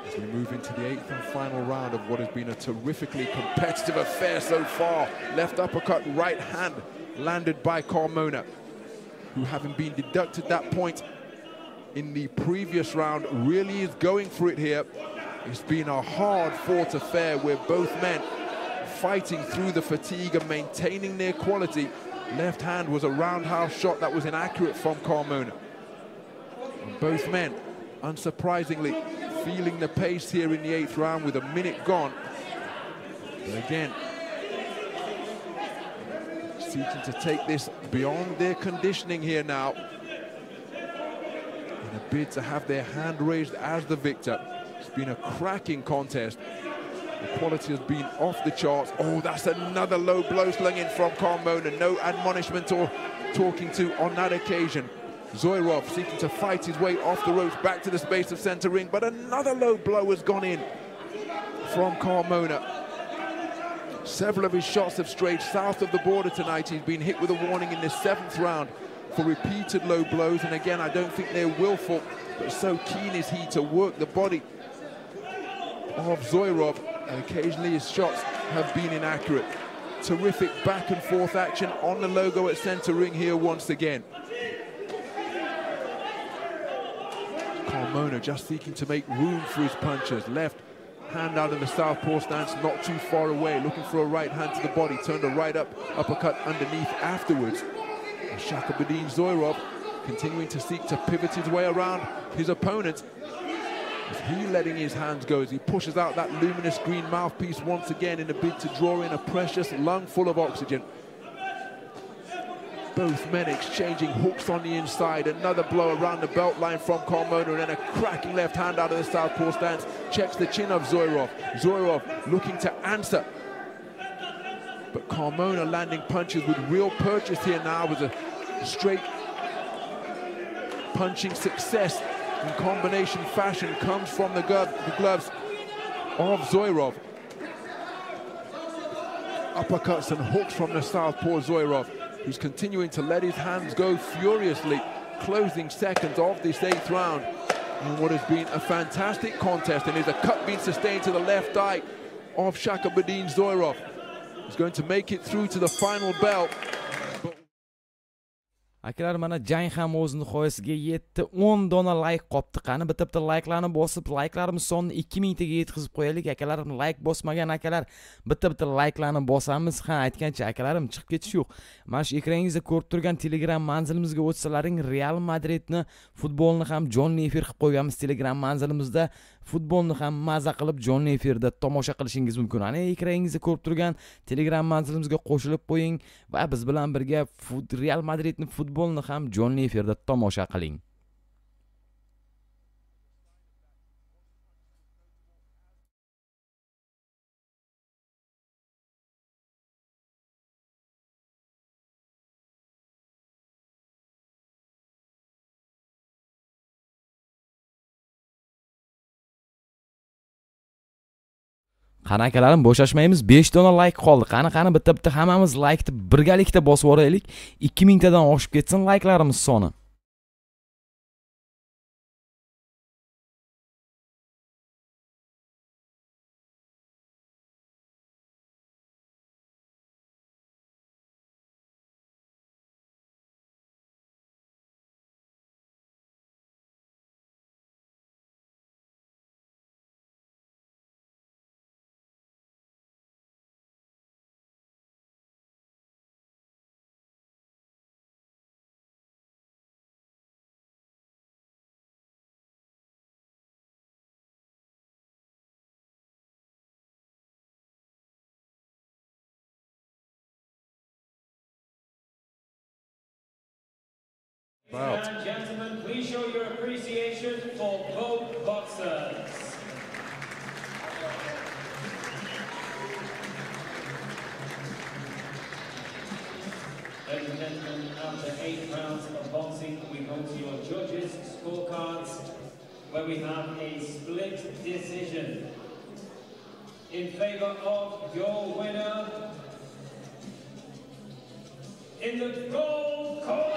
As we move into the 8th and final round of what has been a terrifically competitive affair so far. Left uppercut, right hand landed by Carmona, who, having been deducted that point in the previous round, really is going for it here. It's been a hard-fought affair where both men fighting through the fatigue and maintaining their quality. Left hand was a roundhouse shot that was inaccurate from Carmona. And both men, unsurprisingly, feeling the pace here in the 8th round with a minute gone. But again, seeking to take this beyond their conditioning here now, in a bid to have their hand raised as the victor. It's been a cracking contest. The quality has been off the charts. Oh, that's another low blow slung in from Carmona. No admonishment or talking to on that occasion. Zoirov seeking to fight his way off the ropes back to the space of center ring, but another low blow has gone in from Carmona. Several of his shots have strayed south of the border tonight. He's been hit with a warning in the 7th round for repeated low blows, and again, I don't think they're willful, but so keen is he to work the body of Zoirov, and occasionally his shots have been inaccurate. Terrific back and forth action on the logo at center ring here once again. Carmona just seeking to make room for his punches. Left hand out in the southpaw stance, not too far away, looking for a right hand to the body, turned a right uppercut underneath afterwards. And Shakabadin Zoirov continuing to seek to pivot his way around his opponent. Is he letting his hands go as he pushes out that luminous green mouthpiece once again in a bid to draw in a precious lung full of oxygen. Both men exchanging hooks on the inside. Another blow around the belt line from Carmona, and then a cracking left hand out of the southpaw stance. Checks the chin of Zoirov. Zoirov looking to answer, but Carmona landing punches with real purchase here now with a straight punching success in combination fashion comes from the gloves of Zoirov. Uppercuts and hooks from the southpaw Zoirov, who's continuing to let his hands go furiously, closing seconds of this 8th round. And what has been a fantastic contest, and is a cut being sustained to the left eye of Shakabadin Zoirov. He's going to make it through to the final bell. Akalar, mana jang ham o'z nihoyasiga yetdi. 10 dona like qopti. Qani bitta likelarni bosib, likelarimiz sonini 2000 taga yetkazib qo'yaylik. Akalarim, like bosmagan akalar, bitta likelarni bosamiz. Ha, aytgancha akalarim, chiqib ketish yo'q. Mana shu ekraningizda ko'rib turgan Telegram manzilimizga o'tsalaring, Real Madridni futbolni ham jonli efir qilib qo'yganmiz. Telegram manzilimizda futbolni ham maza qilib jonli efirda tomosha qilishingiz mumkin. Ana ekraningizda ko'rib turgan Telegram manzilimizga qo'shilib qo'ying va biz bilan birga Real Madridni futbolni ham jonli efirda tomosha qiling. Qani akalarim, bo'shashmaymiz. 5 dona like qoldi. Qani bitta hammamiz like'ni birgalikda bosib yuboraylik. 2000 tadan oshib ketsin like'larimiz soni. Ladies and gentlemen, please show your appreciation for both boxers. Ladies and gentlemen, after 8 rounds of boxing, we go to your judges' scorecards, where we have a split decision in favor of your winner. In the gold corner.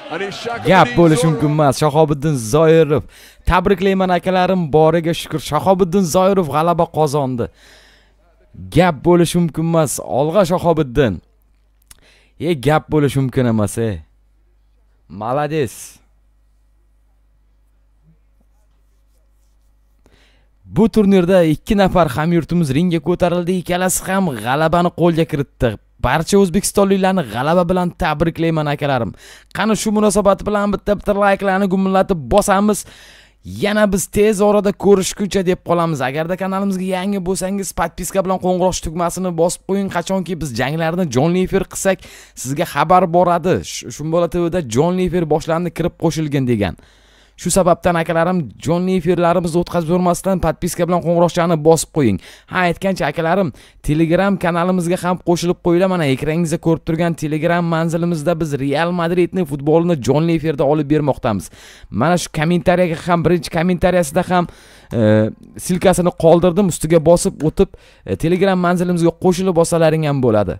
Gap bo'lishi mumkin emas. Shahobiddin Zoirov. Tabriklayman akalarim, boriga shukr. Shahobiddin Zoirov g'alaba qozondi. Gap bo'lishi mumkin emas. Olg'a Shahobiddin. Gap bo'lishi mumkin emas, Malades. Bu turnirda 2 nafar hamyurtimiz ringga ko'tarildi. Ikkalasi ham g'alabani qo'lga kiritdi. Barcha o'zbekistonliklarni g'alaba bilan tabriklayman akalarim. Qani shu munosabat bilan bitta like'larni gumillatib bosamiz. Yana biz tez orada ko'rishguncha deb qolamiz. Agarda kanalimizga yangi bo'lsangiz, podpiska bilan qo'ng'iroq tugmasini bosib qo'ying. Qachonki biz janglarni jonli efir qilsak, sizga xabar boradi. Shumbola TVda jonli efir boshlandi, kirib qo'shilgan degan. Shu sababdan akalarim jonli efirlarimizni o'tkazib o'rmasdan podpiska bilan qo'ng'iroqchani bosib qo'ying. Ha, aytgancha akalarim, Telegram kanalimizga ham qo'shilib qo'yinglar. Mana ekrangizda ko'rib turgan Telegram manzilimizda biz Real Madridning futbolini jonli efirda olib bermoqdamiz. Mana shu kommentariyaga ham, birinchi kommentariyasida ham silkasini qoldirdim, ustiga bosib o'tib Telegram manzilimizga qo'shilib olsalaring ham bo'ladi.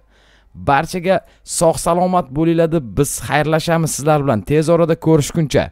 Barchaga sog' salomat bo'linglar deb biz xayrlashamiz sizlar bilan. Tez orada ko'rishguncha.